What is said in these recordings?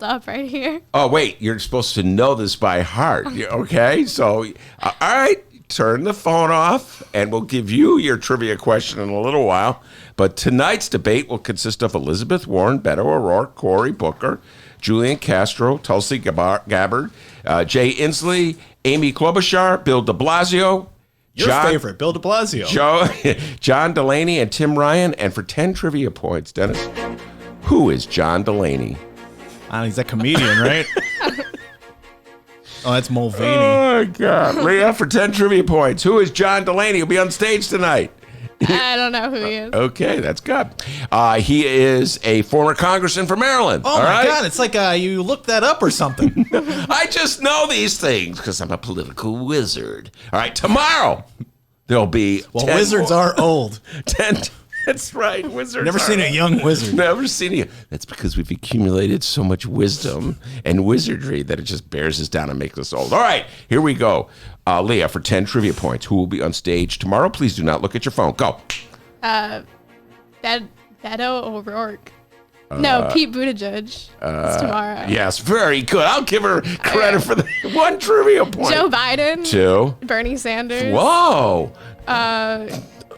pulled up right here. Oh, wait, you're supposed to know this by heart. Okay, so, all right, turn the phone off, and we'll give you your trivia question in a little while. But tonight's debate will consist of Elizabeth Warren, Beto O'Rourke, Cory Booker, Julian Castro, Tulsi Gabbard, Jay Inslee, Amy Klobuchar, Bill de Blasio, Your favorite, Bill de Blasio. John Delaney, and Tim Ryan. And for 10 trivia points, Dennis, who is John Delaney? He's a comedian, right? Oh, that's Mulvaney. Oh, my God. Leah, for 10 trivia points, who is John Delaney? He'll be on stage tonight. I don't know who he is. Okay, that's good. He is a former congressman from Maryland. Oh, my God. It's like you looked that up or something. I just know these things because I'm a political wizard. All right, tomorrow there'll be wizards are old. 10. That's right. Wizards. Never seen a young wizard. Never seen it. That's because we've accumulated so much wisdom and wizardry that it just bears us down and makes us old. All right, here we go. Leah, for 10 trivia points, who will be on stage tomorrow? Please do not look at your phone. Go. Beto O'Rourke. No, Pete Buttigieg. It's tomorrow. Yes, very good. I'll give her credit for the one trivia point. Joe Biden. 2. Bernie Sanders. Whoa.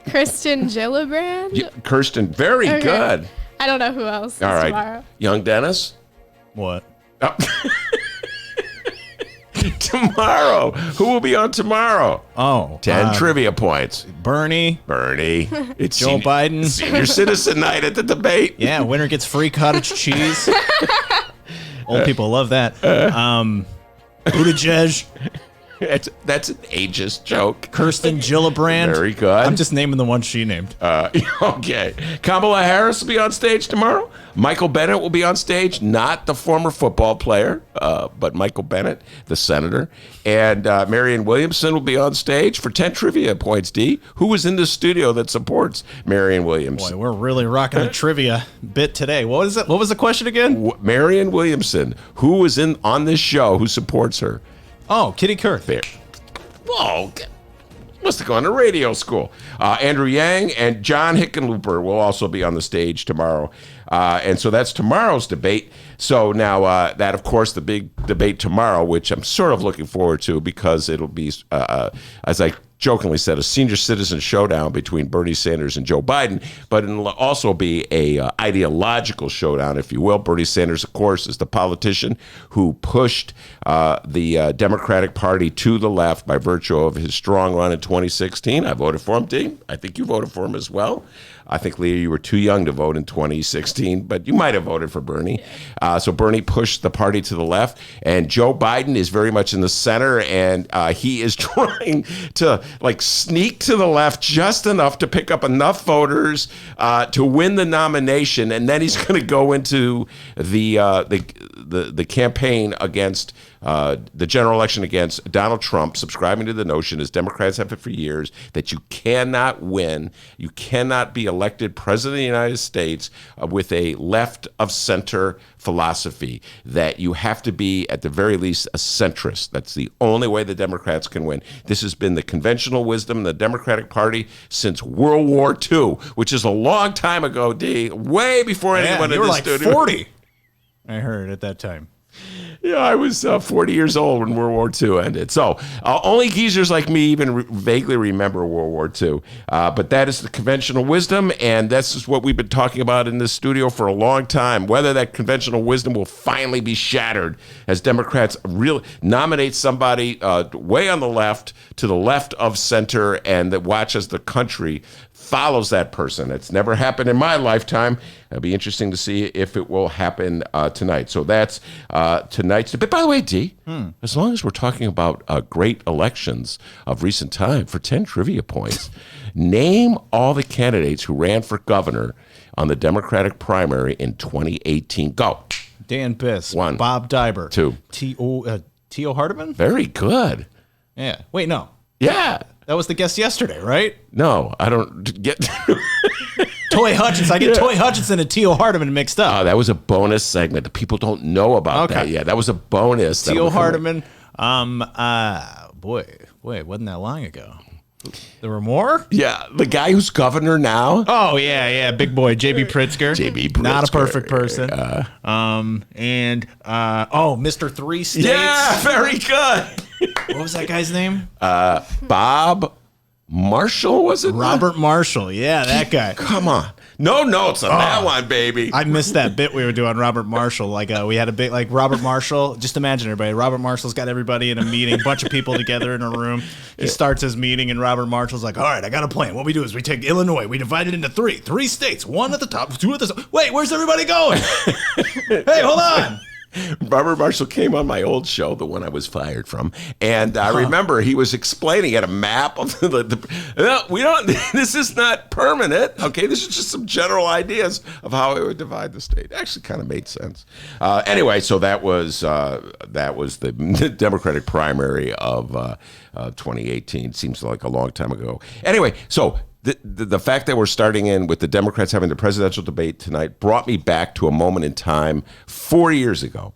Kirsten Gillibrand. Yeah, Kirsten, very good. I don't know who else. All right. Tomorrow. Young Dennis. What? Oh. Tomorrow. Who will be on tomorrow? Oh. 10 trivia points. Bernie. It's Joe Biden. Senior citizen night at the debate. Yeah, winner gets free cottage cheese. Old people love that. Buttigieg. That's an ageist joke. Kirsten Gillibrand. Very good. I'm just naming the one she named. Okay. Kamala Harris will be on stage tomorrow. Michael Bennett will be on stage, not the former football player, but Michael Bennett, the senator. And Marianne Williamson will be on stage for 10 trivia points, D. Who was in the studio that supports Marianne Williamson? Boy, we're really rocking the trivia bit today. What is it? What was the question again? Marianne Williamson. Who was on this show who supports her? Oh, Kitty Kirk. There. Whoa. Must have gone to radio school. Andrew Yang and John Hickenlooper will also be on the stage tomorrow. And so that's tomorrow's debate. So now that, of course, the big debate tomorrow, which I'm sort of looking forward to because it'll be, as I jokingly said, a senior citizen showdown between Bernie Sanders and Joe Biden, but it'll also be a ideological showdown, if you will. Bernie Sanders, of course, is the politician who pushed the Democratic Party to the left by virtue of his strong run in 2016. I voted for him, D. I think you voted for him as well. I think, Leah, you were too young to vote in 2016, but you might have voted for Bernie. So Bernie pushed the party to the left, and Joe Biden is very much in the center, and he is trying to sneak to the left just enough to pick up enough voters to win the nomination, and then he's going to go into the campaign against the general election against Donald Trump, subscribing to the notion, as Democrats have it for years, that you cannot win, you cannot be elected president of the United States with a left of center philosophy, that you have to be, at the very least, a centrist. That's the only way the Democrats can win. This has been the conventional wisdom of the Democratic Party since World War II, which is a long time ago, D, way before anyone in this studio. You were 40, I heard at that time. Yeah, I was 40 years old when World War II ended. So only geezers like me even vaguely remember World War II. But that is the conventional wisdom, and this is what we've been talking about in this studio for a long time. Whether that conventional wisdom will finally be shattered as Democrats really nominate somebody way on the left to the left of center, and that watches the country follows that person. It's never happened in my lifetime. It'll be interesting to see if it will happen tonight. So that's tonight's debate. By the way, D, as long as we're talking about great elections of recent time, for 10 trivia points, name all the candidates who ran for governor on the Democratic primary in 2018. Go. Dan Biss. 1. Bob Dibert. 2. T.O. Hardiman? Very good. Yeah. Wait, no. Yeah. That was the guest yesterday, right? No, I don't get... Toy Hutchinson. I get Toy Hutchinson and T.O. Hardiman mixed up. That was a bonus segment. The people don't know about that yet. That was a bonus. T.O. Hardiman. Boy, it wasn't that long ago. There were more? Yeah, the guy who's governor now. Oh, yeah, big boy, J.B. Pritzker. J.B. Pritzker. Not a perfect person. Mr. Three States. Yeah, very good. What was that guy's name? Bob Marshall, was it? Robert Marshall. Yeah, that guy. Come on. No notes on that one, baby. I missed that bit we would do on Robert Marshall. Like we had a bit like Robert Marshall. Just imagine everybody. Robert Marshall's got everybody in a meeting, a bunch of people together in a room. He starts his meeting, and Robert Marshall's like, "All right, I got a plan. What we do is we take Illinois, we divide it into three states, one at the top, two at the side. Wait, where's everybody going? Hey, hold on." Robert Marshall came on my old show, the one I was fired from, and I remember he was explaining, he had a map of we don't. This is not permanent. Okay, this is just some general ideas of how it would divide the state. Actually, kind of made sense. Anyway, so that was the Democratic primary of 2018. Seems like a long time ago. Anyway, so. The fact that we're starting in with the Democrats having the presidential debate tonight brought me back to a moment in time 4 years ago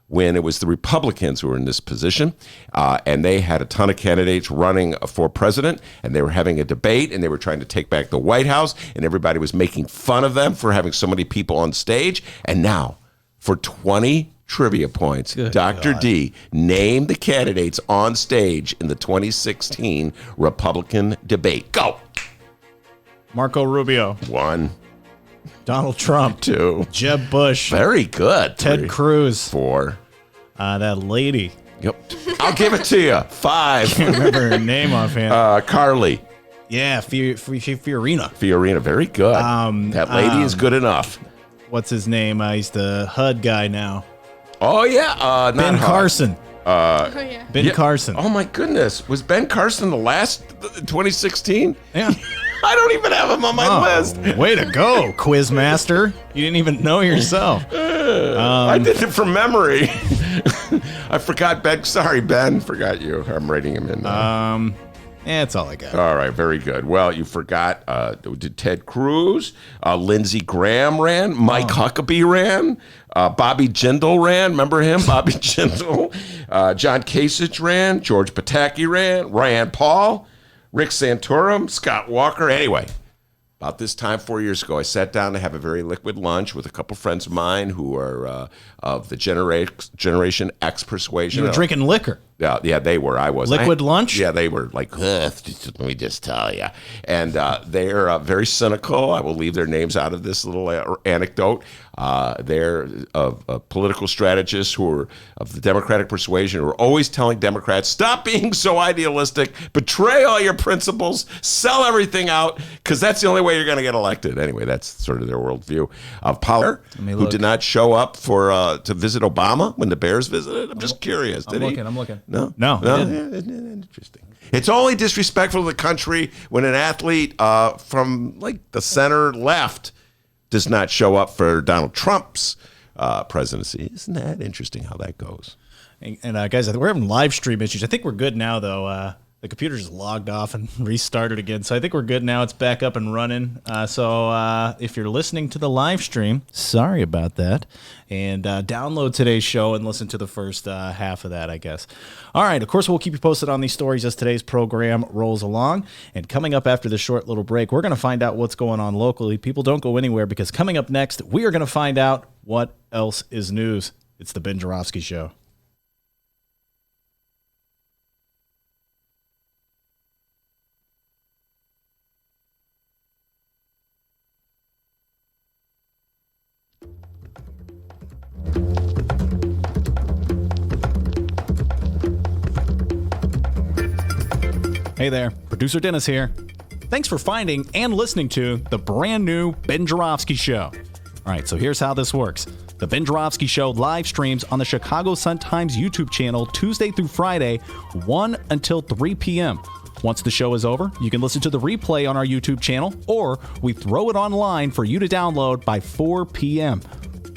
when it was the Republicans who were in this position, and they had a ton of candidates running for president, and they were having a debate, and they were trying to take back the White House, and everybody was making fun of them for having so many people on stage. And now, for 20 trivia points, Dr. D, name the candidates on stage in the 2016 Republican debate. Go! Marco Rubio. 1. Donald Trump. 2. Jeb Bush. Very good. Ted 3. Cruz. 4. That lady. Yep. I'll give it to you. 5. Can't remember her name offhand. Carly. Yeah, Fiorina. Fiorina. Very good. That lady is good enough. What's his name? He's the HUD guy now. Oh, yeah. Ben Carson. Yeah. Ben Carson. Oh, my goodness. Was Ben Carson the last 2016? Yeah. I don't even have him on my list. Way to go, Quizmaster. You didn't even know yourself. I did it from memory. I forgot Ben. Sorry, Ben. Forgot you. I'm writing him in. That's all I got. All right, very good. Well, you forgot, did Ted Cruz, Lindsey Graham ran, Mike Huckabee ran, Bobby Jindal ran, remember him? Bobby Jindal. John Kasich ran, George Pataki ran, Rand Paul, Rick Santorum, Scott Walker. Anyway, about this time 4 years ago, I sat down to have a very liquid lunch with a couple friends of mine who are of the Generation X persuasion. You were drinking liquor. Yeah, they were. I was. Liquid lunch? Yeah, they were like, let me just tell you. And they're very cynical. I will leave their names out of this little anecdote. They're political strategists who are of the Democratic persuasion, who are always telling Democrats, stop being so idealistic, betray all your principles, sell everything out, because that's the only way you're going to get elected. Anyway, that's sort of their worldview. Pulitzer, who did not show up to visit Obama when the Bears visited. I'm just curious. I'm looking. No. Interesting. It's only disrespectful to the country when an athlete from like the center left does not show up for Donald Trump's presidency. Isn't that interesting how that goes? And guys, we're having live stream issues. I think we're good now, though. The computer just logged off and restarted again. So I think we're good now. It's back up and running. So if you're listening to the live stream, sorry about that. And download today's show and listen to the first half of that, I guess. All right. Of course, we'll keep you posted on these stories as today's program rolls along. And coming up after this short little break, we're going to find out what's going on locally. People, don't go anywhere, because coming up next, we are going to find out what else is news. It's the Ben Joravsky Show. Hey there, producer Dennis here. Thanks for finding and listening to the brand new Ben Joravsky Show. All right, so here's how this works. The Ben Joravsky Show live streams on the Chicago Sun-Times YouTube channel Tuesday through Friday, 1 until 3 p.m. Once the show is over, you can listen to the replay on our YouTube channel, or we throw it online for you to download by 4 p.m.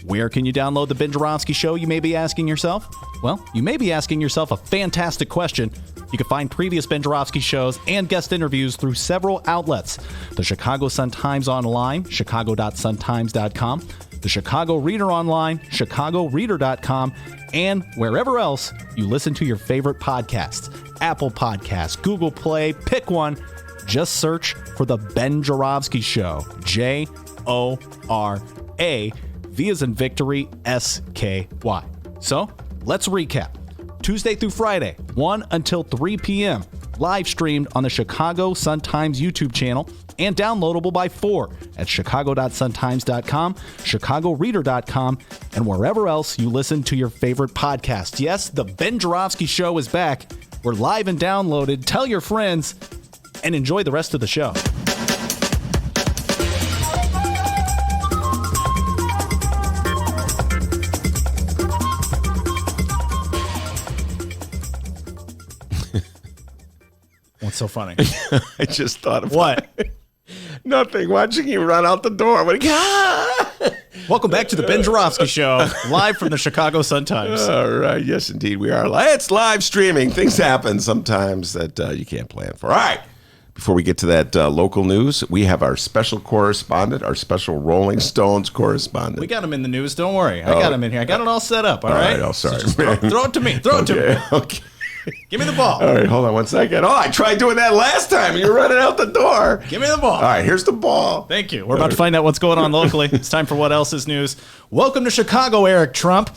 Where can you download the Ben Joravsky Show, you may be asking yourself? Well, you may be asking yourself a fantastic question. You can find previous Ben Joravsky shows and guest interviews through several outlets. The Chicago Sun-Times Online, chicago.suntimes.com, the Chicago Reader Online, chicagoreader.com, and wherever else you listen to your favorite podcasts. Apple Podcasts, Google Play, pick one. Just search for The Ben Joravsky Show. J-O-R-A, V as in victory, S-K-Y. So, let's recap. Tuesday through Friday, 1 until 3 p.m., live streamed on the Chicago Sun-Times YouTube channel and downloadable by 4 at chicago.suntimes.com, chicagoreader.com, and wherever else you listen to your favorite podcast. Yes, The Ben Joravsky Show is back. We're live and downloaded. Tell your friends and enjoy the rest of the show. What's so funny? I just thought of What? Nothing. Watching you run out the door. Welcome back to the Ben Joravsky Show, live from the Chicago Sun-Times. All right. Yes, indeed. We are. It's live streaming. Things happen sometimes that you can't plan for. All right. Before we get to that local news, we have our special correspondent, our special Rolling Stones correspondent. We got him in the news. Don't worry. I got him in here. I got it all set up. All right. Oh, sorry. So just throw it to me. Throw it to me. Okay. Give me the ball. All right, hold on 1 second. Oh, I tried doing that last time. You're running out the door. Give me the ball. All right, here's the ball. Thank you. We're about to find out what's going on locally. It's time for What Else is News. Welcome to Chicago, Eric Trump.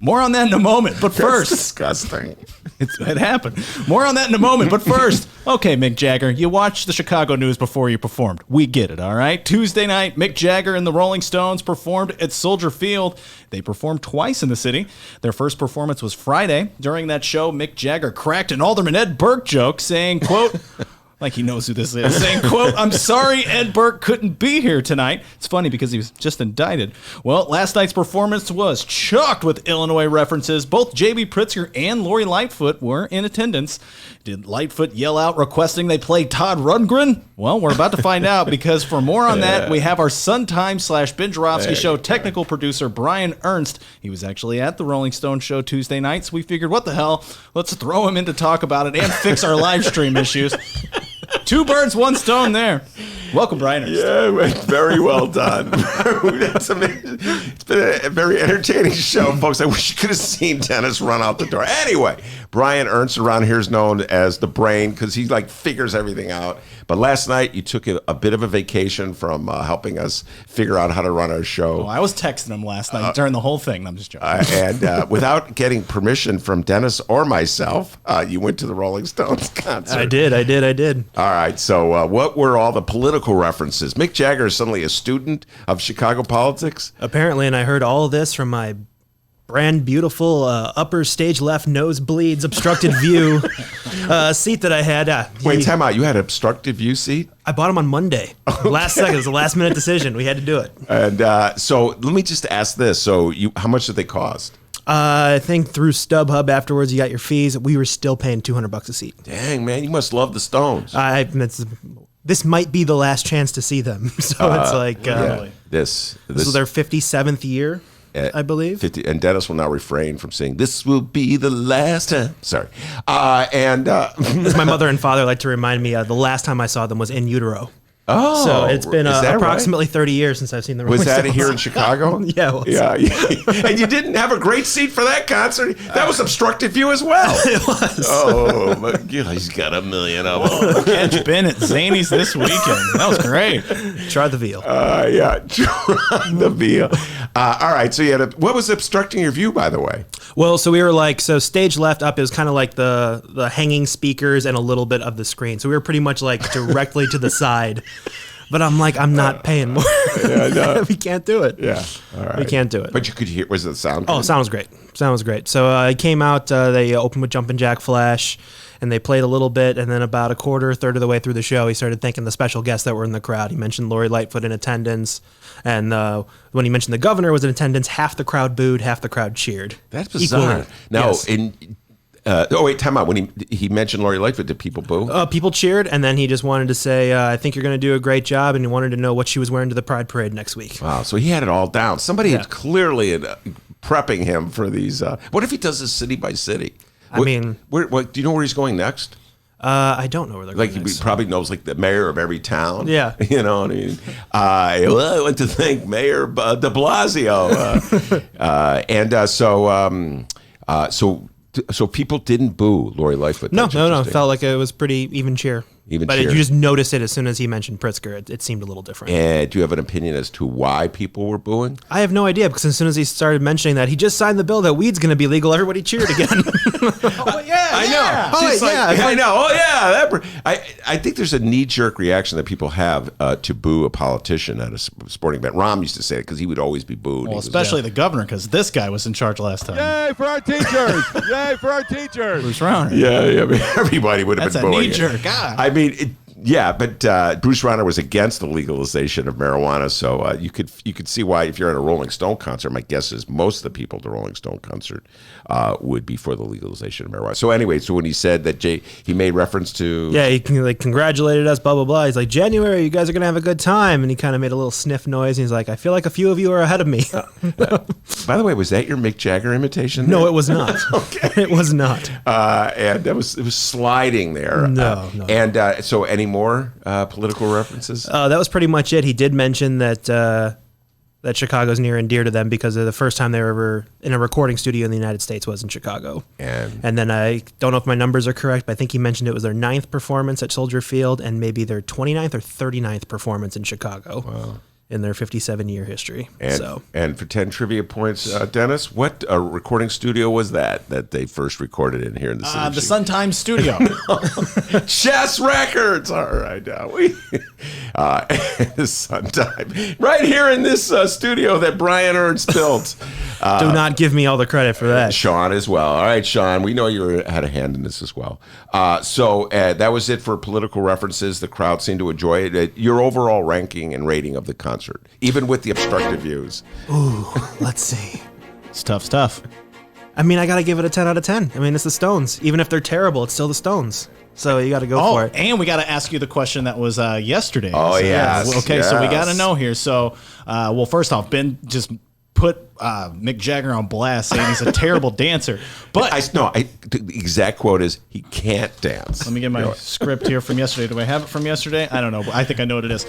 More on that in a moment, but first. That's disgusting. It happened. More on that in a moment, but first. Okay, Mick Jagger, you watched the Chicago news before you performed. We get it, all right? Tuesday night, Mick Jagger and the Rolling Stones performed at Soldier Field. They performed twice in the city. Their first performance was Friday. During that show, Mick Jagger cracked an Alderman Ed Burke joke saying, quote, like he knows who this is, saying, quote, "I'm sorry Ed Burke couldn't be here tonight." It's funny because he was just indicted. Well, last night's performance was chocked with Illinois references. Both J.B. Pritzker and Lori Lightfoot were in attendance. Did Lightfoot yell out requesting they play Todd Rundgren? Well, we're about to find out, because for more on that, we have our Sun-Times/Ben Joravsky Show technical producer, Brian Ernst. He was actually at the Rolling Stone show Tuesday night, so we figured, what the hell, let's throw him in to talk about it and fix our live stream issues. Two birds, one stone there. Welcome, Brian Ernst. Yeah, very well done. It's been a very entertaining show, folks. I wish you could have seen Dennis run out the door. Anyway, Brian Ernst around here is known as the Brain because he figures everything out. But last night you took a bit of a vacation from helping us figure out how to run our show. Oh, I was texting him last night during the whole thing. I'm just joking. And without getting permission from Dennis or myself, you went to the Rolling Stones concert. I did. All right. So what were all the political references? Mick Jagger is suddenly a student of Chicago politics? Apparently, and I heard all of this from my brand beautiful upper stage left nosebleeds obstructed view seat that I had. Wait, time out. You had an obstructed view seat? I bought them on Monday. Okay. Last second. It was a last minute decision. We had to do it. And so let me just ask this. So how much did they cost? I think through StubHub afterwards, you got your fees. We were still paying $200 a seat. Dang, man. You must love the Stones. This might be the last chance to see them. So it's like this is their 57th year, I believe. 50, and Dennis will now refrain from saying, "This will be the last time." Sorry. As my mother and father like to remind me, the last time I saw them was in utero. Oh, so it's been approximately right? 30 years since I've seen the Rolling Stones. Was that Stones. here in Chicago? Yeah, it was. Yeah. And you didn't have a great seat for that concert? That was obstructed view as well. It was. Oh, my God. He's got a million of them. Catch Ben at Zany's this weekend. That was great. Try the veal. Yeah, try the veal. All right, so you had what was obstructing your view, by the way? Well, so we were stage left up is kind of like the hanging speakers and a little bit of the screen. So we were pretty much directly to the side. But I'm not paying more. Yeah, no. We can't do it. Yeah, all right. We can't do it. But you could hear, was the sound good? Oh, sound was great. Sound was great. So I came out, they opened with Jumpin' Jack Flash, and they played a little bit, and then about third of the way through the show, he started thanking the special guests that were in the crowd. He mentioned Lori Lightfoot in attendance, and when he mentioned the governor was in attendance, half the crowd booed, half the crowd cheered. That's bizarre. Equally. Now, yes. Time out. When he mentioned Lori Lightfoot, did people boo? People cheered, and then he just wanted to say, I think you're going to do a great job, and he wanted to know what she was wearing to the Pride Parade next week. Wow, so he had it all down. Somebody had clearly prepping him for these. What if he does this city by city? I mean... do you know where he's going next? I don't know where they're going next. He probably knows the mayor of every town. Yeah. You know what I mean? I went to thank Mayor de Blasio. So So people didn't boo Lori Lightfoot. No. That's It interesting. felt like it was pretty even cheer. Even but cheer. you just noticed it as soon as he mentioned Pritzker. It seemed a little different. And do you have an opinion as to why people were booing? I have no idea, because as soon as he started mentioning that, he just signed the bill that weed's going to be legal, everybody cheered again. I know. Oh, She's yeah. I know. Oh, yeah. I think there's a knee-jerk reaction that people have to boo a politician at a sporting event. Rahm used to say it because he would always be booed. Well, especially the governor, because this guy was in charge last time. Yay for our teachers! Yay for our teachers! Bruce Rauner. Yeah, I mean, everybody would have That's been a booing knee-jerk. it. God. I mean, but Bruce Rauner was against the legalization of marijuana, so you could see why if you're at a Rolling Stone concert, my guess is most of the people at the Rolling Stone concert would be for the legalization of marijuana. So anyway, so when he said that he made reference to He congratulated us, blah, blah, blah. He's like, January, you guys are going to have a good time. And he kind of made a little sniff noise. And he's like, I feel like a few of you are ahead of me. By the way, was that your Mick Jagger imitation? No, there? it was not. It was not. And it was sliding there. No. And so any more political references? That was pretty much it. He did mention that that Chicago's near and dear to them because of the first time they were ever in a recording studio in the United States was in Chicago. And then I don't know if my numbers are correct, but I think he mentioned it was their 9th performance at Soldier Field and maybe their 29th or 39th performance in Chicago in their 57-year history. And for 10 trivia points, Dennis, what recording studio was that they first recorded in here in the city? The Sun Times studio. Chess Records. All right, now we Sun Time right here in this studio that Brian Ernst built. Do not give me all the credit for that. Sean as well. All right, Sean, we know you had a hand in this as well. So that was it for political references. The crowd seemed to enjoy it. Your overall ranking and rating of the concert, even with the obstructive views. Ooh, let's see. It's tough stuff. I mean, I got to give it a 10 out of 10. I mean, it's the Stones. Even if they're terrible, it's still the Stones. So you got to go for it. And we got to ask you the question that was yesterday. Oh, yes. Okay, so we got to know here. So, well, first off, Ben just put Mick Jagger on blast, saying he's a terrible dancer. But the exact quote is, he can't dance. Let me get my script here from yesterday. Do I have it from yesterday? I don't know. But I think I know what it is.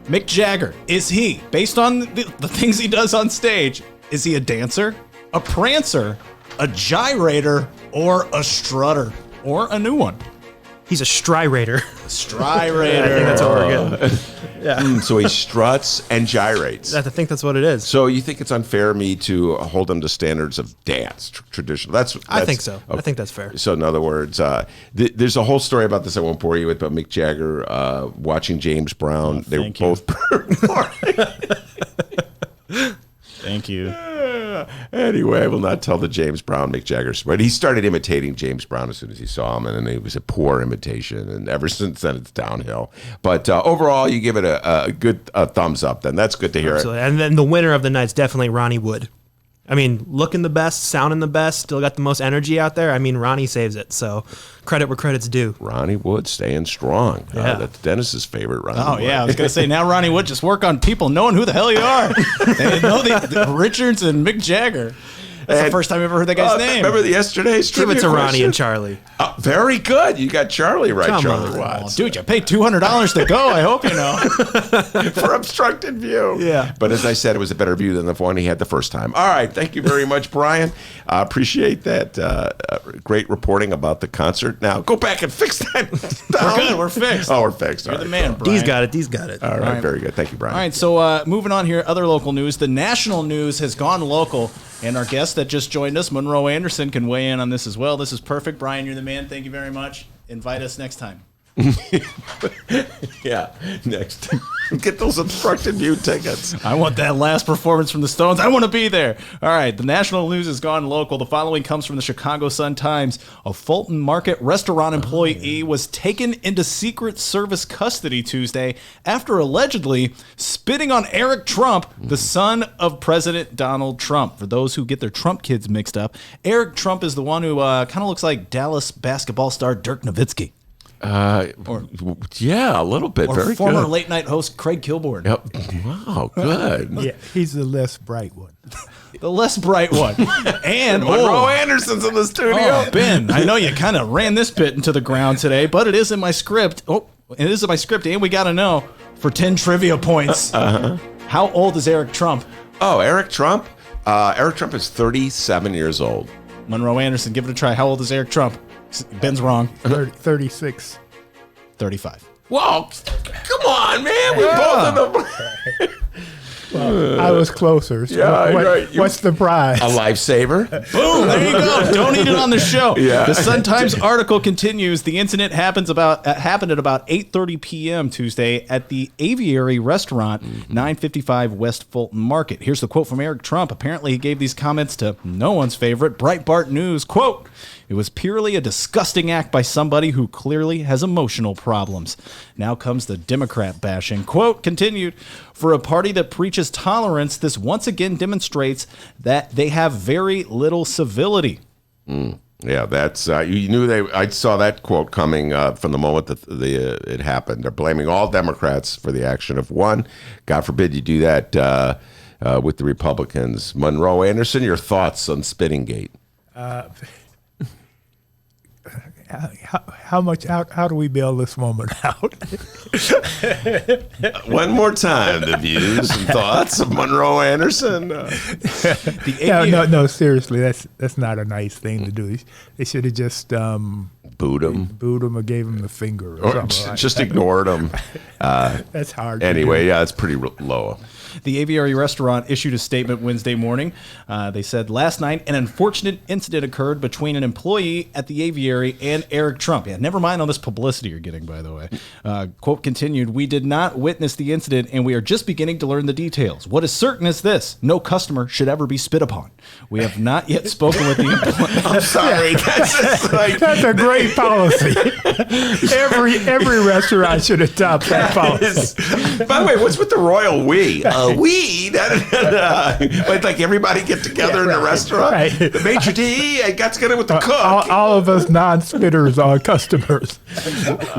Mick Jagger, is he, based on the things he does on stage, is he a dancer, a prancer, a gyrator, or a strutter, or a new one? He's a stryrator. Stryrator. I think that's what we're getting. So he struts and gyrates. I think that's what it is. So you think it's unfair of me to hold him to standards of dance, traditional? That's I think so. Okay. I think that's fair. So in other words, there's a whole story about this I won't bore you with, but Mick Jagger watching James Brown. They were both Thank you. Anyway, I will not tell the James Brown Mick Jagger story. But he started imitating James Brown as soon as he saw him, and then it was a poor imitation, and ever since then it's downhill. But overall, you give it a good thumbs up. Then that's good to hear. Absolutely. And then the winner of the night's definitely Ronnie Wood. I mean, looking the best, sounding the best, still got the most energy out there. I mean, Ronnie saves it. So credit where credit's due. Ronnie Wood staying strong. Yeah. That's Dennis's favorite. Ronnie Oh, Wood. yeah. I was going to say, now Ronnie Wood just work on people knowing who the hell you are. They know the Richards and Mick Jagger. That's the first time I've ever heard that guy's name. Remember yesterday's Give it trivia to Ronnie question? and Charlie. Very good. You got Charlie right, Come Charlie on. Watts. Dude, you paid $200 to go. I hope you know. For obstructed view. Yeah. But as I said, it was a better view than the one he had the first time. All right. Thank you very much, Brian. Appreciate that. Great reporting about the concert. Now, go back and fix that. We're good. We're fixed. Oh, we're fixed. You're All the right. man, Brian. D's got it. D's got it. All right. Very good. Thank you, Brian. All right, so moving on here, other local news. The national news has gone local, and our guest that just joined us, Monroe Anderson, can weigh in on this as well. This is perfect. Brian, you're the man. Thank you very much. Invite us next time. Yeah. Next. Get those obstructed view tickets. I want that last performance from the Stones. I want to be there. All right, the national news has gone local. The following comes from the Chicago Sun-Times. A Fulton Market restaurant employee was taken into Secret Service custody Tuesday after allegedly spitting on Eric Trump, the son of President Donald Trump. For those who get their Trump kids mixed up, Eric Trump is the one who kind of looks like Dallas basketball star Dirk Nowitzki. Yeah, a little bit. Or Very former good. late night host Craig Kilborn. Yep. Wow, good. Yeah, he's the less bright one. The less bright one. And Monroe Anderson's in the studio. Oh, Ben, I know you kind of ran this bit into the ground today, but it is in my script. Oh, it is in my script, and we got to know for 10 trivia points. How old is Eric Trump? Oh, Eric Trump? Eric Trump is 37 years old. Monroe Anderson, give it a try. How old is Eric Trump? Ben's wrong. 36. 35. Whoa, come on, man. We both of them. I was closer. So right. What's the prize? A lifesaver. Boom, there you go. Donate it on the show. Yeah. The Sun-Times article continues. The incident happened at about 8:30 p.m. Tuesday at the Aviary restaurant, 955 West Fulton Market. Here's the quote from Eric Trump. Apparently, he gave these comments to no one's favorite, Breitbart News. Quote, "It was purely a disgusting act by somebody who clearly has emotional problems." Now comes the Democrat bashing. Quote continued, "For a party that preaches tolerance, this once again demonstrates that they have very little civility." Yeah, that's you knew I saw that quote coming from the moment that it happened. They're blaming all Democrats for the action of one. God forbid you do that with the Republicans. Monroe Anderson, your thoughts on Spittinggate? How do we bail this woman out? One more time, the views and thoughts of Monroe Anderson. No, seriously, that's not a nice thing to do. They should have just Booed him. or gave him the finger or Or something. Like just ignored him. that's hard. Anyway, to do. yeah, it's pretty low. The Aviary restaurant issued a statement Wednesday morning. They said, last night, an unfortunate incident occurred between an employee at the Aviary and Eric Trump. Yeah, never mind all this publicity you're getting, by the way. Quote continued, "We did not witness the incident, and we are just beginning to learn the details. What is certain is this: no customer should ever be spit upon. We have not yet spoken with the employee." I'm sorry. That's just like, That's a great policy. every restaurant should adopt that policy. by the way, what's with the royal we? We? Like everybody get together in a restaurant? Right. The maitre d' got together with the cook. All of us non-spitters are customers.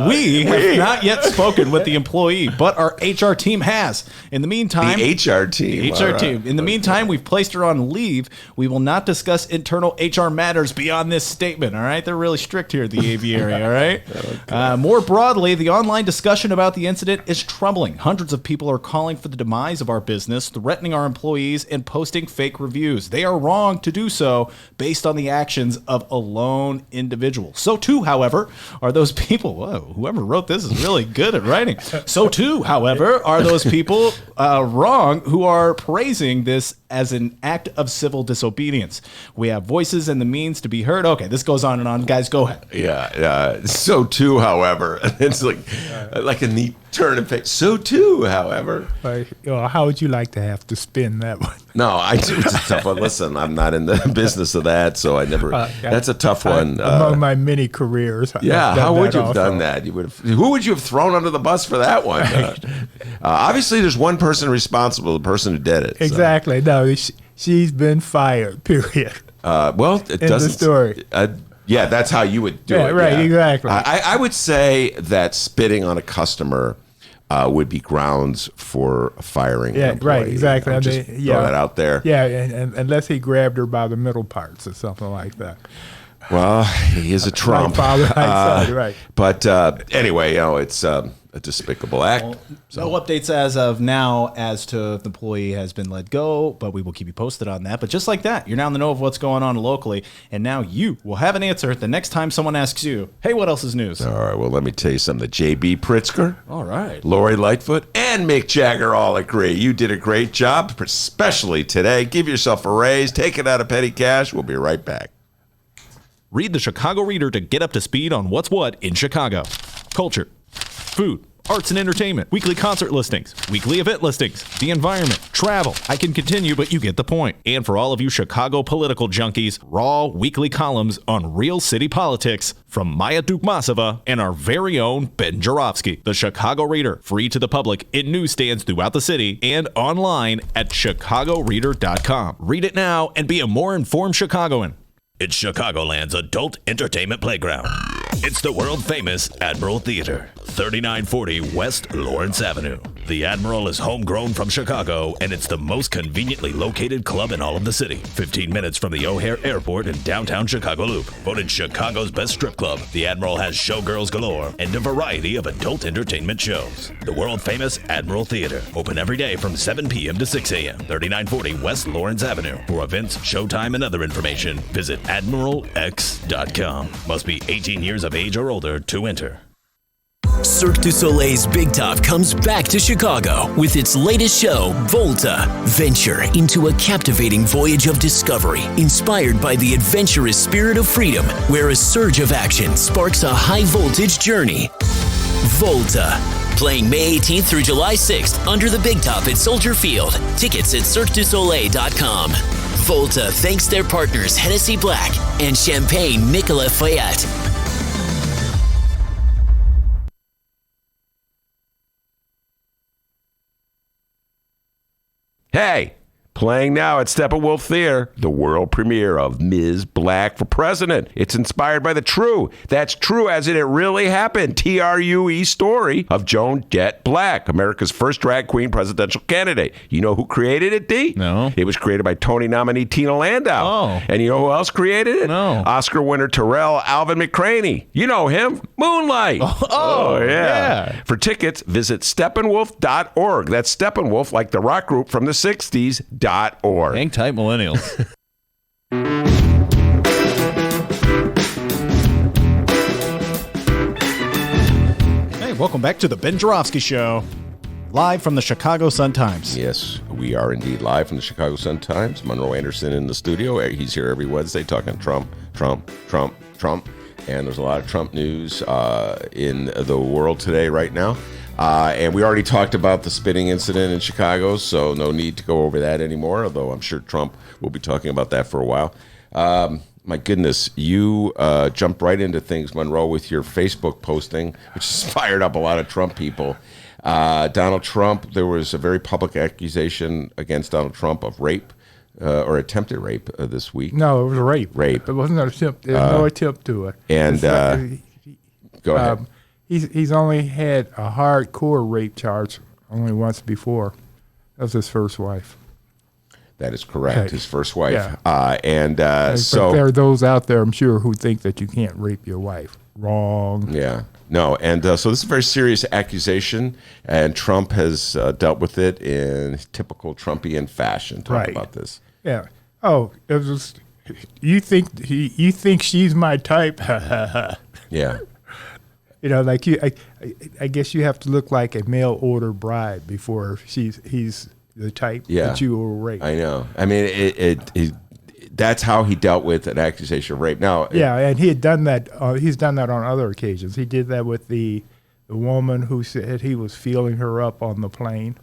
We have not yet spoken with the employee, but our HR team has. In the meantime, the HR team. HR all right. team. In the meantime, we've placed her on leave. We will not discuss internal HR matters beyond this statement. All right, they're really strict here at the Aviary. All right. Okay. More broadly, the online discussion about the incident is troubling. Hundreds of people are calling for the demise of our business, threatening our employees, and posting fake reviews. They are wrong to do so based on the actions of a lone individual. So too, however, are those people. Whoa, whoever wrote this is really good at writing. So too, however, are those people wrong who are praising this as an act of civil disobedience. We have voices and the means to be heard. Okay, this goes on and on. Guys, go ahead. Yeah. So too, however, it's like a neat turn of face. So too, however. How would you like to have to spin that one? No, it's a tough one. Listen, I'm not in the business of that, so I never. That's a tough one. Among my many careers. Yeah, how would you have done that? Who would you have thrown under the bus for that one? Obviously, there's one person responsible, the person who did it. So. Exactly. No, she's been fired. Period. Well, it In doesn't. the story. Yeah, that's how you would do it. Right. Yeah. Exactly. I would say that spitting on a customer would be grounds for firing. Yeah, an employee. right, exactly. Just throw that out there. Yeah, and unless he grabbed her by the middle parts or something like that. Well, he is a Trump. Right. But anyway, it's a despicable act. Well, no updates as of now as to if the employee has been let go, but we will keep you posted on that. But just like that, you're now in the know of what's going on locally, and now you will have an answer the next time someone asks you, hey, what else is news? All right, well, let me tell you something. J.B. Pritzker, All right. Lori Lightfoot, and Mick Jagger all agree. You did a great job, especially today. Give yourself a raise. Take it out of petty cash. We'll be right back. Read the Chicago Reader to get up to speed on what's what in Chicago. Culture, food, arts and entertainment, weekly concert listings, weekly event listings, the environment, travel. I can continue, but you get the point. And for all of you Chicago political junkies, raw weekly columns on real city politics from Maya Dukmasova and our very own Ben Joravsky. The Chicago Reader, free to the public in newsstands throughout the city and online at chicagoreader.com. Read it now and be a more informed Chicagoan. It's Chicagoland's adult entertainment playground. It's the world-famous Admiral Theater, 3940 West Lawrence Avenue. The Admiral is homegrown from Chicago, and it's the most conveniently located club in all of the city. 15 minutes from the O'Hare Airport in downtown Chicago Loop. Voted Chicago's best strip club, the Admiral has showgirls galore and a variety of adult entertainment shows. The world-famous Admiral Theater, open every day from 7 p.m. to 6 a.m., 3940 West Lawrence Avenue. For events, showtime, and other information, visit AdmiralX.com. Must be 18 years of age or older to enter. Cirque du Soleil's Big Top comes back to Chicago with its latest show, Volta. Venture into a captivating voyage of discovery inspired by the adventurous spirit of freedom, where a surge of action sparks a high-voltage journey. Volta. Playing May 18th through July 6th under the Big Top at Soldier Field. Tickets at CirqueDuSoleil.com. Volta thanks their partners Hennessy Black and Champagne Nicolas Fayette. Hey, playing now at Steppenwolf Theater, the world premiere of Ms. Black for President. It's inspired by the true, that's true as in it really happened, TRUE story of Joan Jett Black, America's first drag queen presidential candidate. You know who created it, D? No. It was created by Tony nominee Tina Landau. Oh. And you know who else created it? No. Oscar winner Terrell Alvin McCraney. You know him, Moonlight. Oh, yeah. For tickets, visit steppenwolf.org. That's Steppenwolf, like the rock group from the 60s, .org. Hang tight, millennials. Hey, welcome back to the Ben Joravsky Show, live from the Chicago Sun-Times. Yes, we are indeed live from the Chicago Sun-Times. Monroe Anderson in the studio. He's here every Wednesday talking Trump. And there's a lot of Trump news in the world today right now. And we already talked about the spitting incident in Chicago, so no need to go over that anymore, although I'm sure Trump will be talking about that for a while. My goodness, you jumped right into things, Monroe, with your Facebook posting, which has fired up a lot of Trump people. Donald Trump, there was a very public accusation against Donald Trump of rape. Or attempted rape this week. No, it was a rape. Rape. It wasn't an attempt. There was no attempt to it. And go ahead. He's only had a hardcore rape charge only once before. That was his first wife. That is correct. Okay. His first wife. Yeah. But so there are those out there, I'm sure, who think that you can't rape your wife. Wrong. Yeah. No. And so this is a very serious accusation, and Trump has dealt with it in typical Trumpian fashion. Talk about this. Yeah. Oh, it was. You think she's my type? Yeah. You know, like you. I guess you have to look like a mail order bride before he's the type that you will rape. I know. I mean, that's how he dealt with an accusation of rape. Now, and he had done that. He's done that on other occasions. He did that with the woman who said he was feeling her up on the plane.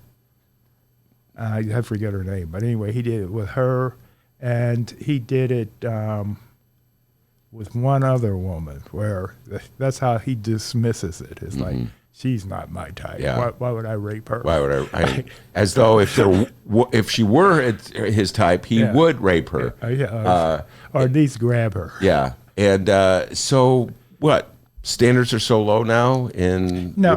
I forget her name, but anyway, he did it with her, and he did it with one other woman. Where that's how he dismisses it. It's like, she's not my type. Yeah. Why would I rape her? Why would I as though if she were his type, he would rape her. Or at least grab her. Yeah. And so what? Standards are so low now in No.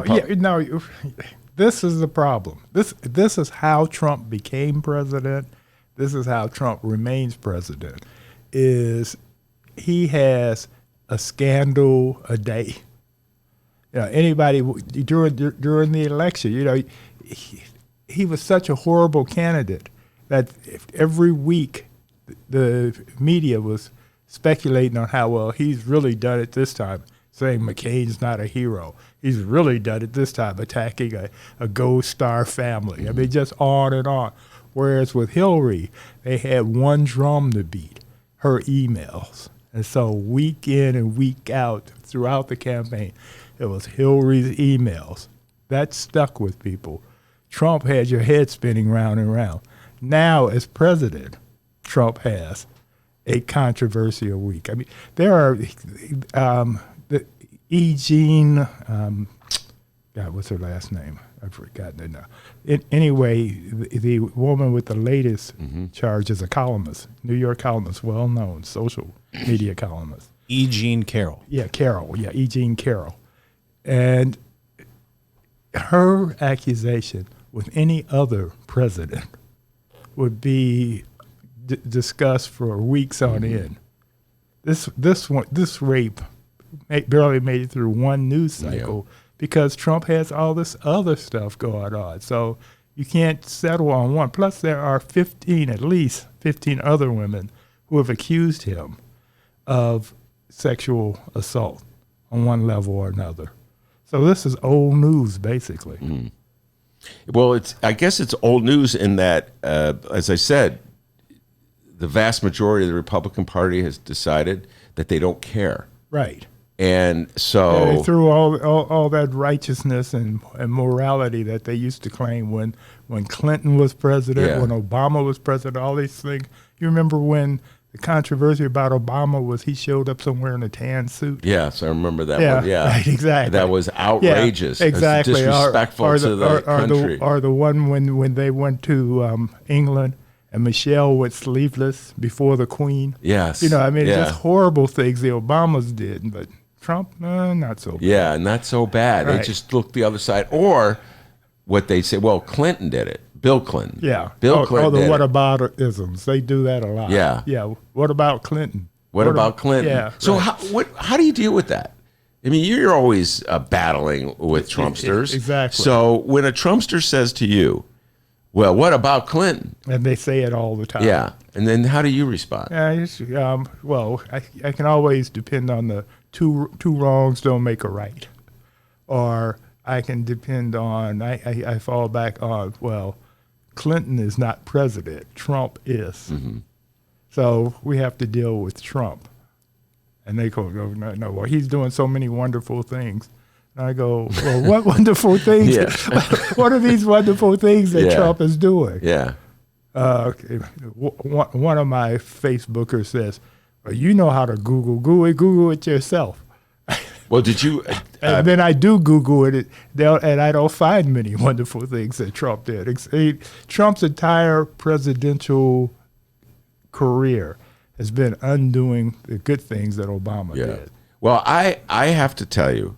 This is the problem. This is how Trump became president. This is how Trump remains president. Is he has a scandal a day. You know, anybody during the election, you know, he was such a horrible candidate that every week the media was speculating on how well he's really done it this time, saying McCain's not a hero. He's really done it this time, attacking a Gold Star family. I mean, just on and on. Whereas with Hillary, they had one drum to beat, her emails. And so week in and week out throughout the campaign, it was Hillary's emails. That stuck with people. Trump had your head spinning round and round. Now, as president, Trump has a controversy a week. I mean, there are God, what's her last name? I've forgotten it now. Anyway, the woman with the latest charge is a columnist, New York columnist, well-known social media columnist. E. Jean Carroll. Yeah, Carroll. Yeah, E. Jean Carroll. And her accusation with any other president would be discussed for weeks on end. This rape barely made it through one news cycle because Trump has all this other stuff going on. So you can't settle on one. Plus, there are at least 15 other women who have accused him of sexual assault on one level or another. So this is old news, basically. Mm. Well, I guess it's old news in that, as I said, the vast majority of the Republican Party has decided that they don't care. Right. And so they threw all that righteousness and morality that they used to claim when Clinton was president, when Obama was president, all these things. You remember when the controversy about Obama was he showed up somewhere in a tan suit? Yes, I remember that one. Yeah, right, exactly. That was outrageous. Yeah, exactly. Disrespectful to the country. Or the one when they went to England and Michelle was sleeveless before the Queen. Yes. Just horrible things the Obamas did, but Trump, not so bad. Yeah, not so bad. Right. They just looked the other side. Or what they say, well, Clinton did it. Bill Clinton. Yeah. Bill Clinton the did whataboutisms. They do that a lot. Yeah. Yeah. What about Clinton? What about Clinton? Yeah. So right. how do you deal with that? I mean, you're always battling with Trumpsters. Exactly. So when a Trumpster says to you, well, what about Clinton? And they say it all the time. Yeah. And then how do you respond? I can always depend on the two wrongs don't make a right. Or I can depend on, I fall back on, well, Clinton is not president. Trump is. Mm-hmm. So we have to deal with Trump. And they go, no, well, he's doing so many wonderful things. And I go, well, what wonderful things? What are these wonderful things that Trump is doing? Yeah. One of my Facebookers says, well, you know how to Google it yourself. Well, did you? And then I do Google it, and I don't find many wonderful things that Trump did. Trump's entire presidential career has been undoing the good things that Obama did. Well, I have to tell you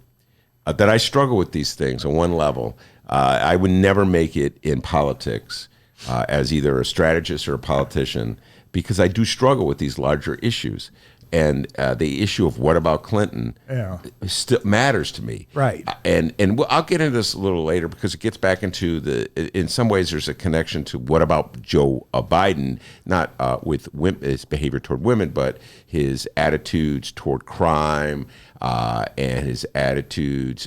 that I struggle with these things on one level. I would never make it in politics as either a strategist or a politician because I do struggle with these larger issues. And the issue of what about Clinton still matters to me. Right. And I'll get into this a little later because it gets back into in some ways there's a connection to what about Joe Biden, not with his behavior toward women, but his attitudes toward crime and his attitudes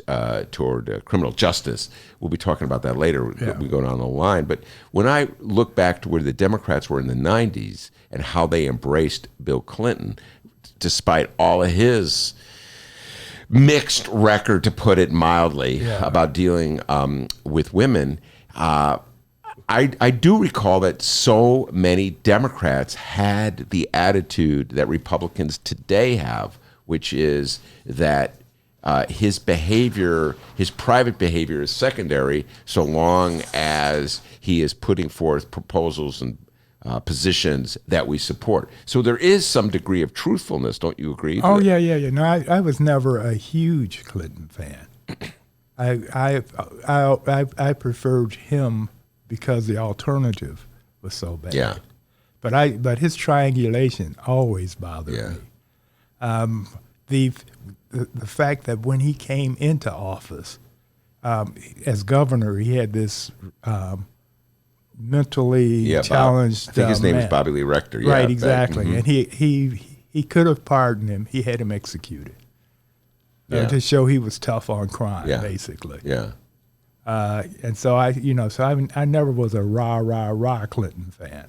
toward criminal justice. We'll be talking about that later. We go down the line. But when I look back to where the Democrats were in the 90s and how they embraced Bill Clinton, despite all of his mixed record, to put it mildly, about dealing with women, I do recall that so many Democrats had the attitude that Republicans today have, which is that his behavior, his private behavior is secondary so long as he is putting forth proposals and positions that we support. So there is some degree of truthfulness, don't you agree? Oh, yeah. No, I was never a huge Clinton fan. I preferred him because the alternative was so bad. Yeah. But his triangulation always bothered me. The fact that when he came into office as governor, he had this mentally challenged. I think his name is Bobby Lee Rector. Right, exactly. And he could have pardoned him. He had him executed to show he was tough on crime, basically. Yeah. And so I never was a rah Clinton fan.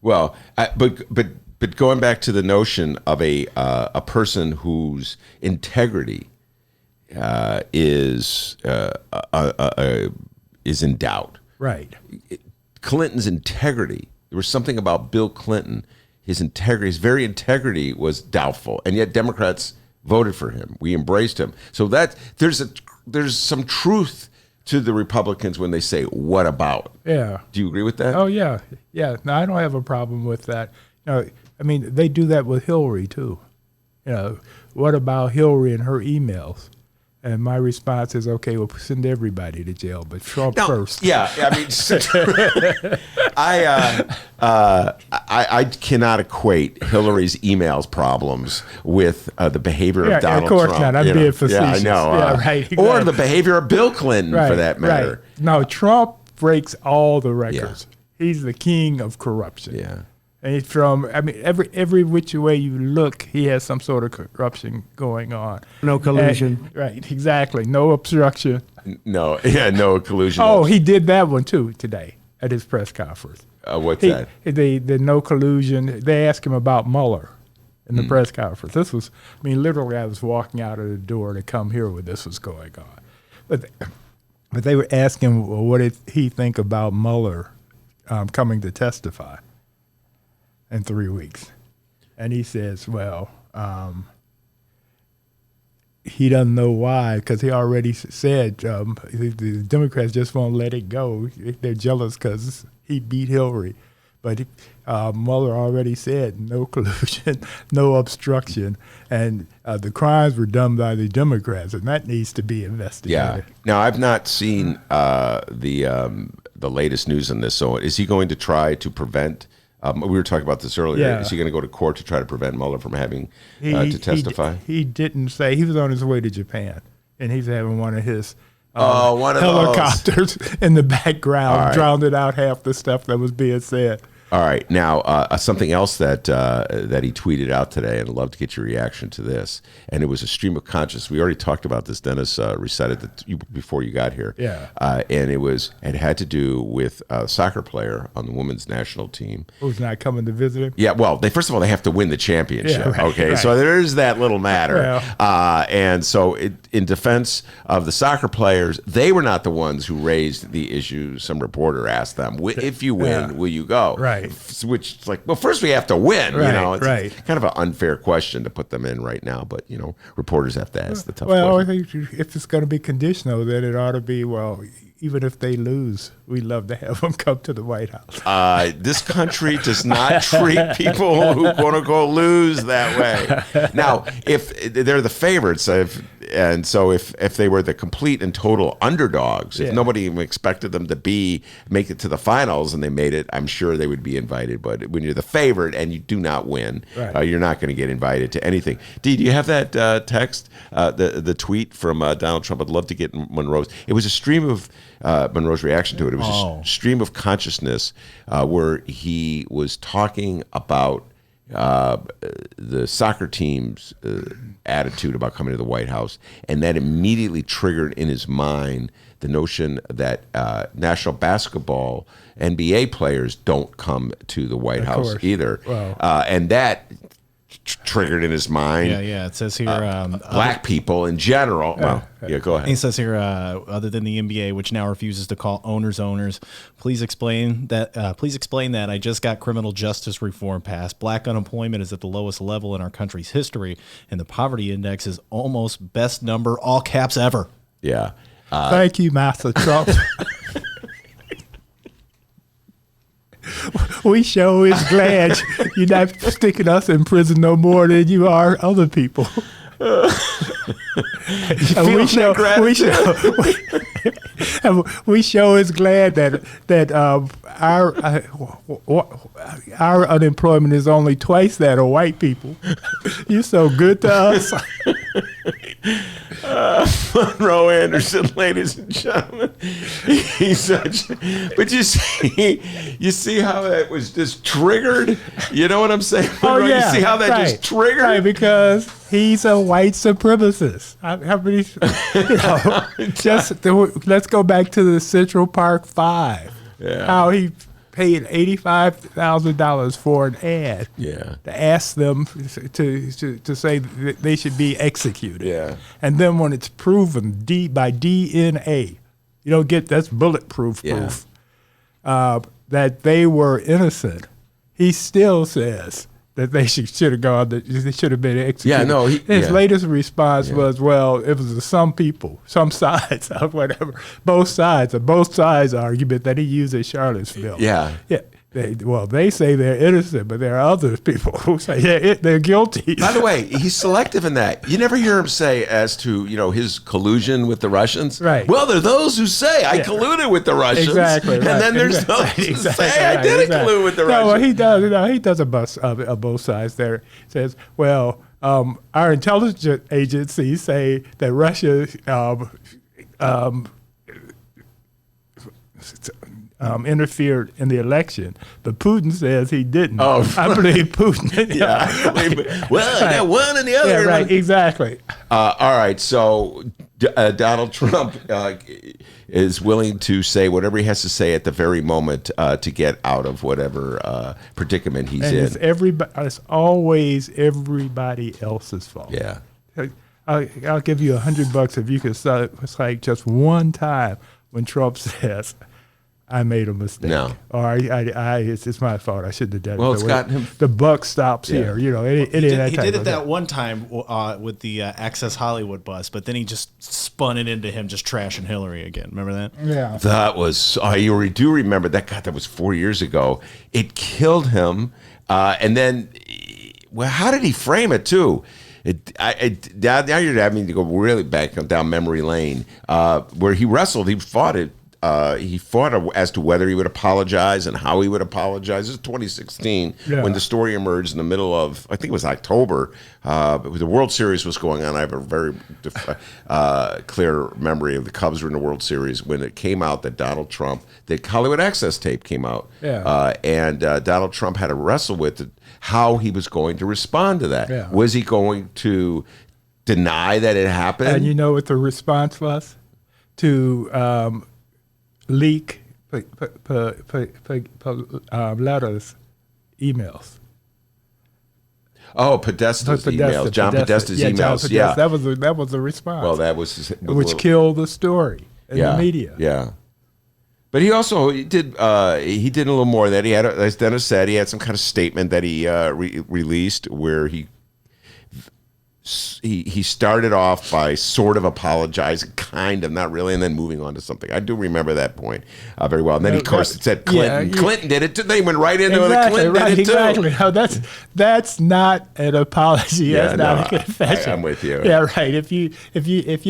Well, but going back to the notion of a person whose integrity is in doubt. Right. Clinton's integrity. There was something about Bill Clinton. His very integrity was doubtful, and yet Democrats voted for him. We embraced him. So that there's some truth to the Republicans when they say, "What about?" Yeah. Do you agree with that? Oh yeah. No, I don't have a problem with that. I mean, they do that with Hillary too. What about Hillary and her emails? And my response is, okay, we'll send everybody to jail, but Trump first. Yeah, I mean, I cannot equate Hillary's emails problems with the behavior of Donald Trump. Of course not. I'm being facetious. Yeah, I know. Yeah, right. Exactly. Or the behavior of Bill Clinton, for that matter. Right. No, Trump breaks all the records. Yeah. He's the king of corruption. Yeah. And he's every which way you look, he has some sort of corruption going on. No collusion. Right, exactly. No obstruction. No collusion. Oh, he did that one too today at his press conference. What's that? The no collusion. They asked him about Mueller in the press conference. This was, literally I was walking out of the door to come here when this was going on. But they were asking him, well, what did he think about Mueller coming to testify in 3 weeks? And he says, well, he doesn't know why, because he already said the Democrats just won't let it go. They're jealous because he beat Hillary. But Mueller already said no collusion, no obstruction, and the crimes were done by the Democrats, and that needs to be investigated. Yeah. Now, I've not seen the latest news on this. So is he going to try to prevent we were talking about this earlier. Yeah. Is he going to go to court to try to prevent Mueller from having to testify? He didn't say. He was on his way to Japan, and he's having one of his one of helicopters in the background, drowned out half the stuff that was being said. All right. Now, something else that he tweeted out today, and I'd love to get your reaction to this. And it was a stream of consciousness. We already talked about this. Dennis recited it before you got here. Yeah. And it had to do with a soccer player on the women's national team. Who's not coming to visit him? Yeah. Well, first of all, they have to win the championship. Yeah, right, okay. right. So there's that little matter. Yeah. And so in defense of the soccer players, they were not the ones who raised the issue. Some reporter asked them, if you win, will you go? Right. Which is like, well, first we have to win. Right, It's kind of an unfair question to put them in right now, but reporters have to ask the tough Well, I questions. think if it's going to be conditional, then it ought to be, well, even if they lose, we love to have them come to the White House. This country does not treat people who quote unquote lose that way. Now, if they're the favorites, and so if they were the complete and total underdogs, if nobody even expected them to make it to the finals and they made it, I'm sure they would be invited. But when you're the favorite and you do not win, you're not going to get invited to anything. Dee, do you have that text, the tweet from Donald Trump? I'd love to get Monroe's. It was a stream of Monroe's reaction to it. It was a stream of consciousness where he was talking about the soccer team's attitude about coming to the White House, and that immediately triggered in his mind the notion that national basketball NBA players don't come to the White House either. Wow. And that triggered in his mind. Yeah. It says here, black people in general. Go ahead. He says here, other than the NBA, which now refuses to call owners, please explain that. I just got criminal justice reform passed. Black unemployment is at the lowest level in our country's history, and the poverty index is almost best number, all caps, ever. Yeah. Thank you, Master Trump. We sure is glad you're not sticking us in prison no more than you are other people. We sure is glad that our unemployment is only twice that of white people. You're so good to us. Monroe Anderson, ladies and gentlemen, he's such. But you see how that was just triggered. You know what I'm saying? Monroe? You see how that just triggered? Right, because he's a white supremacist. Let's go back to the Central Park Five. Yeah. How he paid $85,000 for an ad to ask them to say that they should be executed. Yeah. And then when it's proven by DNA, you don't get that's bulletproof proof that they were innocent, he still says that they should have gone. They should have been executed. Yeah, no. His latest response was, "Well, it was some people, some sides, or whatever, both sides argument that he used at Charlottesville." Yeah. They say they're innocent, but there are other people who say they're guilty. By the way, he's selective in that. You never hear him say as to, his collusion with the Russians. Right. Well, there are those who say I colluded with the Russians. Exactly. And then there's those who say I didn't collude with the Russians. Well, he does. He does a bust of both sides there. He says, well, our intelligence agencies say that Russia interfered in the election, but Putin says he didn't. Oh, I believe Putin. Yeah. Well, I got one and the other. Yeah, right. Exactly. All right. So Donald Trump is willing to say whatever he has to say at the very moment to get out of whatever predicament he's in. It's always everybody else's fault. Yeah. I'll give you $100 if you can cite just one time when Trump says, I made a mistake. No. Or it's my fault. I shouldn't have done it. Well, it's got him. The buck stops here. He did it that one time with the Access Hollywood bus, but then he just spun it into him just trashing Hillary again. Remember that? Yeah. That was, you do remember that. God, that was 4 years ago. It killed him. And then, well, how did he frame it, too? Now you're having to go really back down memory lane, where he wrestled, he fought it. He fought as to whether he would apologize and how he would apologize. This is 2016 when the story emerged in the middle of, I think it was October. The World Series was going on. I have a very clear memory of the Cubs were in the World Series when it came out that Donald Trump, the Hollywood Access tape came out. Yeah. And Donald Trump had to wrestle with how he was going to respond to that. Yeah. Was he going to deny that it happened? And you know what the response was? To leak letters, emails. Oh, Podesta's emails. John Podesta's emails. John Podesta. Yeah. That was the response. Well, that was which killed the story in the media. Yeah. But he did a little more than that. He had, as Dennis said, he had some kind of statement that he released where he started off by sort of apologizing, kind of, not really, and then moving on to something. I do remember that point very well. And then, of course, it said Clinton. Yeah, Clinton did it too. They went right into it. Clinton did it too. Exactly. No, that's not an apology. Yeah, that's not a confession. I'm with you. Yeah, right. If you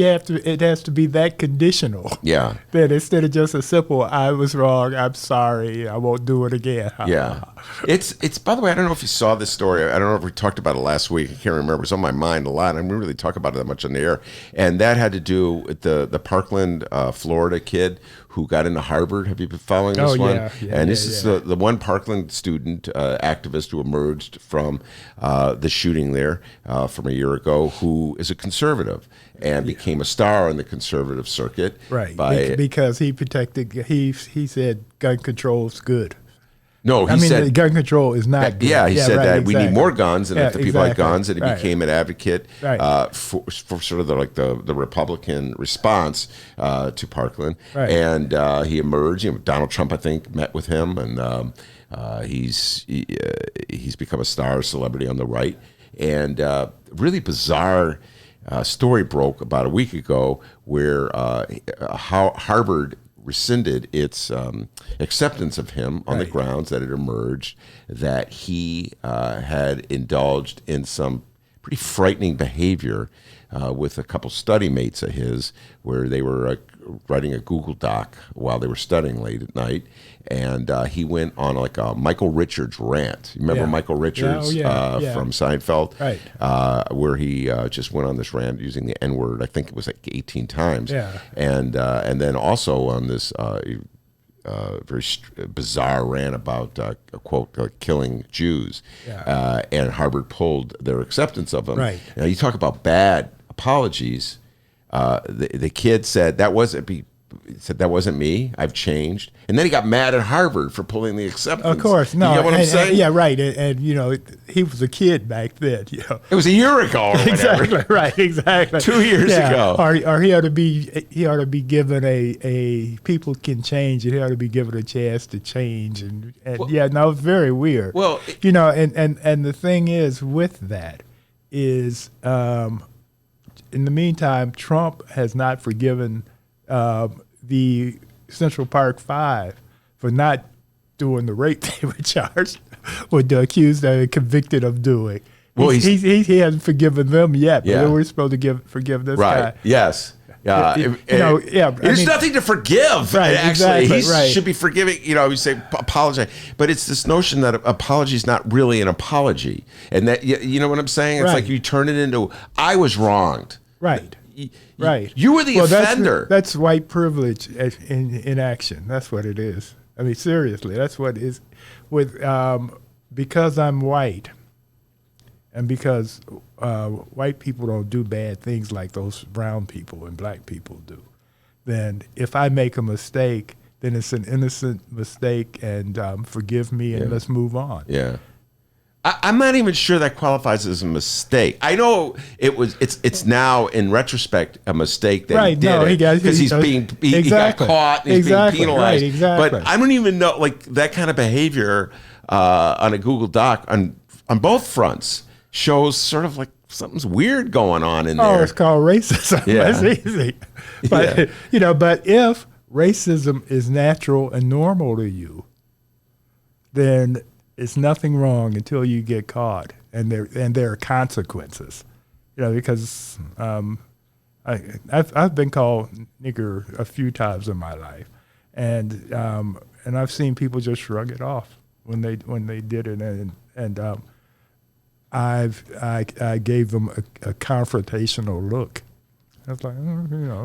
have to, it has to be that conditional. Yeah. Then instead of just a simple, I was wrong, I'm sorry, I won't do it again. Yeah. It's by the way, I don't know if you saw this story. I don't know if we talked about it last week. I can't remember. It's on my mind a lot. I didn't really talk about it that much on the air. And that had to do with the Parkland, Florida kid who got into Harvard. Have you been following this one? Yeah, and this is the one Parkland student, activist who emerged from the shooting there from a year ago, who is a conservative and became a star on the conservative circuit. Right. Because he protected, he said gun control is good. No, he said gun control is not good. Yeah, he said right, that exactly. we need more guns, and if the people had guns, and he became an advocate for sort of the Republican response to Parkland. Right. And he emerged. Donald Trump, I think, met with him, and he's become a star celebrity on the right. And really bizarre story broke about a week ago where Harvard rescinded its acceptance of him on the grounds that it emerged that he had indulged in some pretty frightening behavior with a couple study mates of his, where they were writing a Google Doc while they were studying late at night, and he went on like a Michael Richards rant. You remember Michael Richards from Seinfeld? Right. Where he just went on this rant using the N-word, I think it was like 18 times. Yeah. And then also on this very bizarre rant about, quote, killing Jews. Yeah. And Harvard pulled their acceptance of him. Right. Now, you talk about bad apologies. The kid said, that wasn't me. I've changed. And then he got mad at Harvard for pulling the acceptance. Of course. No. You get what I'm saying? Yeah, right. And he was a kid back then. It was a year ago or whatever. Exactly. Right. Exactly. 2 years ago. Or he ought to be given a people can change, and he ought to be given a chance to change. And it's very weird. Well, and the thing is with that is, in the meantime, Trump has not forgiven the Central Park Five for not doing the rape they were charged, or accused and convicted of doing. Well, he hasn't forgiven them yet, but we're supposed to forgive this guy. Right. Yes. There's nothing to forgive. Right, actually, exactly, he should be forgiving. You say apologize, but it's this notion that apology is not really an apology, and that you know what I'm saying. It's like you turn it into I was wronged. Right. Right. You were the offender. That's white privilege in action. That's what it is. I mean, seriously, that's what it is. With because I'm white, and because white people don't do bad things like those brown people and black people do, then if I make a mistake, then it's an innocent mistake, and forgive me, and let's move on. Yeah. I'm not even sure that qualifies as a mistake. I know it's now in retrospect a mistake that he did because he got caught and he's being penalized. Right, exactly. But I don't even know that kind of behavior on a Google Doc on both fronts shows sort of like something's weird going on in there. Oh, it's called racism. Yeah. That's easy. But but if racism is natural and normal to you, then it's nothing wrong until you get caught, and there are consequences, because I've been called nigger a few times in my life, and I've seen people just shrug it off when they did it, and I gave them a confrontational look. I was like,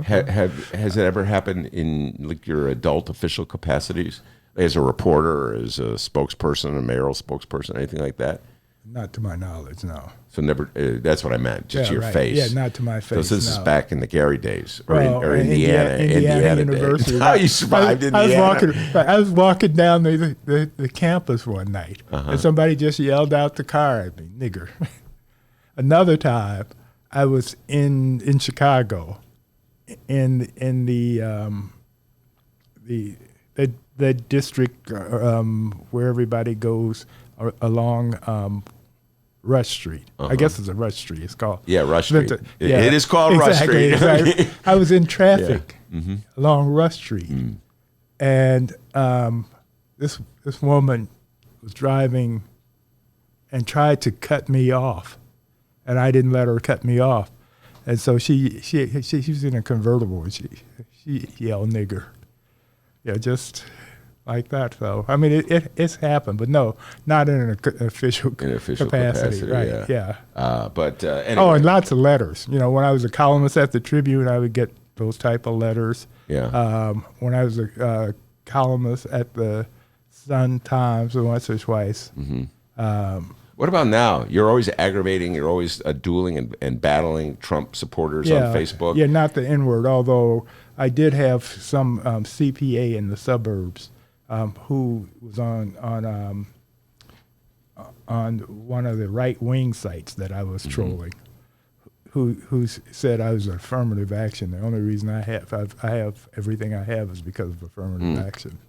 has it ever happened in your adult official capacities? As a reporter, or as a spokesperson, a mayoral spokesperson, anything like that? Not to my knowledge, no. So never. That's what I meant. Just your right. face. Yeah, not to my face. So this is back in the Gary days, or Indiana University. How you survived Indiana? I was walking down the campus one night, and somebody just yelled out the car at me, "Nigger." Another time, I was in Chicago, in the district where everybody goes along Rush Street. I guess it's a Rush Street. It's called Rush Street. It is called Rush Street. Exactly. I was in traffic along Rush Street, and this woman was driving and tried to cut me off, and I didn't let her cut me off, and so she was in a convertible, and she yelled "nigger," just like that. So I mean, it's happened, but no, not in an official capacity. Right? Yeah. But anyway. Oh, and lots of letters. When I was a columnist at the Tribune, I would get those type of letters. Yeah. When I was a columnist at the Sun Times once or twice. What about now? You're always aggravating. You're always dueling and battling Trump supporters on Facebook. Yeah, not the N-word, although I did have some CPA in the suburbs who was on one of the right-wing sites that I was trolling, who said I was affirmative action. The only reason I have everything I have is because of affirmative action.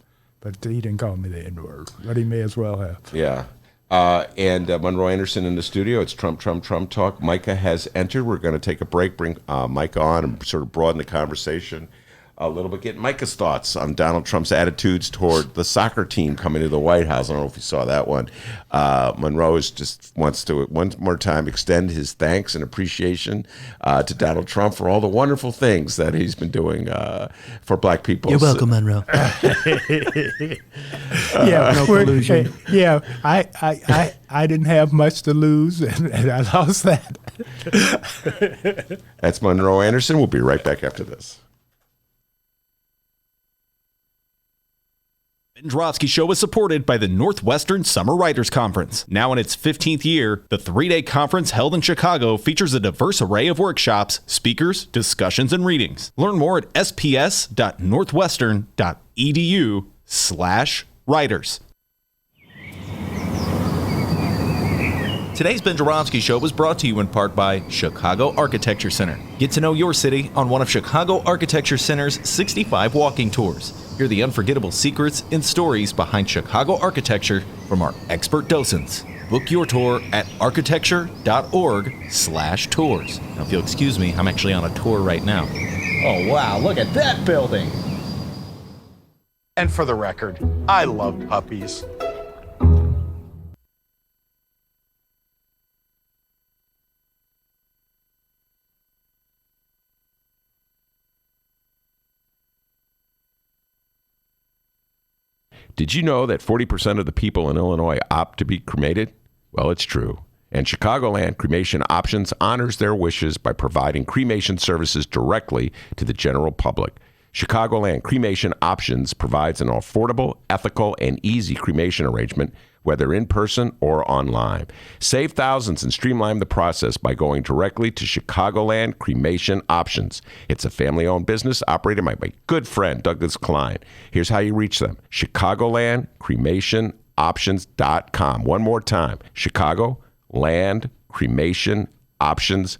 But he didn't call me the N-word, but he may as well have. Yeah. And Monroe Anderson in the studio. It's Trump Talk. Micah has entered. We're going to take a break, bring Micah on, and sort of broaden the conversation a little bit. Get Micah's thoughts on Donald Trump's attitudes toward the soccer team coming to the White House. I don't know if you saw that one. Monroe just wants to, one more time, extend his thanks and appreciation to Donald Trump for all the wonderful things that he's been doing for black people. You're welcome, Monroe. No collusion. I didn't have much to lose, and I lost that. That's Monroe Anderson. We'll be right back after this. The Joravsky Show is supported by the Northwestern Summer Writers Conference. Now in its 15th year, the 3-day conference held in Chicago features a diverse array of workshops, speakers, discussions, and readings. Learn more at sps.northwestern.edu/writers. Today's Ben Joravsky Show was brought to you in part by Chicago Architecture Center. Get to know your city on one of Chicago Architecture Center's 65 walking tours. Hear the unforgettable secrets and stories behind Chicago architecture from our expert docents. Book your tour at architecture.org/tours. Now, if you'll excuse me, I'm actually on a tour right now. Oh, wow, look at that building. And for the record, I love puppies. Did you know that 40% of the people in Illinois opt to be cremated? Well, it's true. And Chicagoland Cremation Options honors their wishes by providing cremation services directly to the general public. Chicagoland Cremation Options provides an affordable, ethical, and easy cremation arrangement, whether in person or online. Save thousands and streamline the process by going directly to Chicagoland Cremation Options. It's a family-owned business operated by my good friend, Douglas Klein. Here's how you reach them. ChicagolandCremationOptions.com. One more time. ChicagolandCremationOptions.com.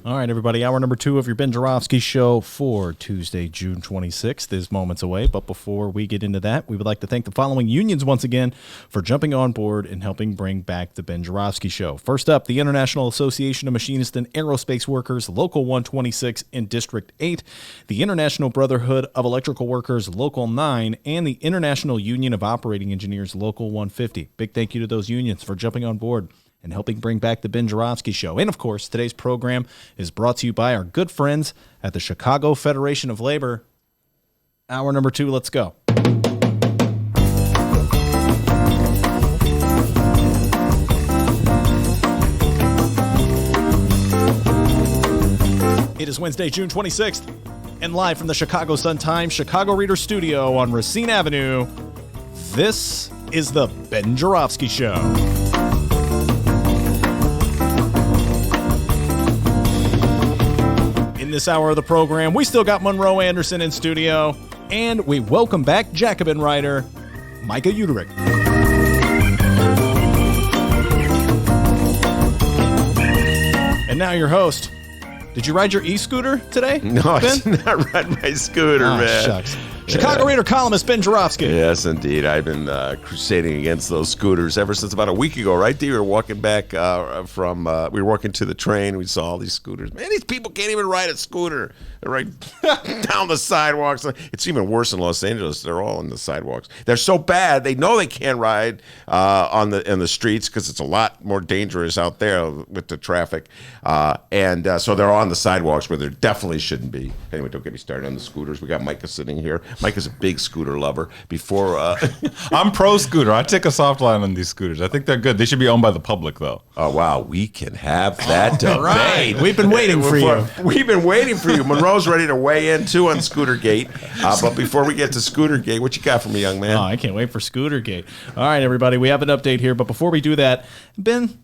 All right, everybody. Hour number 2 of your Ben Joravsky Show for Tuesday, June 26th is moments away. But before we get into that, we would like to thank the following unions once again for jumping on board and helping bring back the Ben Joravsky Show. First up, the International Association of Machinists and Aerospace Workers, Local 126 in District 8, the International Brotherhood of Electrical Workers, Local 9, and the International Union of Operating Engineers, Local 150. Big thank you to those unions for jumping on board and helping bring back the Ben Joravsky Show. And, of course, today's program is brought to you by our good friends at the Chicago Federation of Labor. Hour number 2, let's go. It is Wednesday, June 26th, and live from the Chicago Sun-Times Chicago Reader Studio on Racine Avenue, this is the Ben Joravsky Show. In this hour of the program, we still got Monroe Anderson in studio, and we welcome back Jacobin writer Micah Uterich. And now your host. Did you ride your e-scooter today? No, Ben? I did not ride my scooter, man. Shucks. Chicago Reader columnist Ben Joravsky. Yes, indeed. I've been crusading against those scooters ever since about a week ago, right? We were walking back we were walking to the train. We saw all these scooters. Man, these people can't even ride a scooter. They're right down the sidewalks. It's even worse in Los Angeles. They're all on the sidewalks. They're so bad. They know they can't ride in the streets because it's a lot more dangerous out there with the traffic. So they're on the sidewalks where there definitely shouldn't be. Anyway, don't get me started on the scooters. We got Micah sitting here. Micah's a big scooter lover. I'm pro scooter. I take a soft line on these scooters. I think they're good. They should be owned by the public, though. Oh, wow. We can have that debate. Right. We've been waiting for you. We've been waiting for you. Monroe's ready to weigh in, too, on Scootergate. But before we get to Scootergate, what you got for me, young man? Oh, I can't wait for Scootergate. All right, everybody. We have an update here. But before we do that, Ben,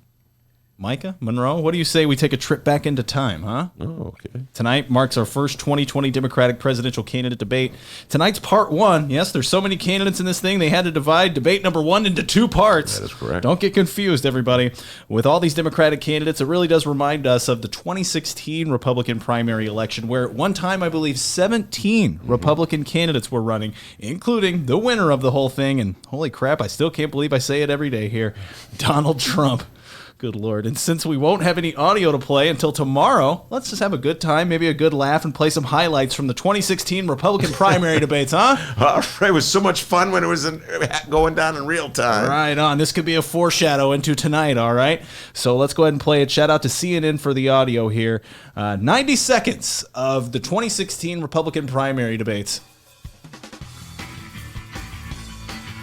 Micah, Monroe, what do you say we take a trip back into time, huh? Oh, okay. Tonight marks our first 2020 Democratic presidential candidate debate. Tonight's part 1. Yes, there's so many candidates in this thing, they had to divide debate number 1 into 2 parts. That is correct. Don't get confused, everybody. With all these Democratic candidates, it really does remind us of the 2016 Republican primary election, where at one time, I believe, 17 Republican candidates were running, including the winner of the whole thing. And holy crap, I still can't believe I say it every day here, Donald Trump. Good Lord. And since we won't have any audio to play until tomorrow, let's just have a good time, maybe a good laugh, and play some highlights from the 2016 Republican primary debates, huh? All right. It was so much fun when it was going down in real time. Right on. This could be a foreshadow into tonight, all right? So let's go ahead and play it. Shout out to CNN for the audio here. 90 seconds of the 2016 Republican primary debates.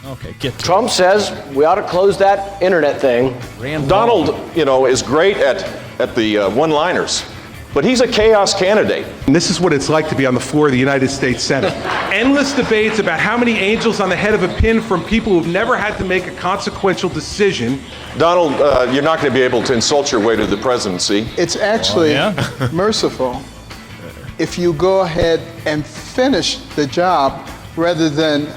Okay, Trump says we ought to close that internet thing. Donald, is great at the one-liners, but he's a chaos candidate. And this is what it's like to be on the floor of the United States Senate. Endless debates about how many angels on the head of a pin from people who've never had to make a consequential decision. Donald, you're not going to be able to insult your way to the presidency. It's actually merciful if you go ahead and finish the job rather than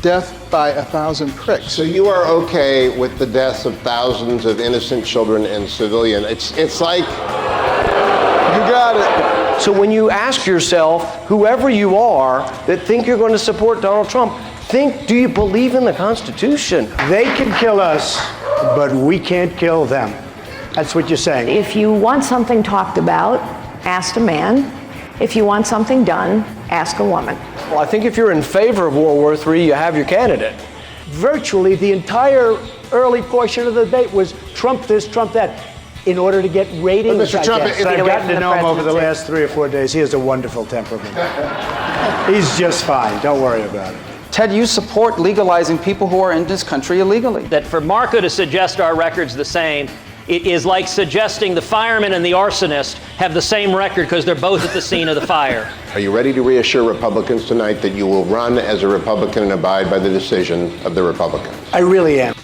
death by 1,000 pricks. So you are okay with the deaths of thousands of innocent children and civilians? It's like, you got it. So when you ask yourself, whoever you are that think you're going to support Donald Trump, think, do you believe in the Constitution? They can kill us, but we can't kill them. That's what you're saying. If you want something talked about, ask a man. If you want something done, ask a woman. Well, I think if you're in favor of World War III, you have your candidate. Virtually the entire early portion of the debate was Trump this, Trump that, in order to get ratings. But Mr. Trump, I've gotten to know him over the last 3 or 4 days. He has a wonderful temperament. He's just fine. Don't worry about it. Ted, you support legalizing people who are in this country illegally. That for Marco to suggest our record's the same, it is like suggesting the fireman and the arsonist have the same record because they're both at the scene of the fire. Are you ready to reassure Republicans tonight that you will run as a Republican and abide by the decision of the Republicans? I really am.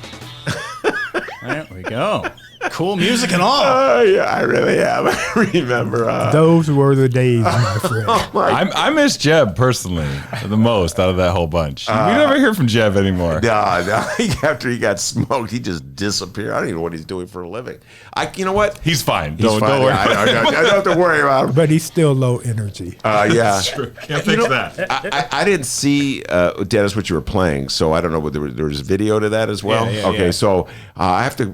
There we go. Cool music and all. Yeah, I really am. I remember. Those were the days, my friend. I miss Jeb personally the most out of that whole bunch. We never hear from Jeb anymore. No. After he got smoked, he just disappeared. I don't even know what he's doing for a living. You know what? He's fine. Don't worry. I don't have to worry about him. But he's still low energy. Yeah, that's true. Can't fix that. I didn't see Dennis what you were playing, so I don't know whether there was video to that as well. Yeah. So I have to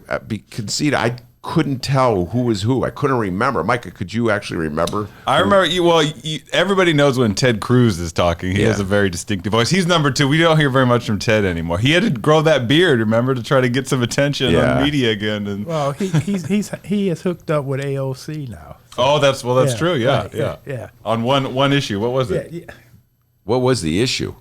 concede. I couldn't tell who was who. I couldn't remember. Micah, could you actually remember? I remember you. Well, everybody knows when Ted Cruz is talking. He has a very distinctive voice. He's number 2. We don't hear very much from Ted anymore. He had to grow that beard, remember, to try to get some attention on media again. And well, he is hooked up with AOC now. So. Oh, that's true. Yeah, right, yeah. On one issue, what was it? Yeah. What was the issue?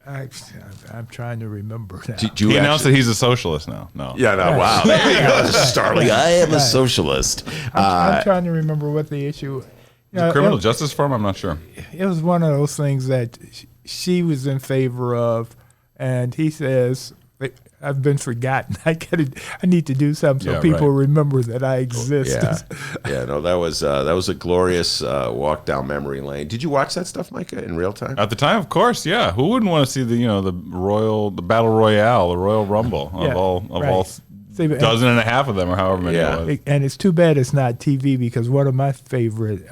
I'm trying to remember now. He announced that he's a socialist now. No. Yeah, no. Wow. There you go, Starling. I am a socialist. I'm trying to remember what the issue. The criminal justice reform. I'm not sure. It was one of those things that she was in favor of, and he says, "I've been forgotten. I need to do something so people remember that I exist." No, that was a glorious walk down memory lane. Did you watch that stuff, Micah, in real time? At the time, of course, yeah. Who wouldn't want to see the battle royale, the Royal Rumble of all dozen and a half of them, or however many it was. And it's too bad it's not TV, because one of my favorite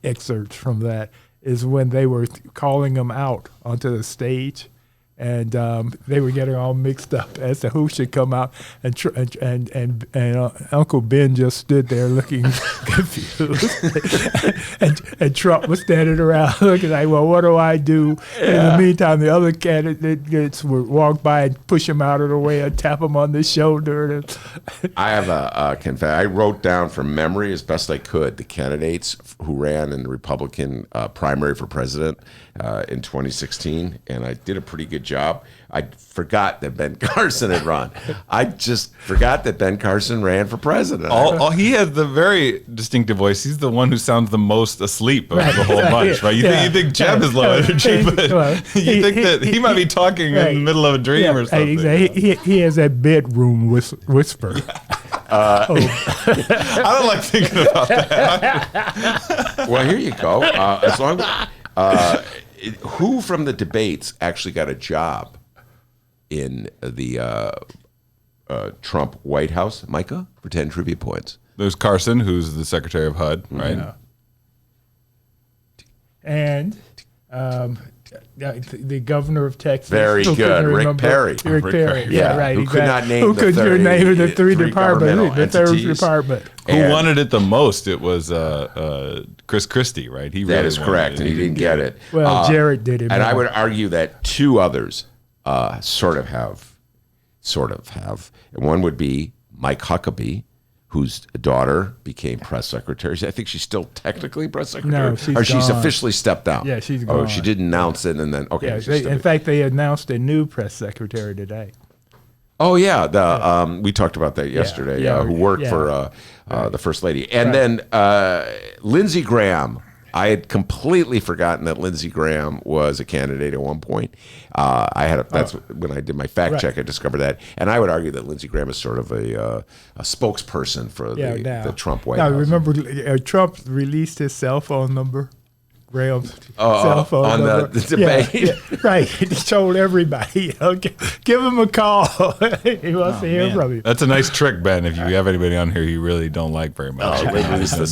excerpts from that is when they were calling them out onto the stage. And they were getting all mixed up as to who should come out, and Uncle Ben just stood there looking confused, and Trump was standing around looking like, well, what do I do? In the meantime, the other candidates would walk by and push him out of the way and tap him on the shoulder. I have a confession. I wrote down from memory as best I could the candidates who ran in the Republican primary for president in 2016, and I did a pretty good job. I forgot that Ben Carson had run. I just forgot that Ben Carson ran for president. He has the very distinctive voice. He's the one who sounds the most asleep of the whole bunch, right? You think Jeb is low energy, but you think that he might be talking in the middle of a dream or something. He has that bedroom whisper. I don't like thinking about that. Well, here you go. As long as who from the debates actually got a job in the Trump White House, Micah, for 10 trivia points? There's Carson, who's the Secretary of HUD, right? Yeah. And the governor of Texas. Very good. Rick Perry. Rick Perry. Yeah, right. Who could not name who the could third, name the three departments? The third entities. department. Who wanted it the most? It was Chris Christie, right? He that is correct, and he didn't get it. Well, Jared did it. And I would argue that 2 others sort of have. And one would be Mike Huckabee, whose daughter became press secretary. I think she's still technically press secretary. No, she's officially stepped down. Yeah, she's gone. Oh, she did announce it, and then okay. Yeah, in fact, they announced a new press secretary today. Oh yeah, we talked about that yesterday. Who worked for the first lady, and then Lindsey Graham. I had completely forgotten that Lindsey Graham was a candidate at one point. That's when I did my fact check. I discovered that, and I would argue that Lindsey Graham is sort of a spokesperson for the Trump White House. Now, remember, Trump released his cell phone number. Graham's cell phone on number. the debate. Right. He told everybody, give him a call. He wants to hear from you. That's a nice trick, Ben, if you have anybody on here you really don't like very much.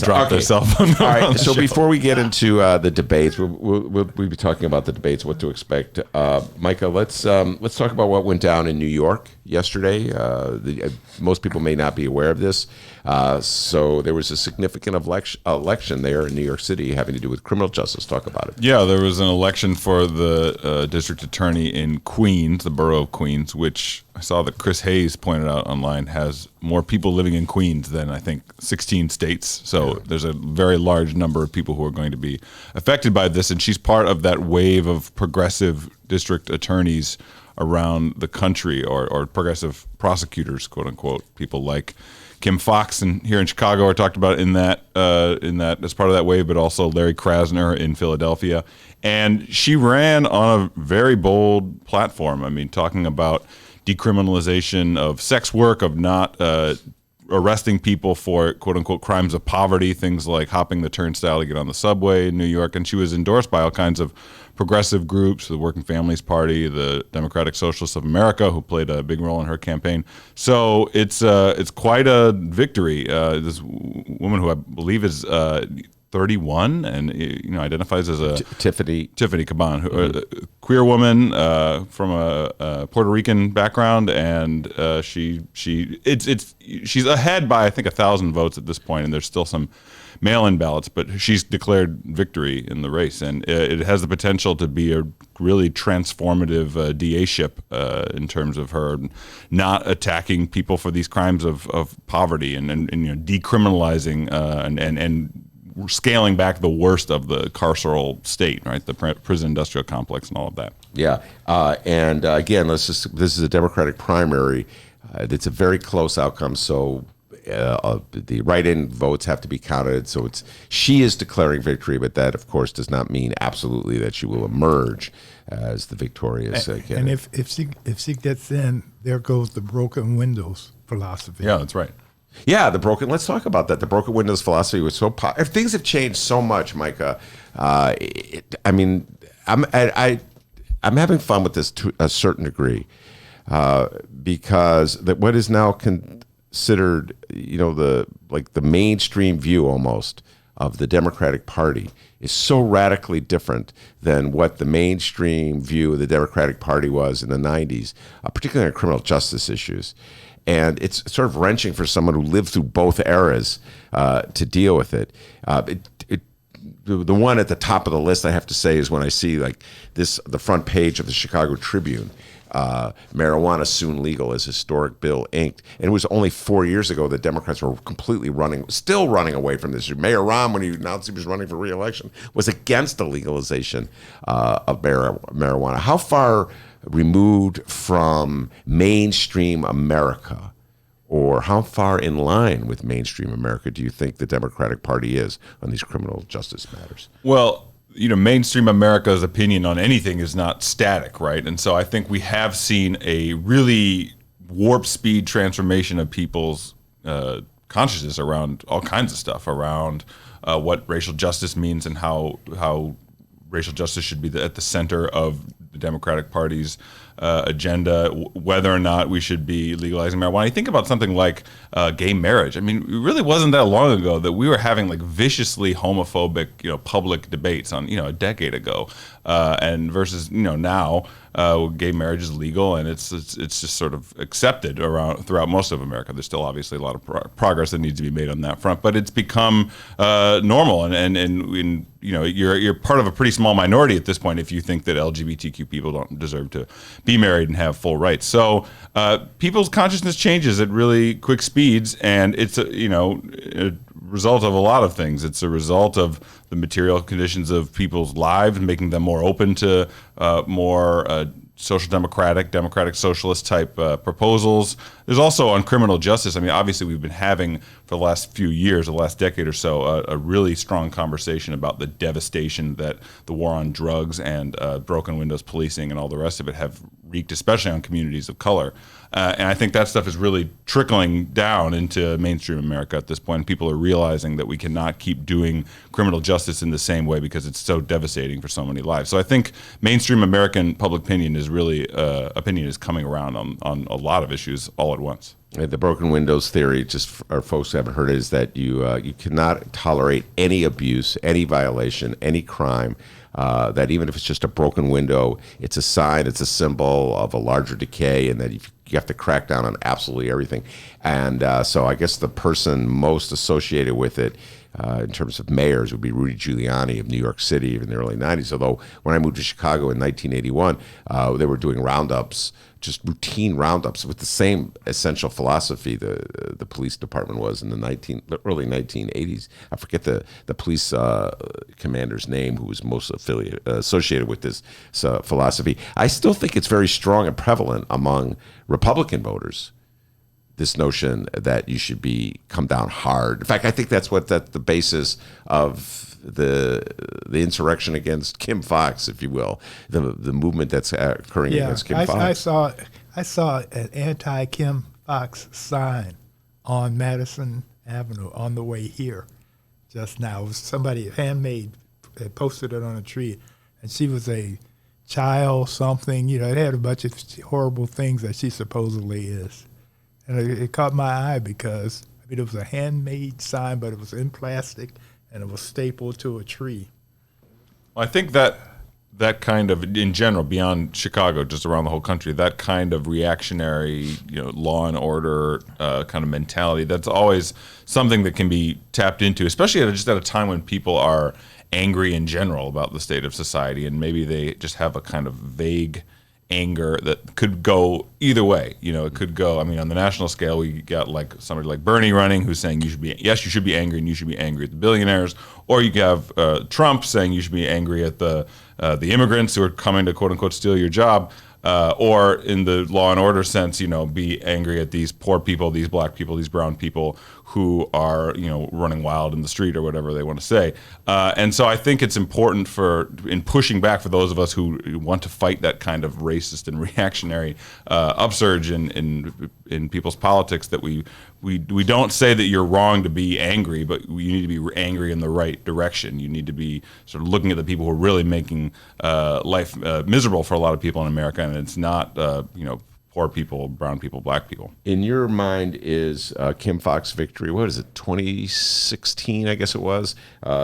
Drop their cell phone number. All right, so before we get into the debates, we'll be talking about the debates, what to expect. Micah, let's talk about what went down in New York yesterday. Most people may not be aware of this. So there was a significant election there in New York City having to do with criminal justice justice. Talk about it. Yeah, there was an election for the district attorney in Queens, the borough of Queens, which I saw that Chris Hayes pointed out online has more people living in Queens than I think 16 states. So there's a very large number of people who are going to be affected by this. And she's part of that wave of progressive district attorneys around the country, or progressive prosecutors, quote unquote, people like Kim Foxx and here in Chicago are talked about in that as part of that wave, but also Larry Krasner in Philadelphia. And she ran on a very bold platform. I mean, talking about decriminalization of sex work, of not arresting people for quote unquote crimes of poverty, things like hopping the turnstile to get on the subway in New York. And she was endorsed by all kinds of progressive groups, the Working Families Party, the Democratic Socialists of America, who played a big role in her campaign. So it's quite a victory. This woman, who I believe is 31 and identifies as a Tiffany Caban, a queer woman from a Puerto Rican background, and she's ahead by I think 1,000 votes at this point, and there's still some mail-in ballots, but she's declared victory in the race, and it has the potential to be a really transformative DA-ship in terms of her not attacking people for these crimes of poverty and decriminalizing and scaling back the worst of the carceral state, right? The prison industrial complex and all of that. Yeah, and again, this is a Democratic primary. It's a very close outcome, so the write-in votes have to be counted. So she is declaring victory, but that, of course, does not mean absolutely that she will emerge as the victorious candidate. And if she gets in, there goes the broken windows philosophy. Yeah, that's right. Yeah, let's talk about that. The broken windows philosophy was so popular. Things have changed so much, Micah. I mean, I'm having fun with this to a certain degree because what is now considered, the mainstream view almost of the Democratic Party is so radically different than what the mainstream view of the Democratic Party was in the 90s, particularly on criminal justice issues. And it's sort of wrenching for someone who lived through both eras to deal with it. The one at the top of the list, I have to say, is when I see the front page of the Chicago Tribune, marijuana soon legal as historic bill inked. And it was only 4 years ago that Democrats were still running away from this. Mayor Rahm, when he announced he was running for re-election, was against the legalization of marijuana. How far removed from mainstream America, or how far in line with mainstream America do you think the Democratic Party is on these criminal justice matters? Well, mainstream America's opinion on anything is not static, right? And so I think we have seen a really warp speed transformation of people's consciousness around all kinds of stuff, around what racial justice means and how racial justice should be at the center of the Democratic Party's agenda, whether or not we should be legalizing marijuana. You think about something like gay marriage. I mean, it really wasn't that long ago that we were having viciously homophobic, public debates on, a decade ago, and versus, now gay marriage is legal and it's just sort of accepted throughout most of America. There's still obviously a lot of progress that needs to be made on that front, but it's become normal and you're part of a pretty small minority at this point if you think that LGBTQ people don't deserve to be married and have full rights. So people's consciousness changes at really quick speeds, and it's a result of a lot of things. It's a result of the material conditions of people's lives and making them more open to more social democratic socialist type proposals. There's also on criminal justice. I mean, obviously we've been having for the last few years, the last decade or so, a really strong conversation about the devastation that the war on drugs and broken windows policing and all the rest of it have wreaked, especially on communities of color. And I think that stuff is really trickling down into mainstream America at this point. People are realizing that we cannot keep doing criminal justice in the same way because it's so devastating for so many lives. So I think mainstream American public opinion is really coming around on a lot of issues all at once. The broken windows theory, just for our folks who haven't heard it, is that you cannot tolerate any abuse, any violation, any crime. That even if it's just a broken window, it's a sign, it's a symbol of a larger decay, and that you have to crack down on absolutely everything. And so I guess the person most associated with it in terms of mayors would be Rudy Giuliani of New York City in the early 90s. Although when I moved to Chicago in 1981, they were doing roundups, just routine roundups with the same essential philosophy the police department was in the early 1980s. I forget the police commander's name who was most associated with this philosophy. I still think it's very strong and prevalent among Republican voters, this notion that you should come down hard. In fact, I think that's the basis of the insurrection against Kim Foxx, if you will, the movement that's occurring against Kim Foxx. I saw an anti-Kim Foxx sign on Madison Avenue on the way here just now. It was somebody, handmade, had posted it on a tree, and she was a child something. It had a bunch of horrible things that she supposedly is. And it caught my eye because, it was a handmade sign, but it was in plastic, and it was stapled to a tree. Well, I think that kind of, in general, beyond Chicago, just around the whole country, that kind of reactionary, law and order kind of mentality, that's always something that can be tapped into, especially at a time when people are angry in general about the state of society, and maybe they just have a kind of vague anger that could go either way. It could go, on the national scale, we got like somebody like Bernie running who's saying you should be angry, and you should be angry at the billionaires, or you have Trump saying you should be angry at the immigrants who are coming to quote unquote steal your job, or in the law and order sense, be angry at these poor people, these black people, these brown people who are, running wild in the street or whatever they want to say. And so I think it's important in pushing back for those of us who want to fight that kind of racist and reactionary upsurge in people's politics, that we don't say that you're wrong to be angry, but you need to be angry in the right direction. You need to be sort of looking at the people who are really making life miserable for a lot of people in America, and it's not poor people, brown people, black people. In your mind, is Kim Foxx victory, what is it, 2016, I guess it was,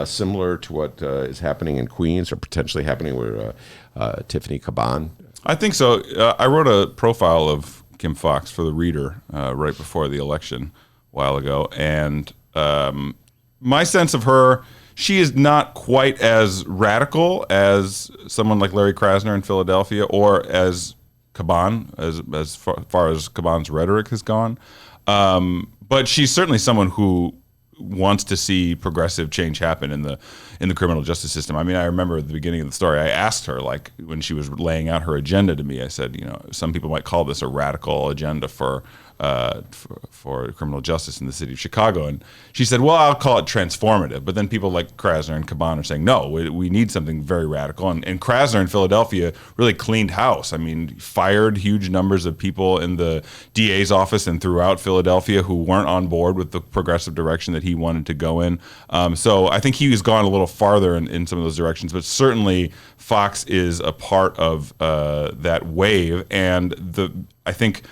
similar to what is happening in Queens, or potentially happening with Tiffany Caban? I think so. I wrote a profile of Kim Foxx for the Reader right before the election a while ago, and my sense of her, she is not quite as radical as someone like Larry Krasner in Philadelphia, or as Caban, as far as Caban's rhetoric has gone. But she's certainly someone who wants to see progressive change happen in the criminal justice system. I remember at the beginning of the story, I asked her, like, when she was laying out her agenda to me, I said, some people might call this a radical agenda for criminal justice in the city of Chicago. And she said, well, I'll call it transformative. But then people like Krasner and Caban are saying, no, we need something very radical. And Krasner in Philadelphia really cleaned house. Fired huge numbers of people in the DA's office and throughout Philadelphia who weren't on board with the progressive direction that he wanted to go in. So I think he has gone a little farther in some of those directions. But certainly Fox is a part of that wave. And I think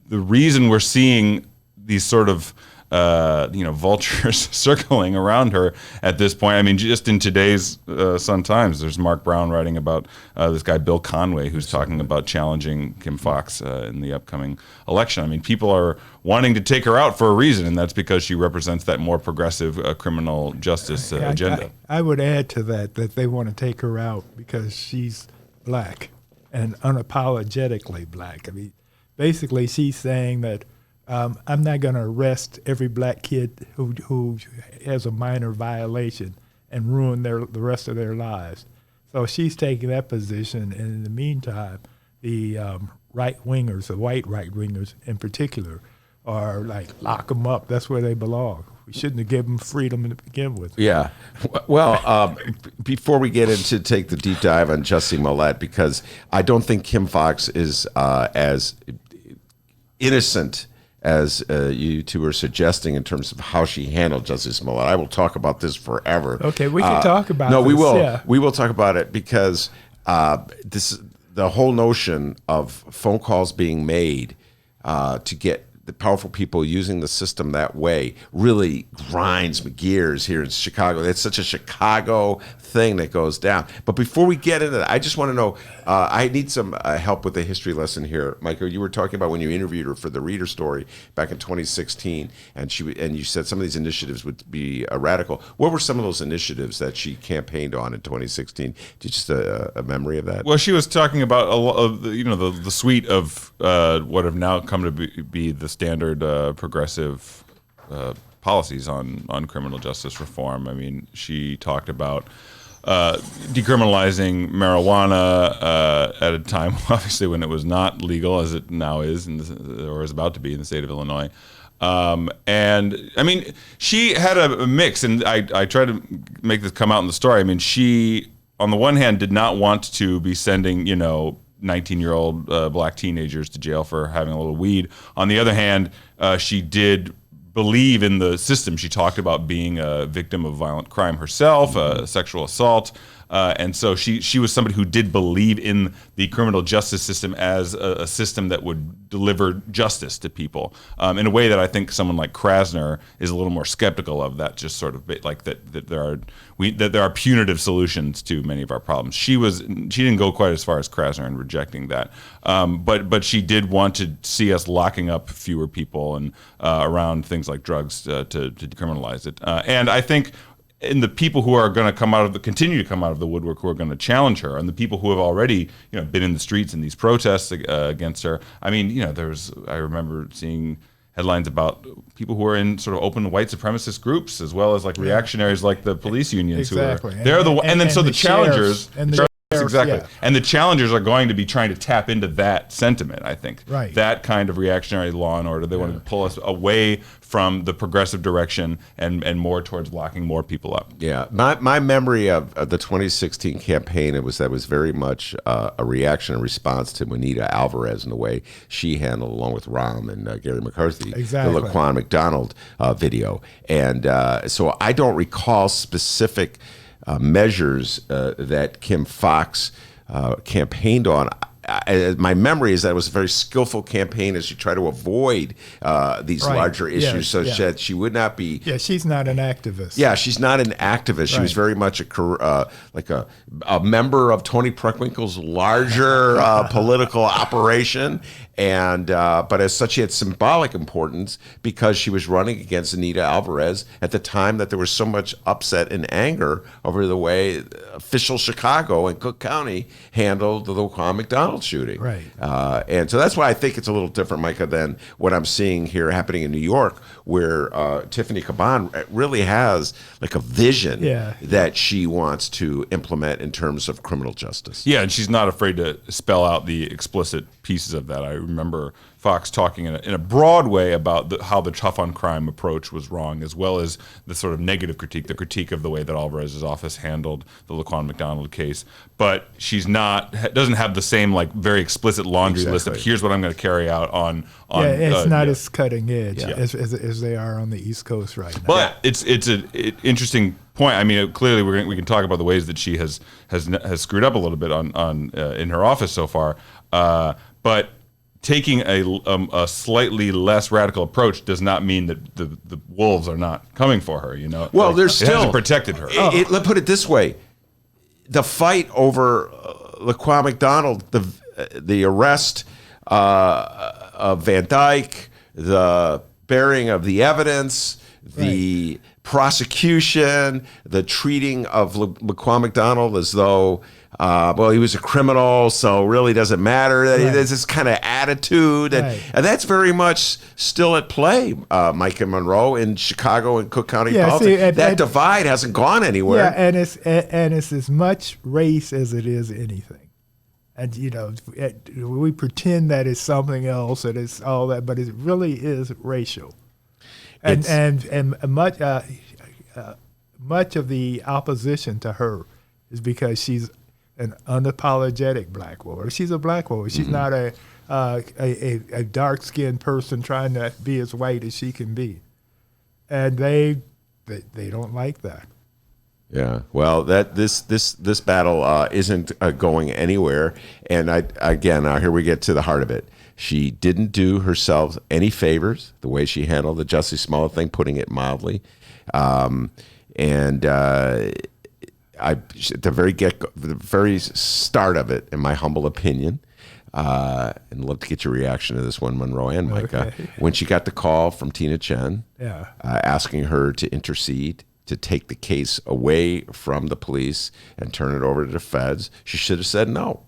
the reason we're seeing these sort of vultures circling around her at this point, just in today's Sun-Times, there's Mark Brown writing about this guy Bill Conway, who's talking about challenging Kim Foxx in the upcoming election. People are wanting to take her out for a reason, and that's because she represents that more progressive criminal justice agenda. I would add to that they want to take her out because she's black and unapologetically black. Basically, she's saying that I'm not going to arrest every black kid who has a minor violation and ruin the rest of their lives. So she's taking that position, and in the meantime, the right-wingers, the white right-wingers in particular, are like, lock them up. That's where they belong. We shouldn't have given them freedom to begin with. Yeah. Well, before we get into take the deep dive on Jussie Mollett, because I don't think Kim Foxx is as innocent as you two are suggesting in terms of how she handled Jussie Smollett. I will talk about this forever. Okay, we can talk about no, this. We will. Yeah. We will talk about it because the whole notion of phone calls being made to get the powerful people using the system that way really grinds my gears here in Chicago. That's such a Chicago thing that goes down. But before we get into that, I just want to know, I need some help with the history lesson here. Michael, you were talking about when you interviewed her for the Reader story back in 2016, and you said some of these initiatives would be radical. What were some of those initiatives that she campaigned on in 2016? Just a memory of that? Well, she was talking about a lot of the suite of what have now come to be the standard progressive policies on criminal justice reform. I mean, she talked about decriminalizing marijuana at a time, obviously, when it was not legal, as it now is, or is about to be in the state of Illinois. And I mean, she had a mix, and I tried to make this come out in the story. I mean, she, on the one hand, did not want to be sending, 19-year-old black teenagers to jail for having a little weed. On the other hand, she did believe in the system. She talked about being a victim of violent crime herself, sexual assault. And so she was somebody who did believe in the criminal justice system as a system that would deliver justice to people in a way that I think someone like Krasner is a little more skeptical of. That just sort of like that there are punitive solutions to many of our problems. She didn't go quite as far as Krasner in rejecting that, but she did want to see us locking up fewer people and around things like drugs to decriminalize it. And I think, and the people who are going to continue to come out of the woodwork, who are going to challenge her, and the people who have already, been in the streets in these protests against her. I mean, I remember seeing headlines about people who are in sort of open white supremacist groups, as well as like reactionaries, like the police unions. Exactly. Who are and then the challengers. Exactly. Yeah. And the challengers are going to be trying to tap into that sentiment, I think. Right. That kind of reactionary law and order. They want to pull us away from the progressive direction and more towards locking more people up. Yeah. My memory of the 2016 campaign, was very much a reaction and response to Juanita Alvarez and the way she handled, along with Rahm and Gary McCarthy, exactly. the Laquan McDonald video. And so I don't recall specific measures that Kim Foxx campaigned on. My memory is that it was a very skillful campaign as she tried to avoid these larger issues, that she would not be. Yeah, she's not an activist. Yeah, she's not an activist. She was very much a member of Tony Preckwinkle's larger political operation. And but as such, she had symbolic importance because she was running against Anita Alvarez at the time that there was so much upset and anger over the way official Chicago and Cook County handled the Laquan McDonald shooting. Right. And so that's why I think it's a little different, Micah, than what I'm seeing here happening in New York, where Tiffany Caban really has like a vision that she wants to implement in terms of criminal justice. Yeah, and she's not afraid to spell out the explicit pieces of that. I remember Fox talking in a broad way about how the tough on crime approach was wrong, as well as the sort of negative critique, the critique of the way that Alvarez's office handled the Laquan McDonald case. But doesn't have the same like very explicit laundry list of here's what I'm going to carry out on. It's not as cutting edge as they are on the East Coast right now. But it's an interesting point. I mean, clearly we can talk about the ways that she has screwed up a little bit on in her office so far. But taking a slightly less radical approach does not mean that the wolves are not coming for her. Well, there's still it hasn't protected her. Let's put it this way: the fight over Laquan McDonald, the arrest of Van Dyke, the burying of the evidence, the prosecution, the treating of Laquan McDonald as though, he was a criminal, so really doesn't matter. There's this kind of attitude, and that's very much still at play, Mike and Monroe, in Chicago and Cook County politics. That divide hasn't gone anywhere. Yeah, and it's as much race as it is anything. And we pretend that it's something else, and it's all that, but it really is racial. And much of the opposition to her is because she's an unapologetic black woman. She's a black woman. She's not a dark-skinned person trying to be as white as she can be, and they don't like that. Yeah. Well, this battle isn't going anywhere, and here we get to the heart of it. She didn't do herself any favors the way she handled the Jussie Smollett thing, putting it mildly, at the very start of it, in my humble opinion, and love to get your reaction to this one, Monroe and Micah, when she got the call from Tina Chen, asking her to intercede, to take the case away from the police and turn it over to the feds, she should have said no.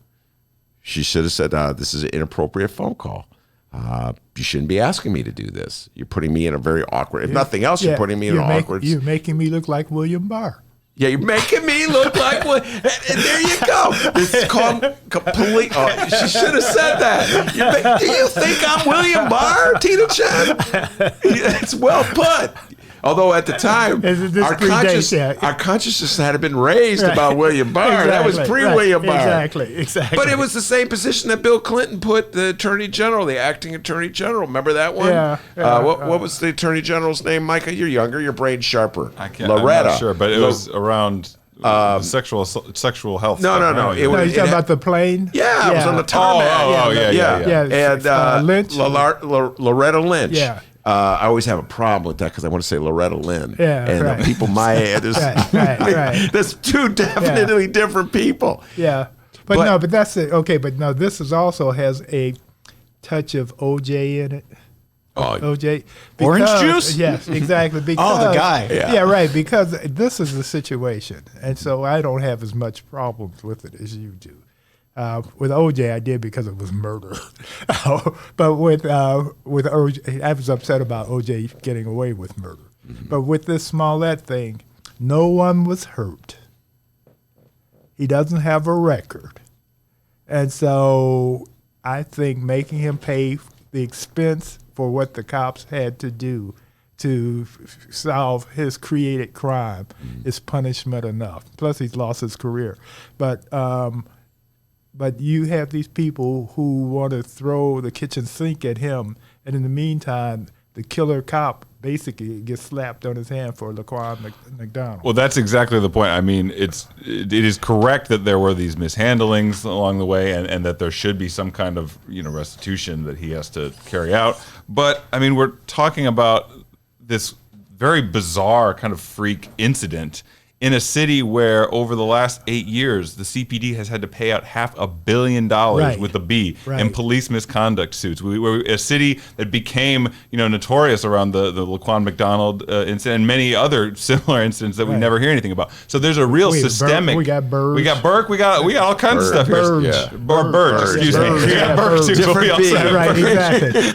She should have said, this is an inappropriate phone call. You shouldn't be asking me to do this. You're putting me in a very awkward, if nothing else, you're putting me in an awkward. You're making me look like William Barr. Yeah, you're making me look like what? And there you go. This is called complete. Oh, she should have said that. Do you think I'm William Barr, Tina Chen? It's well put. Although at the time, our consciousness had been raised about William Barr. Exactly, that was pre-William Barr. Exactly. But it was the same position that Bill Clinton put the Attorney General, the acting Attorney General. Remember that one? What was the Attorney General's name, Micah? You're younger. Your brain's sharper. Loretta. I'm not sure, but it was around sexual health. No. You're talking about the plane? Yeah, it was on the tarmac. And Lynch? Loretta Lynch. Yeah. I always have a problem with that because I want to say Loretta Lynn. Yeah, and right. People my age, there's two definitely different people. Yeah. But that's it. Okay, but no, this is also has a touch of OJ in it. OJ. Orange juice? Yes, exactly. Because, the guy. Yeah, right. Because this is the situation. And so I don't have as much problems with it as you do. With OJ, I did because it was murder. But with OJ, I was upset about OJ getting away with murder. Mm-hmm. But with this Smollett thing, no one was hurt. He doesn't have a record. And so I think making him pay the expense for what the cops had to do to solve his created crime is punishment enough. Plus, he's lost his career. But you have these people who want to throw the kitchen sink at him, and in the meantime, the killer cop basically gets slapped on his hand for Laquan McDonald. Well, that's exactly the point. I mean, it is correct that there were these mishandlings along the way, and that there should be some kind of restitution that he has to carry out. But I mean, we're talking about this very bizarre kind of freak incident in a city where over the last 8 years, the CPD has had to pay out $500 million with a B in police misconduct suits. We were a city that became, notorious around the Laquan McDonald incident and many other similar incidents that we never hear anything about. So there's a real systemic. We got Burge. We got Burke. We got all kinds of stuff Burge. here. Yeah. Burge. Excuse me. We got Burke too. Different B. Right, exactly.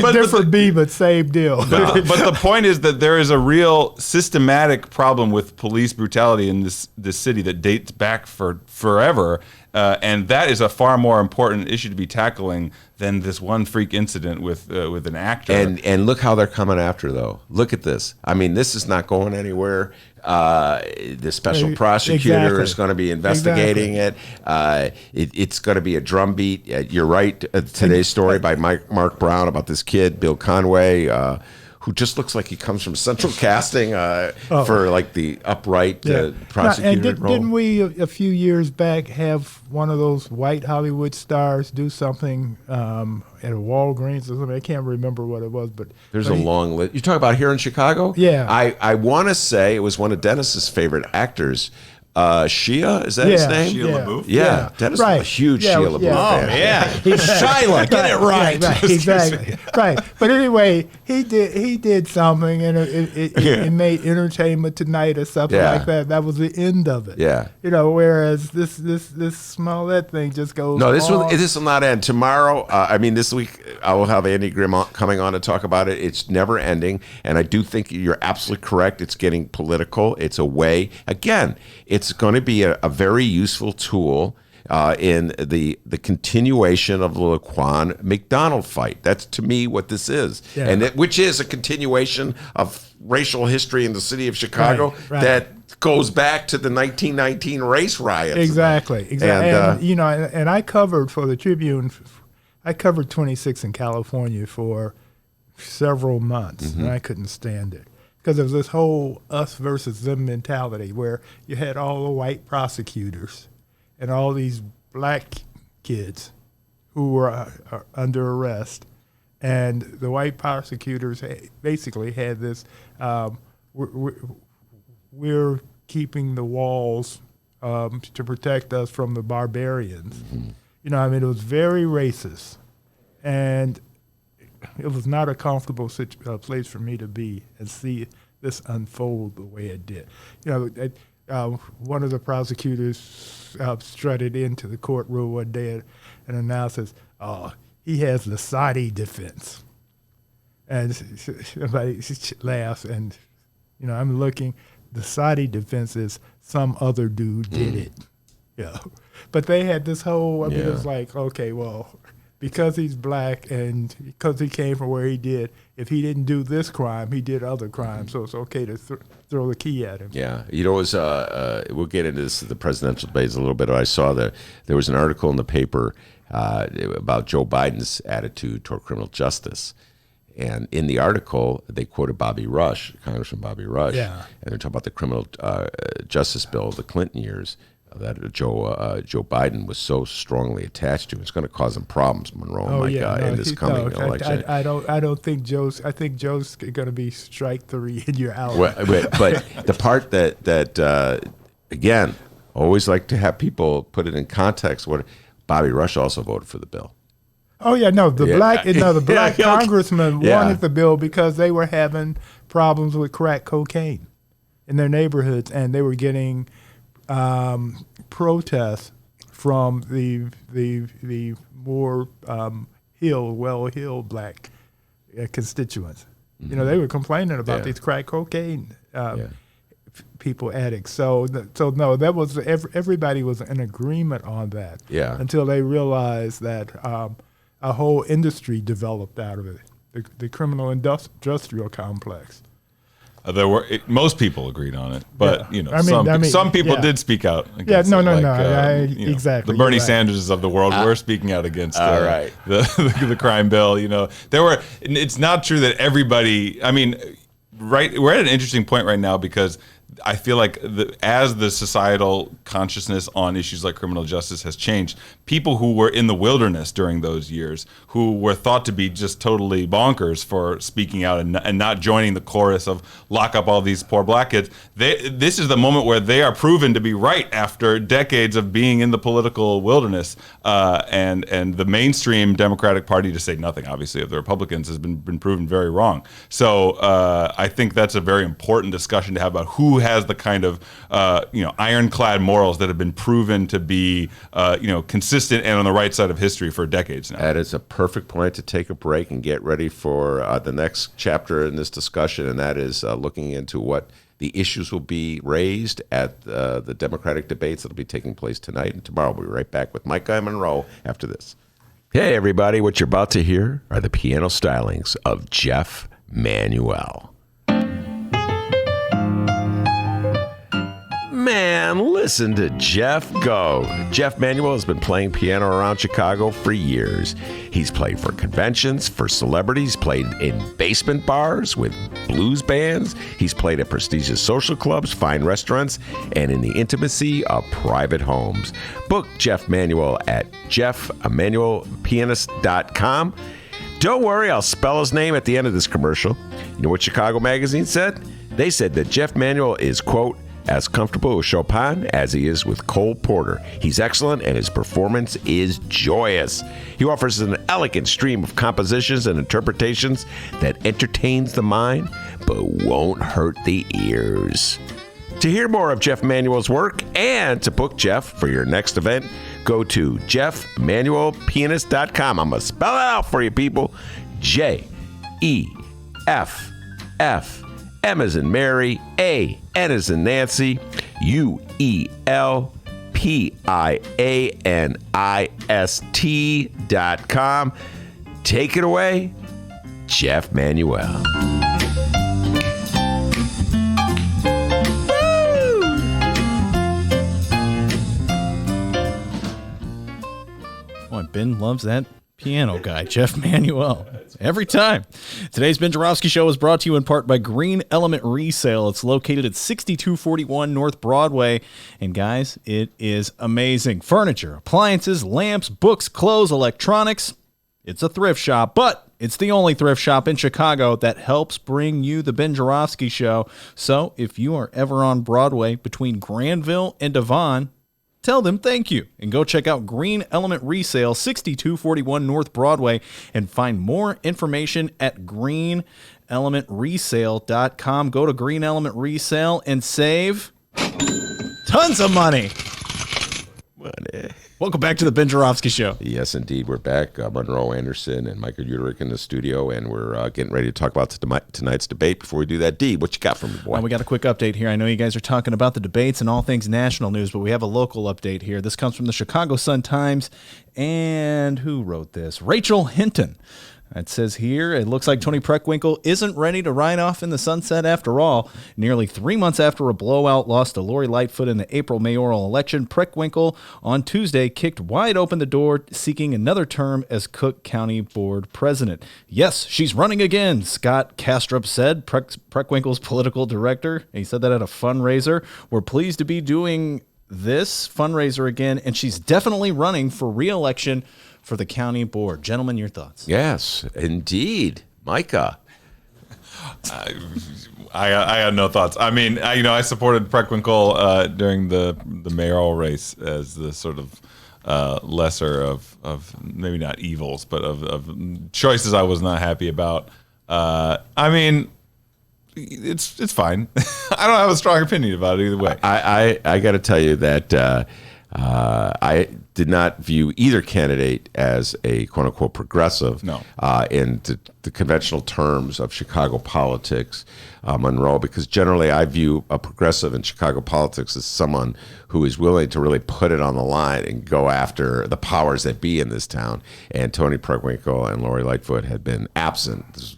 But different B, but same deal. But the point is that there is a real systematic problem with police brutality in this city that dates back for forever, and that is a far more important issue to be tackling than this one freak incident with an actor. And look how they're coming after, though. Look at this. I mean, this is not going anywhere. The special prosecutor is going to be investigating it. It's going to be a drumbeat. You're right. Today's story by Mark Brown about this kid, Bill Conway, who just looks like he comes from Central Casting for like the upright prosecutor role. Didn't we a few years back have one of those white Hollywood stars do something at a Walgreens or something? I can't remember what it was, but there's a long list. You talk about here in Chicago? Yeah. I want to say it was one of Dennis's favorite actors. Shia, is that his name? Shia LaBeouf? Yeah, Dennis is a huge Shia LaBeouf fan. Oh, yeah. He's Shyla. Get it right. Right, exactly. Right. But anyway, he did something, and it made Entertainment Tonight or something like that. That was the end of it. Yeah. Whereas this Smollett thing just goes on. This will not end. Tomorrow, this week, I will have Andy Grimm coming on to talk about it. It's never ending, and I do think you're absolutely correct. It's getting political. It's a way. Again, it's going to be a very useful tool in the continuation of the Laquan McDonald fight. That's, to me, what this is. Yeah. And which is a continuation of racial history in the city of Chicago that goes back to the 1919 race riots. Exactly. And I covered for the Tribune, I covered 26 in California for several months, and I couldn't stand it. because there was this whole us versus them mentality where you had all the white prosecutors and all these black kids who were under arrest. And the white prosecutors basically had this, we're keeping the walls to protect us from the barbarians. Mm-hmm. You know, I mean, it was very racist. And it was not a comfortable place for me to be and see this unfold the way it did. You know, one of the prosecutors strutted into the courtroom one day and announced, he has the Saudi defense. And somebody laughs, and, you know, I'm looking, the Saudi defense is some other dude did it. Yeah. But they had this whole, I mean, it was like, okay, well, because he's black and because he came from where he did, if he didn't do this crime, he did other crimes, so it's okay to throw the key at him. Yeah, you know, it was, we'll get into this, the presidential debates a little bit. I saw that there was an article in the paper about Joe Biden's attitude toward criminal justice. And in the article, they quoted Bobby Rush, Congressman Bobby Rush, and they're talking about the criminal justice bill of the Clinton years that Joe Biden was so strongly attached to. It's going to cause him problems, Monroe, in this coming election. I don't think Joe's. I think Joe's going to be strike three and you're out. Well, but the part that again, always like to have people put it in context. What Bobby Rush also voted for the bill. Oh yeah, no, the black congressman wanted the bill because they were having problems with crack cocaine in their neighborhoods, and they were getting protests from the more well-heeled black constituents. Mm-hmm. You know, they were complaining about these crack cocaine people addicts. So no, that was everybody was in agreement on that. Yeah. Until they realized that a whole industry developed out of it, the criminal industrial complex. Most people agreed on it, but you know, some people did speak out. Against exactly. The Bernie Sanderses of the world were speaking out against the crime bill. You know, it's not true that everybody. I mean, we're at an interesting point right now because I feel like as the societal consciousness on issues like criminal justice has changed, people who were in the wilderness during those years, who were thought to be just totally bonkers for speaking out and not joining the chorus of lock up all these poor black kids, this is the moment where they are proven to be right after decades of being in the political wilderness. And the mainstream Democratic Party, to say nothing, obviously, of the Republicans, has been proven very wrong. So I think that's a very important discussion to have about who has the kind of ironclad morals that have been proven to be consistent and on the right side of history for decades now. That is a perfect point to take a break and get ready for the next chapter in this discussion, and that is looking into what the issues will be raised at the Democratic debates that will be taking place tonight and tomorrow. We'll be right back with Micah and Monroe after this. Hey, everybody. What you're about to hear are the piano stylings of Jeff Manuel. Man, listen to Jeff go. Jeff Manuel has been playing piano around Chicago for years. He's played for conventions, for celebrities, played in basement bars with blues bands. He's played at prestigious social clubs, fine restaurants, and in the intimacy of private homes. Book Jeff Manuel at jeffemanuelpianist.com. Don't worry, I'll spell his name at the end of this commercial. You know what Chicago Magazine said? They said that Jeff Manuel is, quote, as comfortable with Chopin as he is with Cole Porter. He's excellent and his performance is joyous. He offers an elegant stream of compositions and interpretations that entertains the mind but won't hurt the ears. To hear more of Jeff Manuel's work and to book Jeff for your next event, go to jeffmanuelpianist.com. I'm going to spell it out for you, people. Jeff. M as in Mary, A, N as in Nancy, UELPIANIST.com. Take it away, Jeff Manuel. Boy, Ben loves that Piano guy, Jeff Manuel. Every time. Today's Ben Joravsky Show is brought to you in part by Green Element Resale. It's located at 6241 North Broadway. And guys, it is amazing. Furniture, appliances, lamps, books, clothes, electronics. It's a thrift shop, but it's the only thrift shop in Chicago that helps bring you the Ben Joravsky Show. So if you are ever on Broadway between Granville and Devon, tell them thank you and go check out Green Element Resale, 6241 North Broadway, and find more information at greenelementresale.com. Go to Green Element Resale and save tons of money. Welcome back to the Ben Joravsky Show. Yes, indeed. We're back. Monroe Anderson and Michael Uterick in the studio, and we're getting ready to talk about tonight's debate. Before we do that, D, what you got for me, boy? We got a quick update here. I know you guys are talking about the debates and all things national news, but we have a local update here. This comes from the Chicago Sun-Times, and who wrote this? Rachel Hinton. It says here, it looks like Tony Preckwinkle isn't ready to ride off in the sunset after all. Nearly 3 months after a blowout loss to Lori Lightfoot in the April mayoral election, Preckwinkle on Tuesday kicked wide open the door, seeking another term as Cook County Board president. Yes, she's running again, Scott Kastrup said, Preckwinkle's political director. He said that at a fundraiser. We're pleased to be doing this fundraiser again, and she's definitely running for re-election for the county board. Gentlemen, your thoughts? Yes, indeed. Micah. I had no thoughts. I mean, I supported Preckwinkle during the mayoral race as the sort of lesser of maybe not evils, but of choices I was not happy about. I mean, it's fine. I don't have a strong opinion about it either way. I got to tell you that I did not view either candidate as a quote-unquote progressive. No. In the conventional terms of Chicago politics, Monroe, because generally I view a progressive in Chicago politics as someone who is willing to really put it on the line and go after the powers that be in this town. And Tony Preckwinkle and Lori Lightfoot had been absent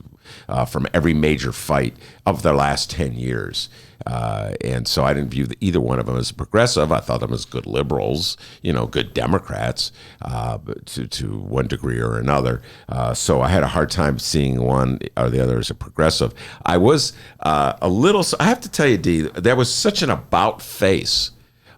from every major fight of the last 10 years. And so I didn't view either one of them as progressive. I thought them as good liberals, good Democrats, to one degree or another. So I had a hard time seeing one or the other as a progressive. I was I have to tell you, D, there was such an about face.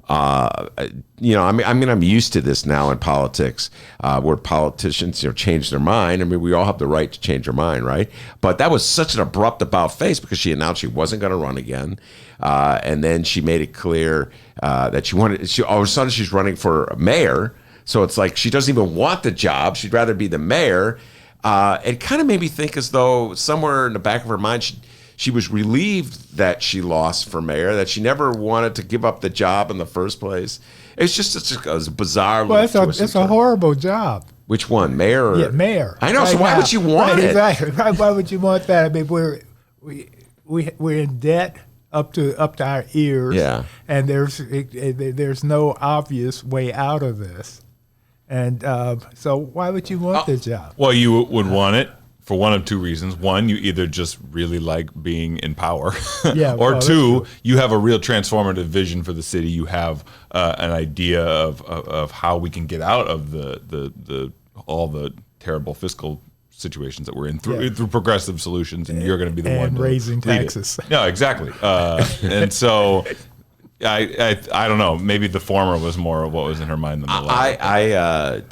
I'm used to this now in politics, where politicians, change their mind. I mean, we all have the right to change our mind, right? But that was such an abrupt about face because she announced she wasn't going to run again, and then she made it clear that all of a sudden she's running for mayor. So it's like she doesn't even want the job; she'd rather be the mayor. It kind of made me think as though somewhere in the back of her mind she was relieved that she lost for mayor, that she never wanted to give up the job in the first place. It's just a bizarre. Well, it's a horrible job. Which one, mayor? Yeah, mayor. I know. Right, so why would you want it? Exactly. Why would you want that? I mean, we're in debt up to our ears. Yeah. And there's no obvious way out of this. And so why would you want the job? Well, you would want it for one of two reasons. One, you either just really like being in power, or two, you have a real transformative vision for the city. You have an idea of how we can get out of the all the terrible fiscal situations that we're in through progressive solutions, and you're going to be the one raising taxes. No, exactly. And so I don't know. Maybe the former was more of what was in her mind than the latter.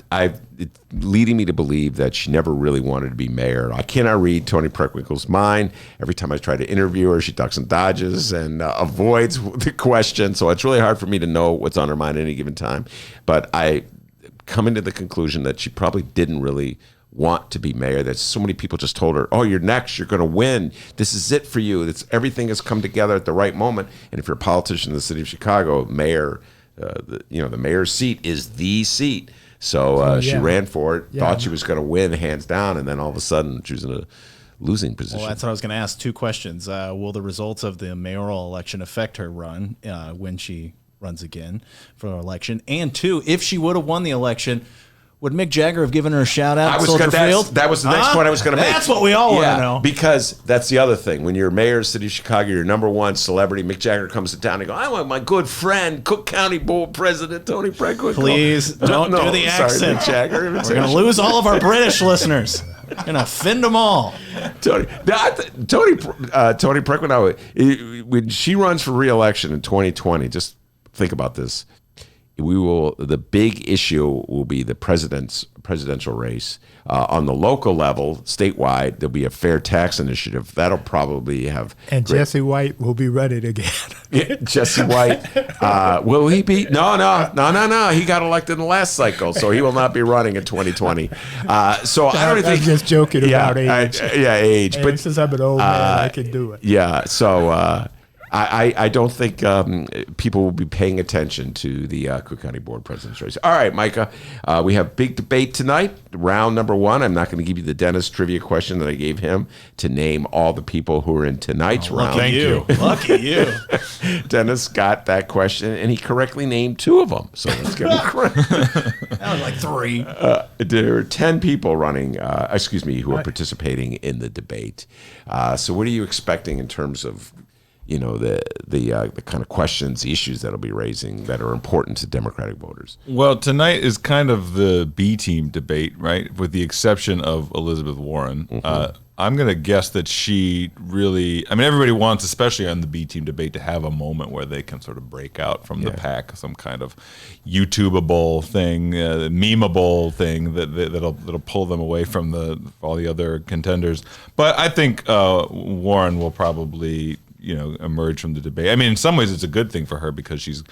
It's leading me to believe that she never really wanted to be mayor. I cannot read Tony Preckwinkle's mind. Every time I try to interview her, she ducks and dodges and avoids the question. So it's really hard for me to know what's on her mind at any given time. But I come into the conclusion that she probably didn't really want to be mayor, that so many people just told her, oh, you're next, you're going to win, this is it for you, everything has come together at the right moment. And if you're a politician in the city of Chicago, mayor, the mayor's seat is the seat. So she ran for it, thought she was going to win hands down, and then all of a sudden she was in a losing position. Well, that's what I was going to ask. Two questions. Will the results of the mayoral election affect her run when she runs again for an election? And two, if she would have won the election, Would Mick Jagger have given her a shout out at that was the next point I was going to make. That's what we all want to know. Because that's the other thing. When you're mayor of the city of Chicago, you're number one celebrity. Mick Jagger comes to town and goes, I want my good friend, Cook County Board President Tony Preckwinkle. Please don't do the accent. Mick Jagger. We're going to lose all of our British listeners. Going to offend them all. Tony Preckwinkle, when she runs for re-election in 2020, just think about this. The big issue will be the presidential race. On the local level, statewide, there'll be a fair tax initiative. That'll probably have... And Jesse White will be running again. Yeah, Jesse White. Will he be? No. He got elected in the last cycle, so he will not be running in 2020. So I don't think... I'm just joking about age. Age. And But since I'm an old man, I can do it. Yeah, so... I don't think people will be paying attention to the Cook County Board president's race. All right, Micah, we have big debate tonight. Round number one. I'm not going to give you the Dennis trivia question that I gave him to name all the people who are in tonight's round. Thank you. Lucky you. Dennis got that question, and he correctly named 2 of them. So let's give him credit. That was like 3. There are 10 people running, who are participating in the debate. So what are you expecting in terms of the kind of questions, issues that'll be raising that are important to Democratic voters? Well, tonight is kind of the B team debate, right? With the exception of Elizabeth Warren. Mm-hmm. I'm going to guess that she really, everybody wants, especially on the B team debate, to have a moment where they can sort of break out from the pack, some kind of YouTubeable thing, memeable thing that'll pull them away from all the other contenders. But I think Warren will probably emerge from the debate. In some ways it's a good thing for her because it's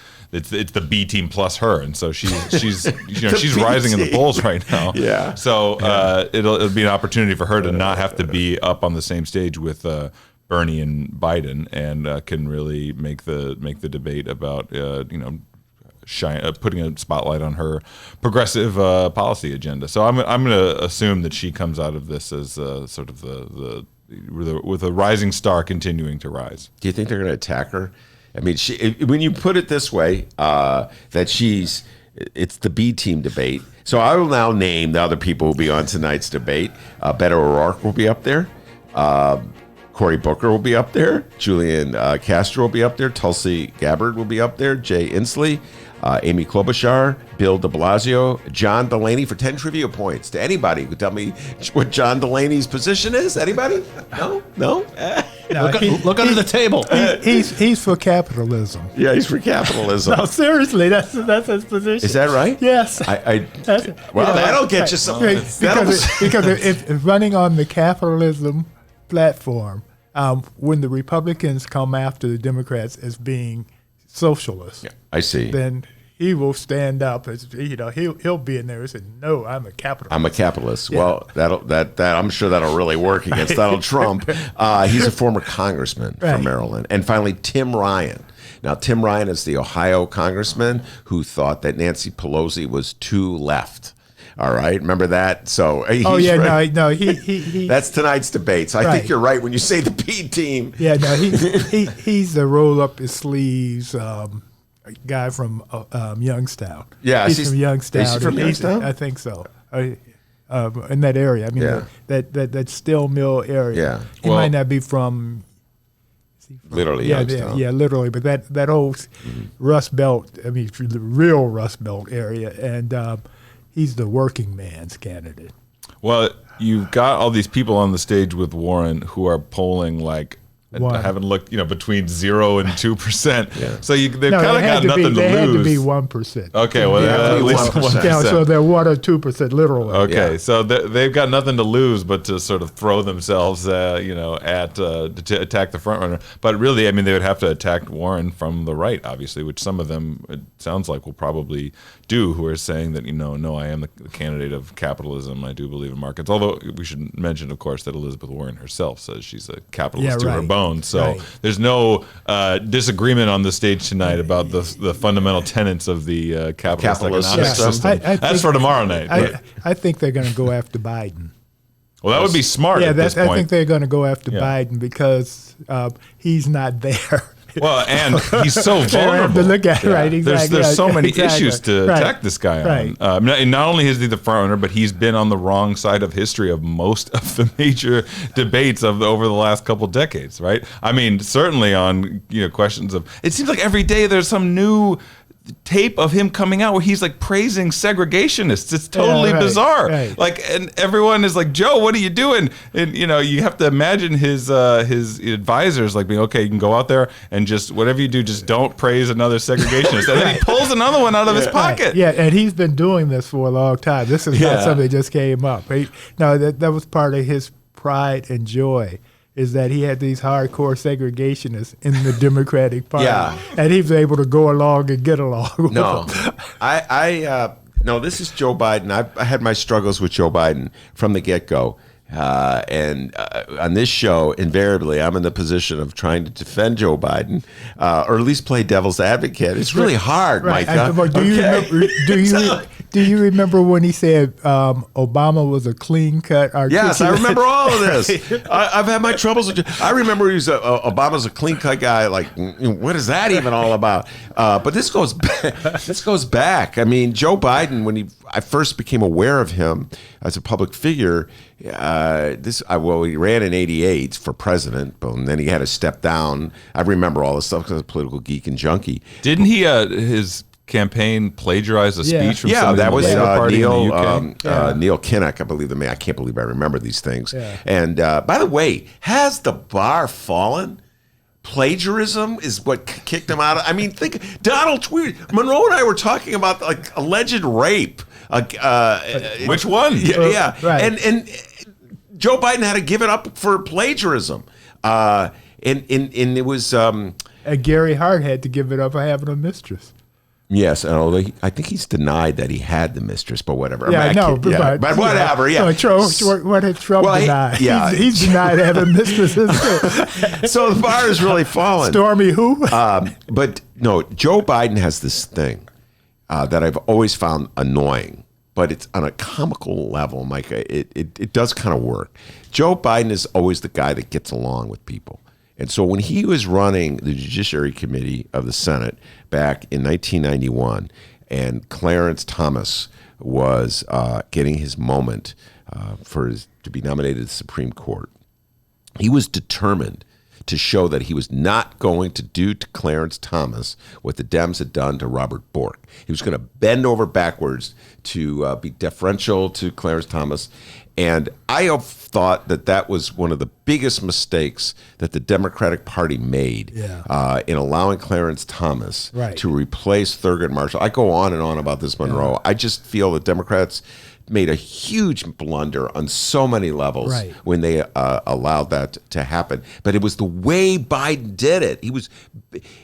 the B team plus her, and so she's she's rising in the polls right now. Yeah. So it'll be an opportunity for her to not have to be up on the same stage with Bernie and Biden, and can really make the debate about putting a spotlight on her progressive policy agenda. So I'm going to assume that she comes out of this as sort of with a rising star continuing to rise. Do you think they're going to attack her? When you put it this way, that it's the B team debate. So I will now name the other people who will be on tonight's debate. Beto O'Rourke will be up there. Cory Booker will be up there. Julian Castro will be up there. Tulsi Gabbard will be up there. Jay Inslee. Amy Klobuchar, Bill de Blasio, John Delaney for 10 trivia points. To anybody who tell me what John Delaney's position is? Anybody? No? Look under the table. He's for capitalism. Yeah, he's for capitalism. No, seriously, that's his position. Is that right? Yes. That'll get you some. Because if running on the capitalism platform, when the Republicans come after the Democrats as being socialists, I see. Then he will stand up as he'll be in there and say, "No, I'm a capitalist." I'm a capitalist. Yeah. Well, that I'm sure that'll really work against Donald Trump. He's a former congressman from Maryland, and finally Tim Ryan. Now, Tim Ryan is the Ohio congressman who thought that Nancy Pelosi was too left. All right, remember that? So he. That's tonight's debate. So I think you're right when you say the B team. Yeah, no, he's the roll up his sleeves guy from Youngstown. Yeah, he's from Youngstown. Is he from Youngstown? I think so. In that area, that Still Mill area. Yeah, he might not be from. Literally, Youngstown. Yeah, literally, but that whole Rust Belt. The real Rust Belt area, and. He's the working man's candidate. Well, you've got all these people on the stage with Warren who are polling like, I haven't looked, between 0 and 2%. Yeah. So they've kind of got nothing to lose. They had to be 1%. Okay, well, at least 1%. Yeah, so they're 1 or 2% literally. Okay, so they've got nothing to lose but to sort of throw themselves, to attack the front runner. But really, they would have to attack Warren from the right, obviously, which some of them, it sounds like, will probably do, who are saying that, no, I am the candidate of capitalism. I do believe in markets. Although we should mention, of course, that Elizabeth Warren herself says she's a capitalist to her bone. So there's no disagreement on the stage tonight about the fundamental tenets of the capitalist economic system. That's for tomorrow night. I think they're going to go after Biden. Well, that would be smart at this point. I think they're going to go after Biden because he's not there. Well, and he's so vulnerable. To look at, right? Exactly. There's so many issues to attack this guy on. Not only is he the front runner, but he's been on the wrong side of history of most of the major debates over the last couple decades, right? I mean, certainly on questions of. It seems like every day there's some new tape of him coming out where he's like praising segregationists. It's totally bizarre. Right. Like, and everyone is like, Joe, what are you doing? And you have to imagine his advisors like being, okay, you can go out there and just whatever you do, just don't praise another segregationist. And then he pulls another one out of his pocket. Right. Yeah, and he's been doing this for a long time. This is not something that just came up. That was part of his pride and joy. Is that he had these hardcore segregationists in the Democratic Party, and he was able to go along and get along. With them. No, this is Joe Biden. I had my struggles with Joe Biden from the get-go. And on this show, invariably, I'm in the position of trying to defend Joe Biden, or at least play devil's advocate. It's really hard, Micah. Do you remember when he said Obama was a clean-cut articulate? Yes, I remember all of this. I've had my troubles with. I remember Obama's a clean-cut guy. Like, what is that even all about? But this goes back. This goes back. I mean, Joe Biden, when I first became aware of him as a public figure. He ran in '88 for president, but then he had to step down. I remember all this stuff because I was a political geek and junkie. Didn't he? His campaign plagiarize a speech from somebody that was in the Labour Party Neil in the UK? Neil Kinnock, I believe the man. I can't believe I remember these things. Yeah. And by the way, has the bar fallen? Plagiarism is what kicked him out. I mean, think Donald Monroe and I were talking about like alleged rape. Which one? Yeah. Right. And Joe Biden had to give it up for plagiarism. And it was Gary Hart had to give it up for having a mistress. Yes, and I think he's denied that he had the mistress, but whatever. Yeah, but whatever. Yeah. What did Trump deny? Yeah, he's denied having mistresses too. So the bar has really fallen. Stormy who? But no, Joe Biden has this thing that I've always found annoying, but it's on a comical level, Micah. It does kind of work. Joe Biden is always the guy that gets along with people. And so when he was running the Judiciary Committee of the Senate back in 1991, and Clarence Thomas was getting his moment to be nominated to the Supreme Court, he was determined to show that he was not going to do to Clarence Thomas what the Dems had done to Robert Bork. He was going to bend over backwards to be deferential to Clarence Thomas. And I have thought that was one of the biggest mistakes that the Democratic Party made in allowing Clarence Thomas to replace Thurgood Marshall. I go on and on about this, Monroe. Yeah. I just feel that Democrats made a huge blunder on so many levels when they allowed that to happen. But it was the way Biden did it. He was,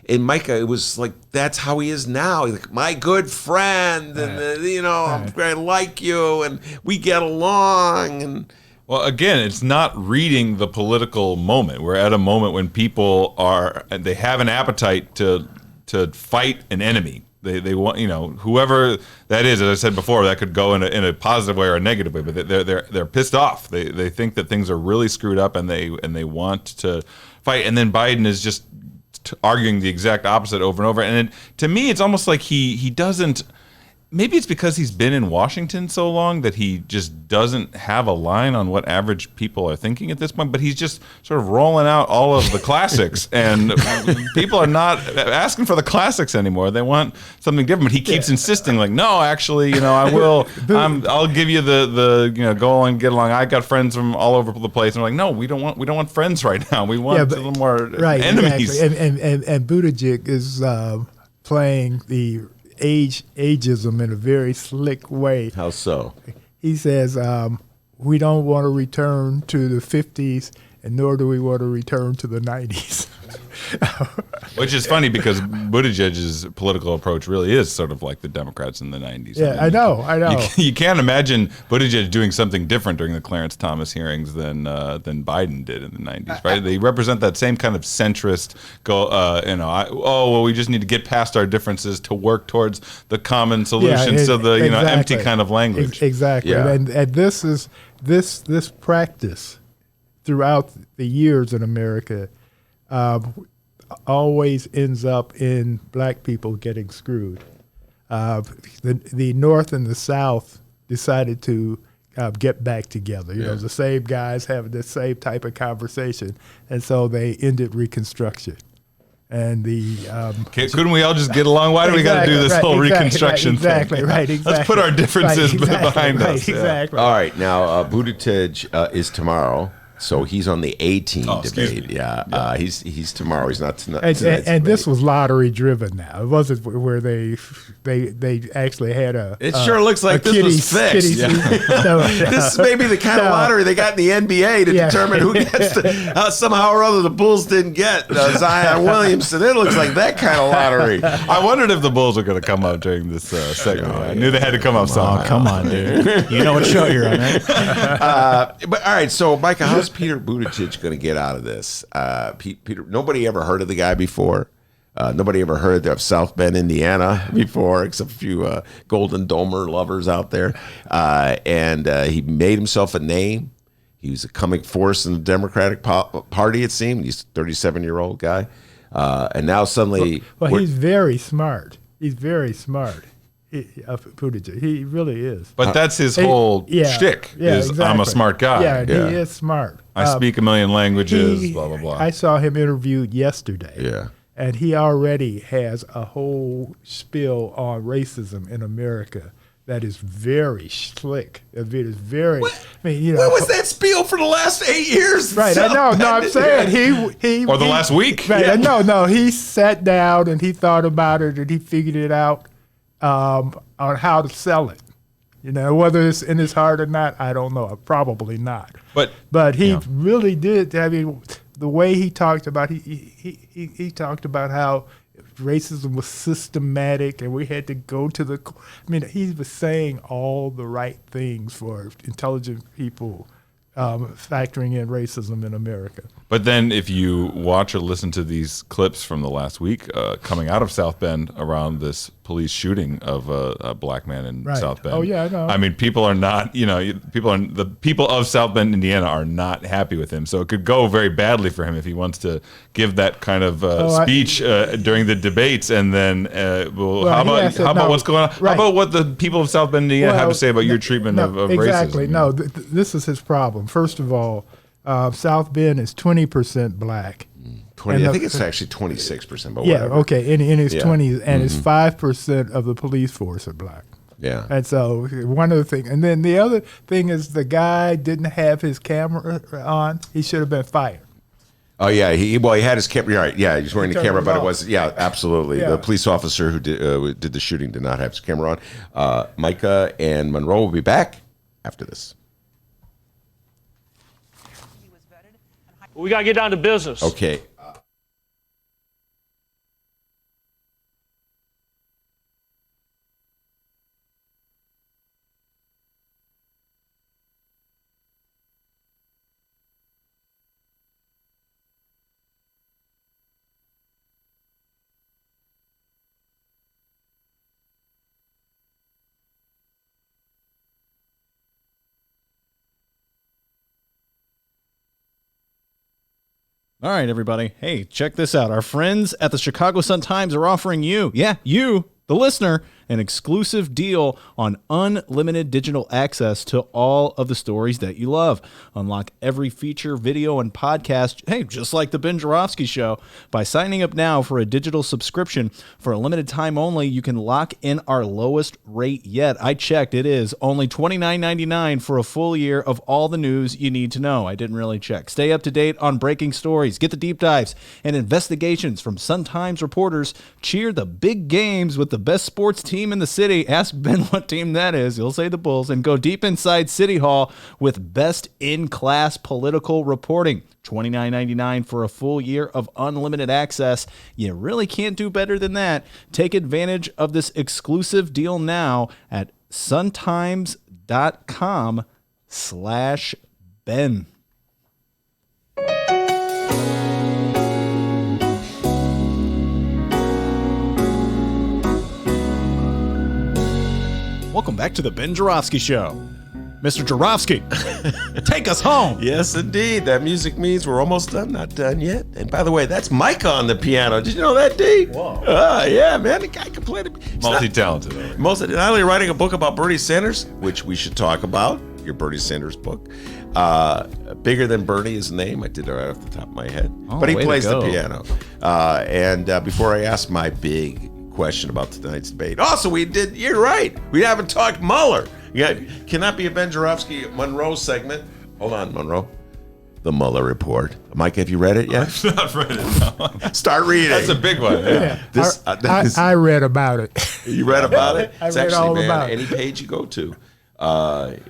and Micah, it was like, that's how he is now. He's like, my good friend, and I like you, and we get along. And well, again, it's not reading the political moment. We're at a moment when people they have an appetite to fight an enemy. They want, whoever that is, as I said before, that could go in a positive way or a negative way, but they're pissed off. They think that things are really screwed up, and they want to fight. And then Biden is just arguing the exact opposite over and over. And to me, it's almost like he doesn't. Maybe it's because he's been in Washington so long that he just doesn't have a line on what average people are thinking at this point, but he's just sort of rolling out all of the classics, and people are not asking for the classics anymore. They want something different. But he keeps insisting, like, no, actually, I will. I'll give you the go and get along. I got friends from all over the place, and we're like, no, we don't want friends right now. We want a little more enemies. Exactly. And Buttigieg is playing the ageism in a very slick way. How so? He says, we don't want to return to the 50s, and nor do we want to return to the 90s. Which is funny because Buttigieg's political approach really is sort of like the Democrats in the 90s. Yeah, I know. You can't imagine Buttigieg doing something different during the Clarence Thomas hearings than Biden did in the 90s, right? They represent that same kind of centrist, we just need to get past our differences to work towards the common solutions to the empty kind of language. Exactly. Yeah. And this is this practice throughout the years in America. always ends up in black people getting screwed. The North and the South decided to get back together. You know, the same guys having the same type of conversation, and so they ended Reconstruction. And the couldn't we all just get along? Why do we got to do this whole Reconstruction thing? Exactly. Let's put our differences behind us. Exactly. All right, now Buttigieg is tomorrow. So he's on the A-team debate. Yeah. He's tomorrow. He's not tonight. And this was lottery driven. Now it wasn't where they actually had a. It sure looks like this was fixed. This may be the kind of lottery they got in the NBA to determine who gets to. Somehow or other, the Bulls didn't get Zion Williamson. It looks like that kind of lottery. I wondered if the Bulls were going to come up during this segment. I knew they had to come up somehow. Oh, come on, dude. You know what show you're on, right? But all right, so Micah, how's Peter Buttigieg going to get out of this? Peter, nobody ever heard of the guy before. Nobody ever heard of South Bend, Indiana before, except a few Golden Domer lovers out there. And he made himself a name. He was a coming force in the Democratic Party, it seemed. He's a 37-year-old guy. And now suddenly... Well, he's very smart. He's very smart. Buttigieg. He really is. But that's his whole shtick, is exactly. I'm a smart guy. Yeah, he is smart. I speak a million languages, blah, blah, blah. I saw him interviewed yesterday. Yeah. And he already has a whole spiel on racism in America that is very slick. It is very. I mean, you know. What was that spiel for the last 8 years? Right. I know. No, I'm saying he. Or the last week. Right. Yeah. No. He sat down and he thought about it and he figured it out on how to sell it. You know, whether it's in his heart or not, I don't know. Probably not. But he really did. I mean, the way he talked about he talked about how racism was systematic and we had to go to the. I mean, he was saying all the right things for intelligent people factoring in racism in America. But then if you watch or listen to these clips from the last week coming out of South Bend around this police shooting of a black man in South Bend. Oh, yeah, I know. I mean, people are not, the people of South Bend, Indiana are not happy with him. So it could go very badly for him if he wants to give that kind of speech during the debates. And then, how about what's going on? Right. How about what the people of South Bend, Indiana have to say about your treatment of racism? Exactly. No, this is his problem. First of all, South Bend is 20% black. 20. I think it's actually 26%. But yeah, whatever. Okay, in his 20s, and it's 5% of the police force are black. Yeah. And so one of the things, and then the other thing is the guy didn't have his camera on. He should have been fired. Oh yeah, he had his camera. Right, yeah, he was wearing the camera, but it was absolutely. Yeah. The police officer who did the shooting did not have his camera on. Micah and Monroe will be back after this. We got to get down to business. Okay. All right, everybody. Hey, check this out. Our friends at the Chicago Sun-Times are offering you, the listener, an exclusive deal on unlimited digital access to all of the stories that you love. Unlock every feature, video, and podcast, just like the Ben Joravsky Show, by signing up now for a digital subscription. For a limited time only, you can lock in our lowest rate yet. I checked. It is only $29.99 for a full year of all the news you need to know. I didn't really check. Stay up to date on breaking stories. Get the deep dives and investigations from Sun-Times reporters. Cheer the big games with the best sports team in the city. Ask Ben what team that is. He'll say the Bulls. And go deep inside City Hall with best in-class political reporting. $29.99 for a full year of unlimited access. You really can't do better than that. Take advantage of this exclusive deal now at suntimes.com/Ben. Welcome back to the Ben Joravsky Show. Mr. Joravsky, take us home. Yes, indeed. That music means we're almost done. Not done yet. And by the way, that's Micah on the piano. Did you know that, D? Whoa. Yeah, man. The guy can play the... Multi-talented. Not only writing a book about Bernie Sanders, which we should talk about, your Bernie Sanders book. Bigger Than Bernie is the name. I did it right off the top of my head. But he plays the piano. And before I ask my big question about tonight's debate. Also, you're right. We haven't talked Mueller. Cannot be a Ben Joravsky Monroe segment. Hold on, Monroe. The Mueller Report. Mike, have you read it yet? I've not read it, no. Start reading. That's a big one. Yeah. I read about it. You read about it? I read all about it. Any page you go to,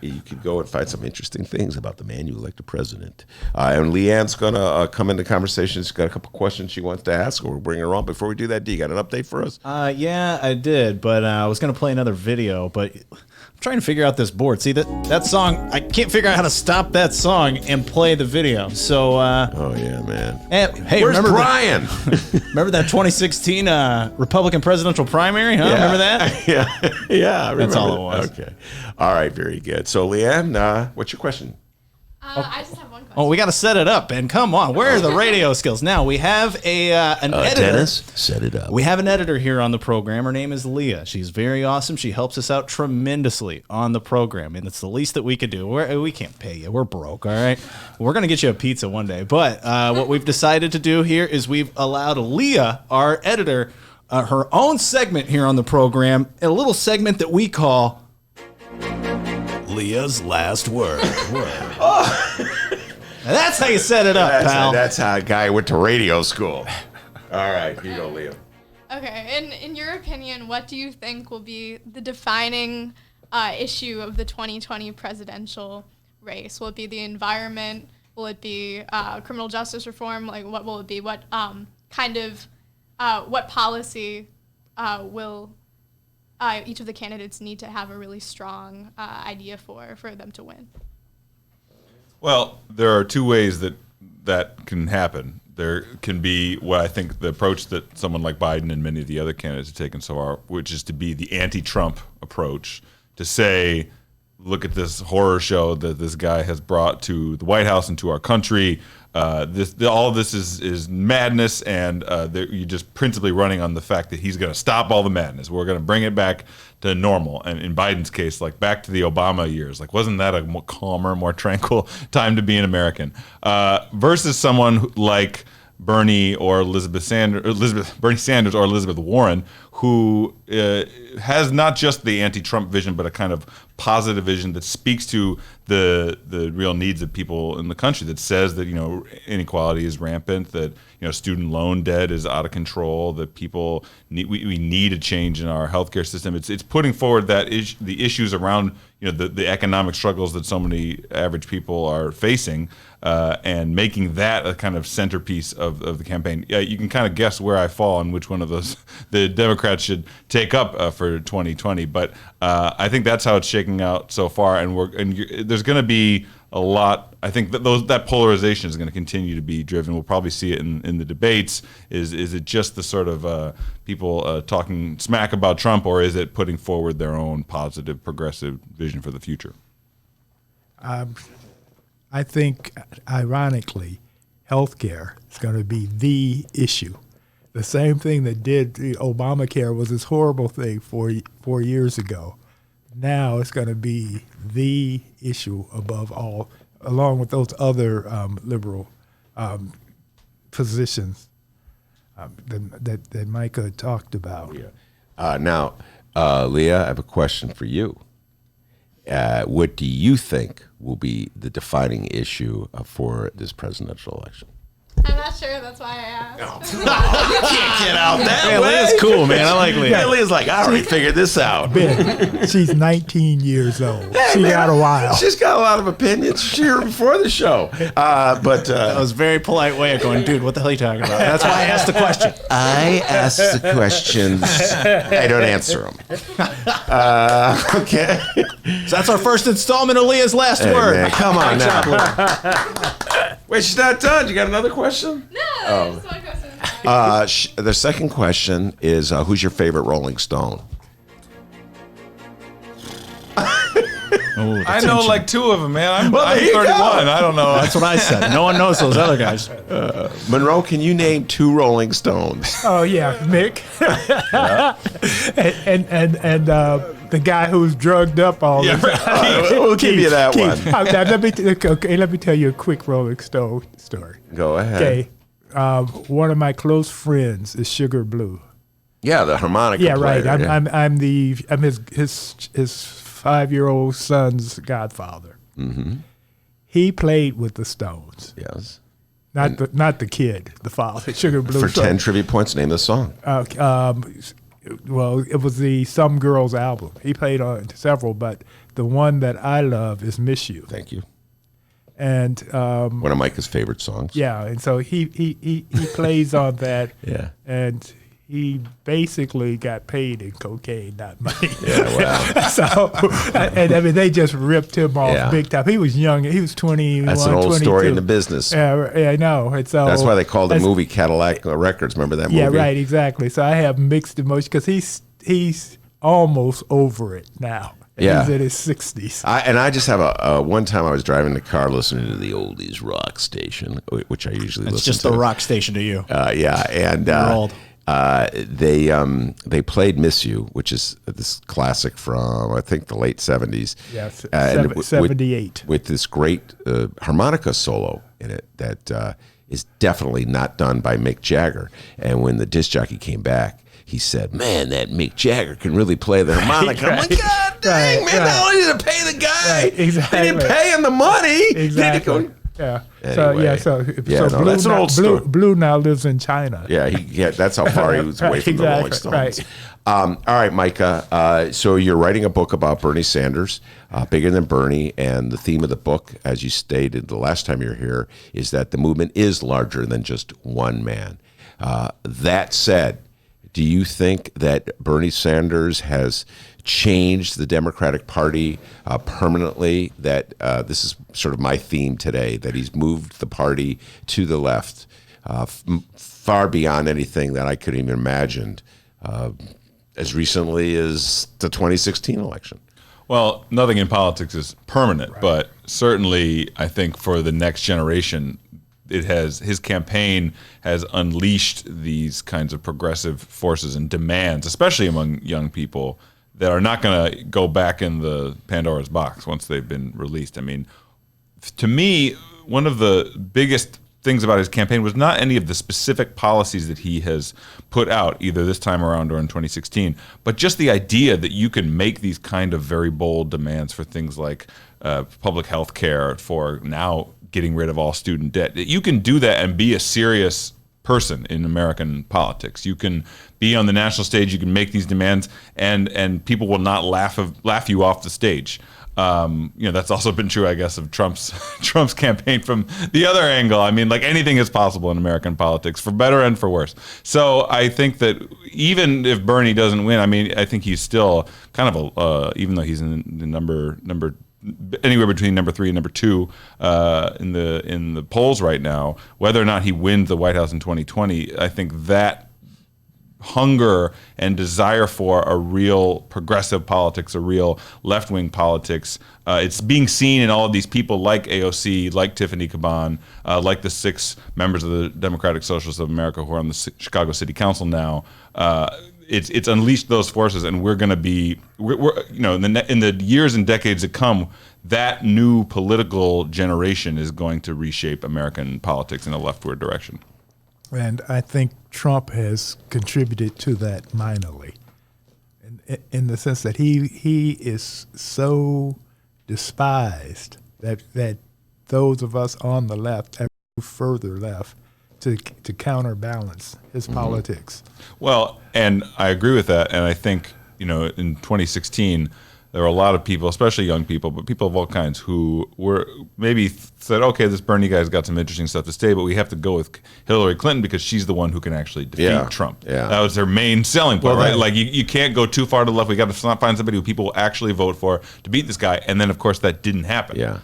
you can go and find some interesting things about the man you elected president. And Leanne's going to come into conversation. She's got a couple questions she wants to ask, or we'll bring her on. Before we do that, D, you got an update for us? Yeah, I did, but I was going to play another video, but I'm trying to figure out this board. See, that song, I can't figure out how to stop that song and play the video. So, oh, yeah, man. Hey, where's Brian? Remember that 2016 Republican presidential primary, huh? Yeah. Remember that? Yeah, I remember. That's all it was. Okay. All right, very good. So, Leanne, what's your question? I just have one question. Oh, we got to set it up, Ben. Come on. Where are the radio skills? Now, we have an editor. Dennis, set it up. We have an editor here on the program. Her name is Leah. She's very awesome. She helps us out tremendously on the program, and it's the least that we could do. We can't pay you. We're broke, all right? We're going to get you a pizza one day. But what we've decided to do here is we've allowed Leah, our editor, her own segment here on the program, a little segment that we call Leah's Last Word. That's how you set it up, pal. That's how a guy went to radio school. All right, here you go, Leah. Okay, in your opinion, what do you think will be the defining issue of the 2020 presidential race? Will it be the environment? Will it be criminal justice reform? Like, what will it be? What what policy will each of the candidates need to have a really strong idea for them to win? Well, there are two ways that can happen. There can be what I think the approach that someone like Biden and many of the other candidates have taken so far, which is to be the anti-Trump approach, to say, look at this horror show that this guy has brought to the White House and to our country. All of this is madness, and you're just principally running on the fact that he's going to stop all the madness. We're going to bring it back to normal. And in Biden's case, like back to the Obama years, like wasn't that a more calmer, more tranquil time to be an American? Versus someone like Bernie Sanders or Elizabeth Warren, who has not just the anti-Trump vision, but a kind of positive vision that speaks to the real needs of people in the country, that says that, inequality is rampant, that, student loan debt is out of control, that people we need a change in our healthcare system. It's putting forward that the issues around, the economic struggles that so many average people are facing, and making that a kind of centerpiece of the campaign. You can kind of guess where I fall on which one of those the Democrats should take up for 2020. But I think that's how it's shaking out so far, and there's going to be a lot. I think that polarization is going to continue to be driven. We'll probably see it in the debates. Is it just the sort of people talking smack about Trump, or is it putting forward their own positive, progressive vision for the future? I think, ironically, healthcare is going to be the issue. The same thing that did Obamacare was this horrible thing 4 years ago. Now it's going to be the issue above all, along with those other liberal positions that Micah talked about. Yeah. Now, Leah, I have a question for you. What do you think will be the defining issue for this presidential election? I'm not sure. That's why I asked. You can't get out that way. Leah's cool, man. I like Leah. Yeah, Leah's like, I already figured this out. Ben, she's 19 years old. She got a while. She's got a lot of opinions. She heard before the show. But that was a very polite way of going, dude, what the hell are you talking about? That's why I asked the question. I ask the questions. I don't answer them. Okay. So that's our first installment of Leah's Last Word. Man, come on now. Wait, she's not done. You got another question? No, that's one question. The second question is, who's your favorite Rolling Stone? I know like two of them, man. I'm 31. I don't know. That's what I said. No one knows those other guys. Monroe, can you name 2 Rolling Stones? Oh yeah, Mick, and the guy who's drugged up all the time. We'll give you that one. Let me tell you a quick Rolling Stone story. Go ahead. Okay, one of my close friends is Sugar Blue. Yeah, the harmonica. Yeah, player, right. yeah. I'm his 5-year-old son's godfather. Mm-hmm. He played with the Stones. Yes. Not the kid, the father. Sugar Blue. For 10 trivia points, name the song. Well, it was the Some Girls album. He played on several, but the one that I love is Miss You. Thank you. And one of Micah's favorite songs. Yeah, and so he plays on that. Yeah. And he basically got paid in cocaine, not money. Yeah, wow. So, and I mean, they just ripped him off big time. He was young. He was 21, That's an old 22. story in the business. Yeah, I know. And so that's why they called the movie Cadillac Records. Remember that movie? Yeah, right, exactly. So I have mixed emotions because he's almost over it now. Yeah. He's in his 60s. I just have a one time I was driving the car listening to the oldies rock station, which I usually listen to. It's just the rock station to you. Yeah, and you're old. They played "Miss You," which is this classic from I think the late 70s. Yes, 78 with this great harmonica solo in it that is definitely not done by Mick Jagger. And when the disc jockey came back, he said, "Man, that Mick Jagger can really play the harmonica." I'm like, God dang, man! Not only did they pay the guy, exactly. they didn't pay him the money. Exactly. Yeah. Anyway. So no, that's an old story. Blue now lives in China. Yeah, that's how far he was away from the Rolling Stones. Right. All right, Micah. So you're writing a book about Bernie Sanders, Bigger Than Bernie, and the theme of the book, as you stated the last time you were here, is that the movement is larger than just one man. That said, do you think that Bernie Sanders has changed the Democratic Party permanently? That this is sort of my theme today, that he's moved the party to the left far beyond anything that I could even imagine as recently as the 2016 election. Well, nothing in politics is permanent, but certainly I think for the next generation, his campaign has unleashed these kinds of progressive forces and demands, especially among young people, that are not going to go back in the Pandora's box once they've been released. I mean, to me, one of the biggest things about his campaign was not any of the specific policies that he has put out, either this time around or in 2016, but just the idea that you can make these kind of very bold demands for things like public health care, for now getting rid of all student debt. You can do that and be a serious person in American politics. You can be on the national stage, you can make these demands, and people will not laugh you off the stage. That's also been true, I guess, of Trump's campaign from the other angle. I mean, like, anything is possible in American politics, for better and for worse. So I think that even if Bernie doesn't win, I mean, I think he's still kind of even though he's in the number anywhere between number 3 and number 2 in the polls right now, whether or not he wins the White House in 2020, I think that hunger and desire for a real progressive politics, a real left-wing politics, it's being seen in all of these people like AOC, like Tiffany Caban, like the 6 members of the Democratic Socialists of America who are on the Chicago City Council now. It's unleashed those forces, and we're going to be, in the years and decades to come, that new political generation is going to reshape American politics in a leftward direction. And I think Trump has contributed to that minorly, in the sense that he is so despised that those of us on the left have moved further left to counterbalance his politics. Well, and I agree with that. And I think, in 2016, there were a lot of people, especially young people, but people of all kinds, who were maybe said, okay, this Bernie guy's got some interesting stuff to say, but we have to go with Hillary Clinton because she's the one who can actually defeat Trump. Yeah. That was their main selling point, right? Like, you can't go too far to the left. We got to find somebody who people will actually vote for to beat this guy. And then, of course, that didn't happen. Yeah.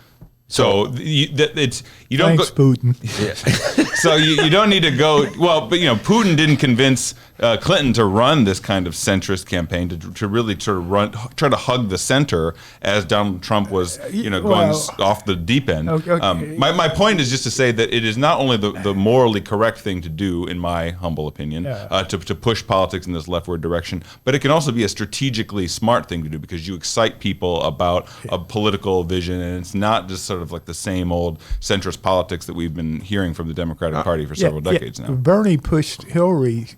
So you don't Thanks, go, Putin. Yeah. So you don't need to go. Well, but Putin didn't convince Clinton to run this kind of centrist campaign to really sort of try to hug the center as Donald Trump was going off the deep end. Okay. My point is just to say that it is not only the morally correct thing to do, in my humble opinion, to push politics in this leftward direction, but it can also be a strategically smart thing to do because you excite people about a political vision, and it's not just sort of like the same old centrist politics that we've been hearing from the Democratic Party for several decades now. Bernie pushed Hillary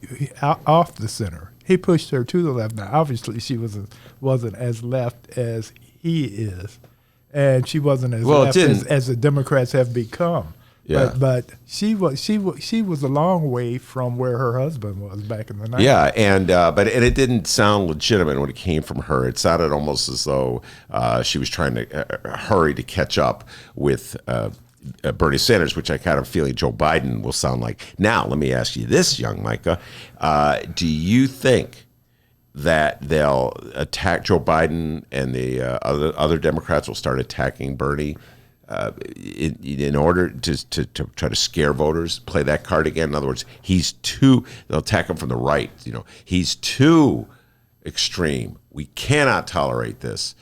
off the center. He pushed her to the left. Now, obviously, she wasn't as left as he is, and she wasn't as left as the Democrats have become. Yeah. But she was a long way from where her husband was back in the 90s. Yeah, and it didn't sound legitimate when it came from her. It sounded almost as though she was trying to hurry to catch up with Bernie Sanders, which I kind of feel Joe Biden will sound like. Now, let me ask you this, young Micah. Do you think that they'll attack Joe Biden and the other Democrats will start attacking Bernie in order to try to scare voters, play that card again? In other words, they'll attack him from the right. He's too extreme. We cannot tolerate this.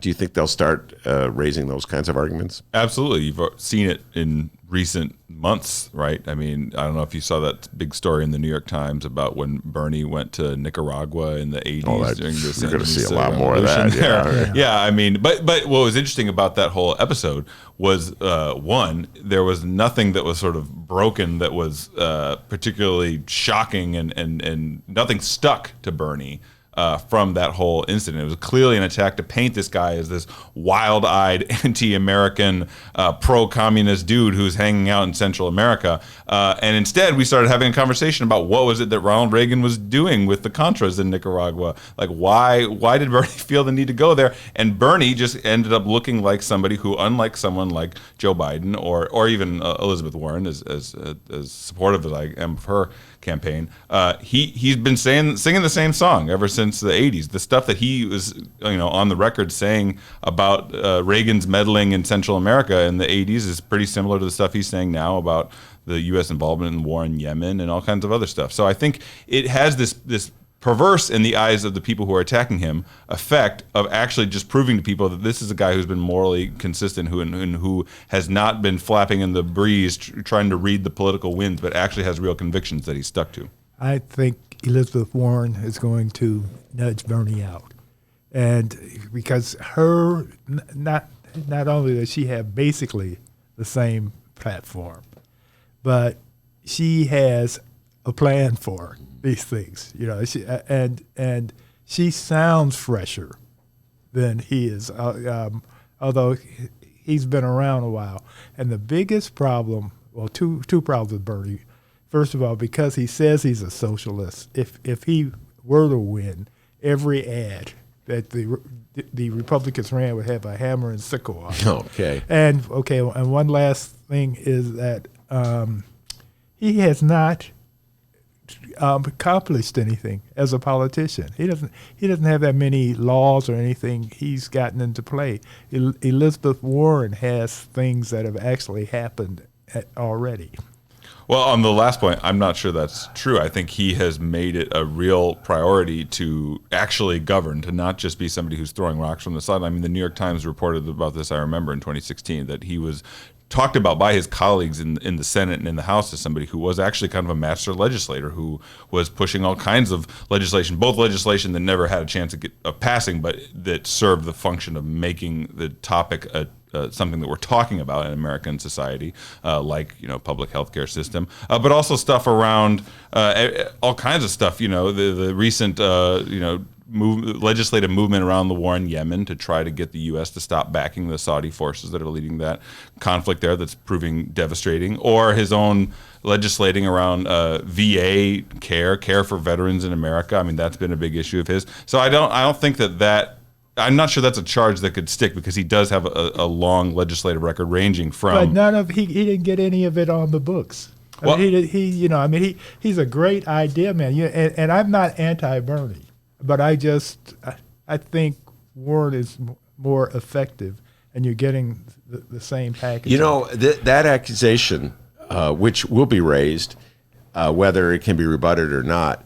Do you think they'll start raising those kinds of arguments? Absolutely. You've seen it in recent months, right? I mean, I don't know if you saw that big story in the New York Times about when Bernie went to Nicaragua in the 80s during this. You're going to see a lot more of that. Yeah, I mean, but what was interesting about that whole episode was, one, there was nothing that was sort of broken that was particularly shocking and nothing stuck to Bernie. From that whole incident. It was clearly an attack to paint this guy as this wild-eyed, anti-American, pro-communist dude who's hanging out in Central America. And instead, we started having a conversation about what was it that Ronald Reagan was doing with the Contras in Nicaragua. Like, why did Bernie feel the need to go there? And Bernie just ended up looking like somebody who, unlike someone like Joe Biden or even Elizabeth Warren, as supportive as I am of her campaign, he's been singing the same song ever since the 80s. The stuff that he was on the record saying about Reagan's meddling in Central America in the 80s is pretty similar to the stuff he's saying now about the U.S. involvement in the war in Yemen and all kinds of other stuff. So I think it has this perverse in the eyes of the people who are attacking him effect of actually just proving to people that this is a guy who's been morally consistent, who has not been flapping in the breeze trying to read the political winds, but actually has real convictions that he's stuck to. I think Elizabeth Warren is going to nudge Bernie out, and because her not only does she have basically the same platform, but she has a plan for these things, and she sounds fresher than he is, although he's been around a while. And the biggest problem, well, two problems with Bernie. First of all, because he says he's a socialist, if he were to win, every ad that the Republicans ran would have a hammer and sickle on it. Okay. And one last thing is that he has not accomplished anything as a politician. He doesn't have that many laws or anything he's gotten into play. Elizabeth Warren has things that have actually happened already. Well, on the last point, I'm not sure that's true. I think he has made it a real priority to actually govern, to not just be somebody who's throwing rocks from the sideline. I mean, the New York Times reported about this, I remember, in 2016, that he was talked about by his colleagues in the Senate and in the House as somebody who was actually kind of a master legislator, who was pushing all kinds of legislation, both legislation that never had a chance of passing, but that served the function of making the topic something that we're talking about in American society, like public healthcare system, but also stuff around all kinds of stuff. The recent legislative movement around the war in Yemen to try to get the U.S. to stop backing the Saudi forces that are leading that conflict there, that's proving devastating, or his own legislating around VA care for veterans in America. I mean, that's been a big issue of his. So I don't think that. I'm not sure that's a charge that could stick, because he does have a long legislative record ranging from. But he didn't get any of it on the books. He's a great idea man. And I'm not anti-Bernie, but I think Warren is more effective and you're getting the same package. You know, that accusation, which will be raised, whether it can be rebutted or not,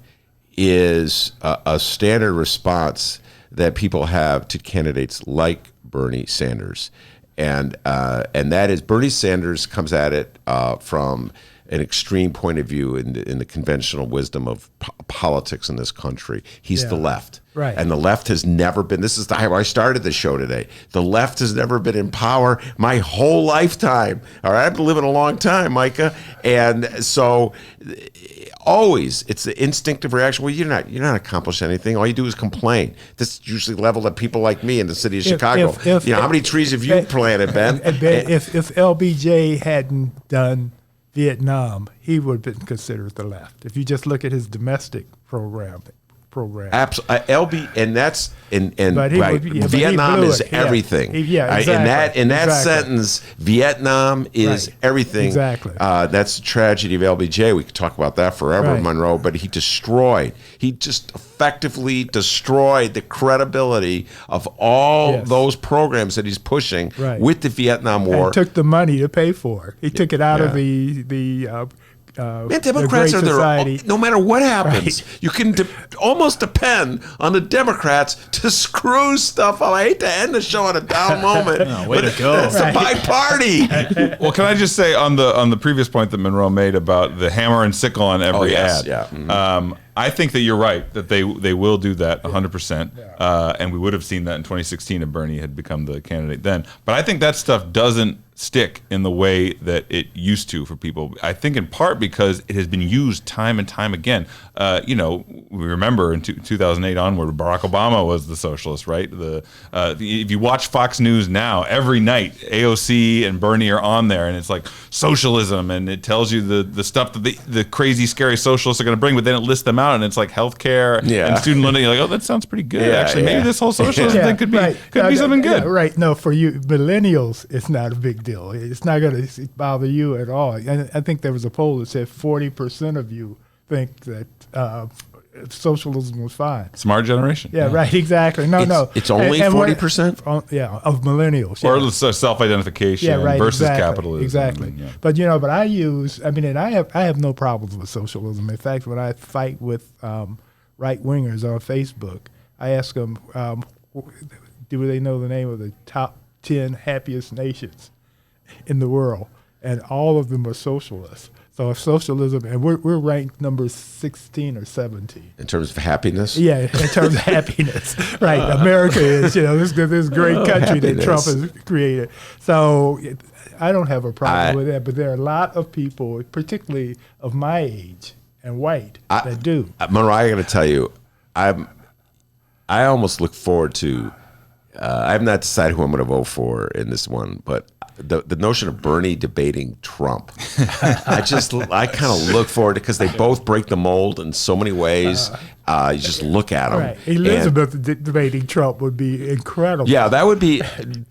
is a standard response that people have to candidates like Bernie Sanders. And that is Bernie Sanders comes at it from an extreme point of view in the conventional wisdom of politics in this country. He's the left. Right. And the left has never been, this is how I started the show today. The left has never been in power my whole lifetime. All right, I've been living a long time, Micah. And so always it's the instinctive reaction. Well, you're not accomplishing anything. All you do is complain. This is usually leveled at people like me in the city of Chicago. How many trees have you planted, Ben? If LBJ hadn't done Vietnam, he would have been considered the left. If you just look at his domestic program. Absolutely, and that's right. Vietnam is everything. Exactly. In that sentence, Vietnam is everything. Exactly. That's the tragedy of LBJ. We could talk about that forever, Right. Monroe. But he just effectively destroyed the credibility of all those programs that he's pushing with the Vietnam War. And took the money to pay for it. He took it out of the Man, Democrats are there. No matter what happens, you can almost depend on the Democrats to screw stuff up. I hate to end the show on a down moment. Way to go! It's a bi-party. Well, can I just say on the previous point that Monroe made about the hammer and sickle on every ad? Yeah. Mm-hmm. I think that you're right that they will do that 100%, and we would have seen that in 2016 if Bernie had become the candidate then. But I think that stuff doesn't stick in the way that it used to for people. I think in part because it has been used time and time again. We remember in 2008 onward, Barack Obama was the socialist, right? If you watch Fox News now, every night AOC and Bernie are on there, and it's like socialism, and it tells you the stuff that the crazy, scary socialists are going to bring, but then it lists them out, and it's like healthcare and student lending. You're like, oh, that sounds pretty good. Actually, maybe this whole socialism thing could be something good. Right. No, for you millennials, it's not a big deal. It's not going to bother you at all. And I think there was a poll that said 40% of you think that socialism was fine. Smart generation. Yeah, right, exactly. No. It's only 40%? Of millennials. Or self-identification versus capitalism. Exactly. Yeah. But but I have no problems with socialism. In fact, when I fight with right-wingers on Facebook, I ask them, do they know the name of the top 10 happiest nations in the world? And all of them are socialists. So if socialism, and we're ranked number 16 or 17. In terms of happiness? Yeah, in terms of happiness. Right. America is, this great country that Trump has created. So I don't have a problem with that, but there are a lot of people, particularly of my age and white, that do. Monroe, I got to tell you, I almost look forward to, I have not decided who I'm going to vote for in this one, but the notion of Bernie debating Trump, I kind of look forward to, because they both break the mold in so many ways. You just look at them. Right. Elizabeth debating Trump would be incredible. Yeah, that would be in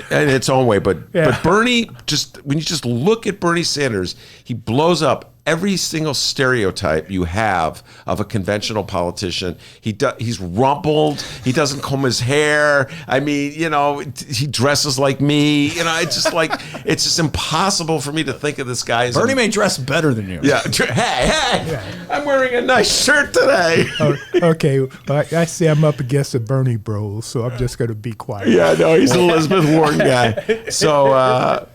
its own way. But Bernie, when you just look at Bernie Sanders, he blows up every single stereotype you have of a conventional politician. He's rumpled. He doesn't comb his hair. I mean, he dresses like me. It's just impossible for me to think of this guy as Bernie may dress better than you. Yeah. Hey, I'm wearing a nice shirt today. Okay, well, I see I'm up against the Bernie bros, so I'm just going to be quiet. Yeah, no, he's an Elizabeth Warren guy. So,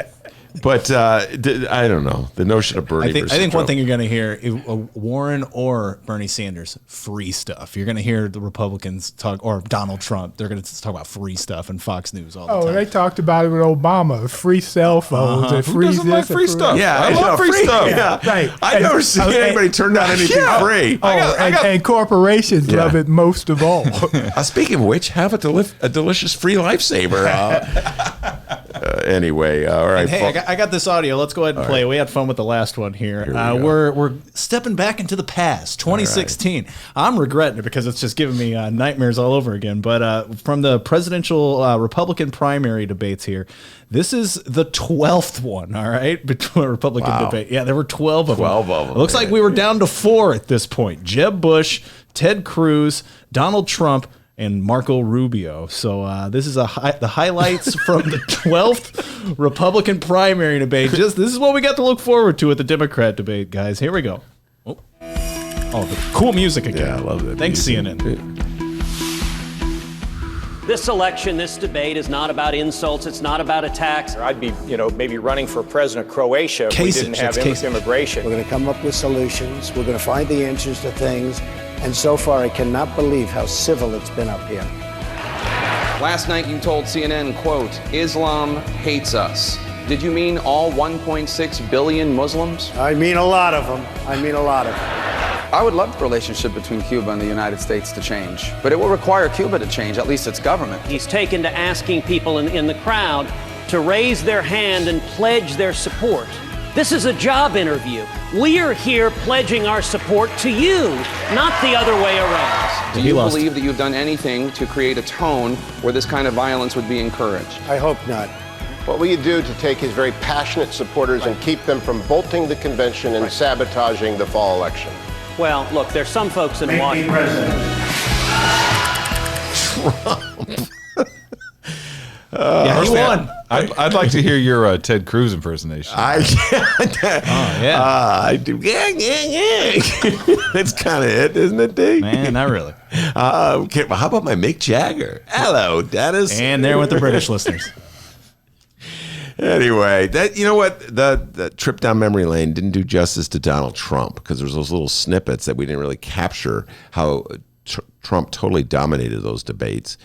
but I don't know. The notion of Bernie I think one thing you're going to hear, Warren or Bernie Sanders, free stuff. You're going to hear the Republicans talk, or Donald Trump, they're going to talk about free stuff in Fox News all the time. They talked about it with Obama, free cell phones. And Who doesn't like free stuff? Yeah, I love free stuff. Yeah, right. I've never seen anybody turn down anything free. And corporations love it most of all. Speaking of which, have a delicious free lifesaver. Anyway, all right. And hey, I got this audio. Let's go ahead and play. Right. We had fun with the last one here. We're stepping back into the past, 2016. Right. I'm regretting it because it's just giving me nightmares all over again. But from the presidential Republican primary debates here, this is the 12th one, all right, between Republican debate. Yeah, there were 12 of them. 12 of them. It looks like we were down to 4 at this point. Jeb Bush, Ted Cruz, Donald Trump, and Marco Rubio. So this is the highlights from the 12th Republican primary debate. This is what we got to look forward to at the Democrat debate, guys. Here we go. Oh, the cool music again. Yeah, I love that. Thanks, CNN. This election, this debate is not about insults. It's not about attacks. I'd be, maybe running for president of Croatia if we didn't have immigration. We're going to come up with solutions. We're going to find the answers to things. And so far, I cannot believe how civil it's been up here. Last night you told CNN, quote, Islam hates us. Did you mean all 1.6 billion Muslims? I mean a lot of them. I would love the relationship between Cuba and the United States to change, but it will require Cuba to change, at least its government. He's taken to asking people in the crowd to raise their hand and pledge their support. This is a job interview. We are here pledging our support to you, not the other way around. Do you believe that you've done anything to create a tone where this kind of violence would be encouraged? I hope not. What will you do to take his very passionate supporters and keep them from bolting the convention and sabotaging the fall election? Well, look, there's some folks in Washington. Trump. Yeah, he won. I'd like to hear your Ted Cruz impersonation. I do. Yeah. That's kind of it, isn't it, Dave? Man, not really. Okay, well, how about my Mick Jagger? Hello, Dennis. And there with the British listeners. Anyway, you know what? The trip down memory lane didn't do justice to Donald Trump because there's those little snippets that we didn't really capture how Trump totally dominated those debates.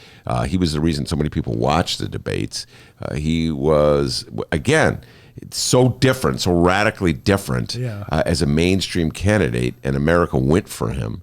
He was the reason so many people watched the debates. He was, again, so different, so radically different as a mainstream candidate, and America went for him.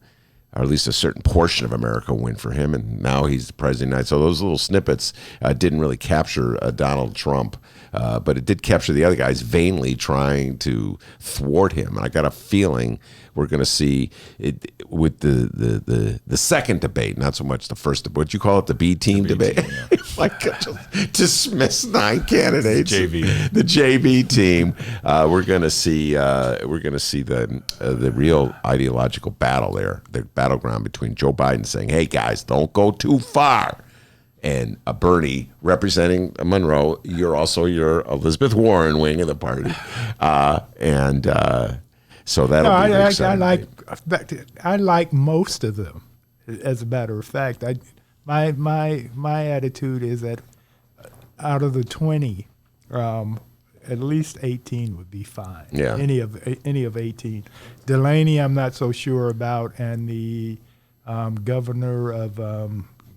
Or at least a certain portion of America went for him, and now he's the president of the United States. So those little snippets didn't really capture Donald Trump, but it did capture the other guys vainly trying to thwart him. And I got a feeling we're going to see it with the second debate, not so much the first debate. What you call it, the B team debate? Team, yeah. Like, just dismiss 9 candidates. The JV team. We're going to see the real ideological battle there. The battleground between Joe Biden saying, "Hey guys, don't go too far," and Bernie representing Monroe. You're also your Elizabeth Warren wing of the party, so that'll be exciting. I like most of them. As a matter of fact, my attitude is that out of the 20, at least 18 would be fine. Yeah. Any of 18. Delaney, I'm not so sure about, and the governor of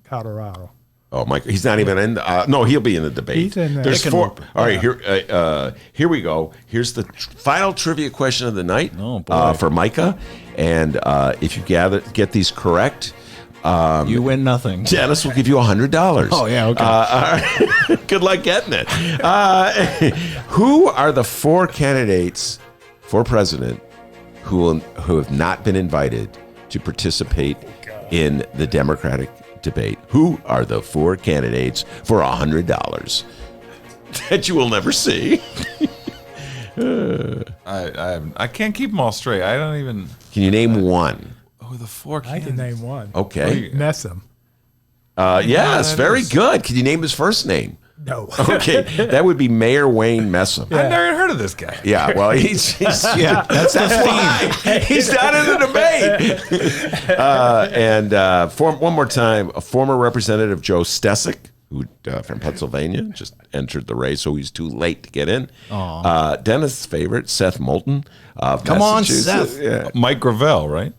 Colorado. Oh, Mike, he's not even in. No, he'll be in the debate. He's in there. There's 4. All right, here we go. Here's the final trivia question of the night for Micah, and if you get these correct, you win nothing. Dennis will give you $100. Oh yeah, okay. All right. Good luck getting it. Who are the 4 candidates for president who have not been invited to participate in the Democratic debate? Who are the 4 candidates for $100 that you will never see? I can't keep them all straight. I don't even. Can you name one? Oh, the 4 I can name one. Okay. Messam. Yes, very good. Can you name his first name? No. Okay, that would be Mayor Wayne Messam. I've never heard of this guy. Yeah, well, he's that's why he's not in the debate. One more time, a former representative, Joe Stesic, who from Pennsylvania, just entered the race, so he's too late to get in. Dennis' favorite, Seth Moulton of Come on, Massachusetts. Seth. Yeah. Mike Gravel, right?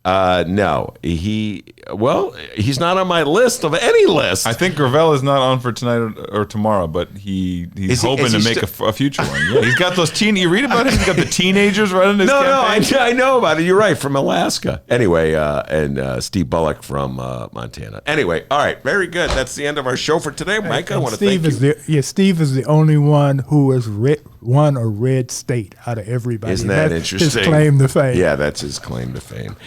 No, he's not on my list of any list. I think Gravel is not on for tonight or tomorrow, but he's hoping to make a future one. Yeah, he's got those you read about him? He's got the teenagers running his campaign. No, I know about it. You're right, from Alaska. Anyway, and Steve Bullock from Montana. Anyway, all right, very good. That's the end of our show for today, Mike. I want to thank you. Steve is the only one who has won a red state out of everybody. Isn't that interesting? His claim to fame. Yeah, that's his claim to fame.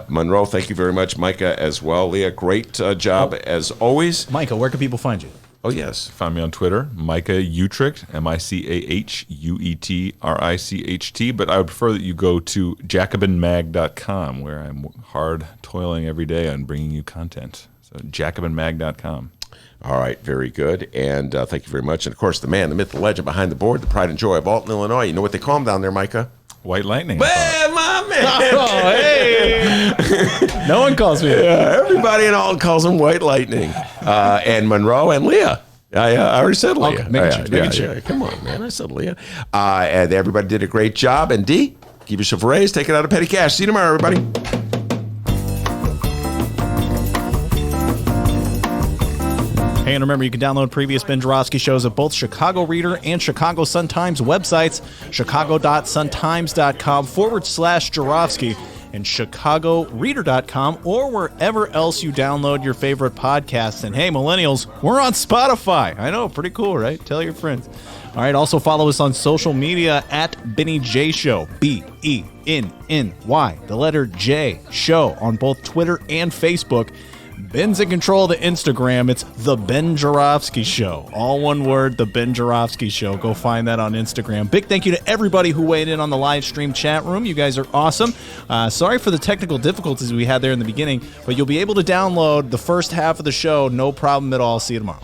Monroe, thank you very much. Micah as well. Leah, great job as always. Micah, where can people find you? Oh, yes. Find me on Twitter, Micah Utricht, MichaUetricht. But I would prefer that you go to jacobinmag.com, where I'm hard toiling every day on bringing you content. So So jacobandmag.com. All right, very good. And thank you very much. And, of course, the man, the myth, the legend behind the board, the pride and joy of Alton, Illinois. You know what they call him down there, Micah? White Lightning. Man, my man. Oh, hey. No one calls me that. Yeah, everybody in Alton calls him White Lightning. And Monroe and Leah. I already said Leah. Okay, making sure. Yeah. Come on, man. I said Leah. And everybody did a great job. And D, give yourself a raise. Take it out of petty cash. See you tomorrow, everybody. Hey, and remember, you can download previous Ben Joravsky shows at both Chicago Reader and Chicago Sun-Times websites, chicago.suntimes.com/Joravsky and chicagoreader.com, or wherever else you download your favorite podcasts. And hey, millennials, we're on Spotify. I know, pretty cool, right? Tell your friends. All right, also follow us on social media at Benny J Show, BENNY, the letter J, Show, on both Twitter and Facebook. Ben's in control of the Instagram. It's The Ben Joravsky Show. All one word, The Ben Joravsky Show. Go find that on Instagram. Big thank you to everybody who weighed in on the live stream chat room. You guys are awesome. Sorry for the technical difficulties we had there in the beginning, but you'll be able to download the first half of the show, no problem at all. See you tomorrow.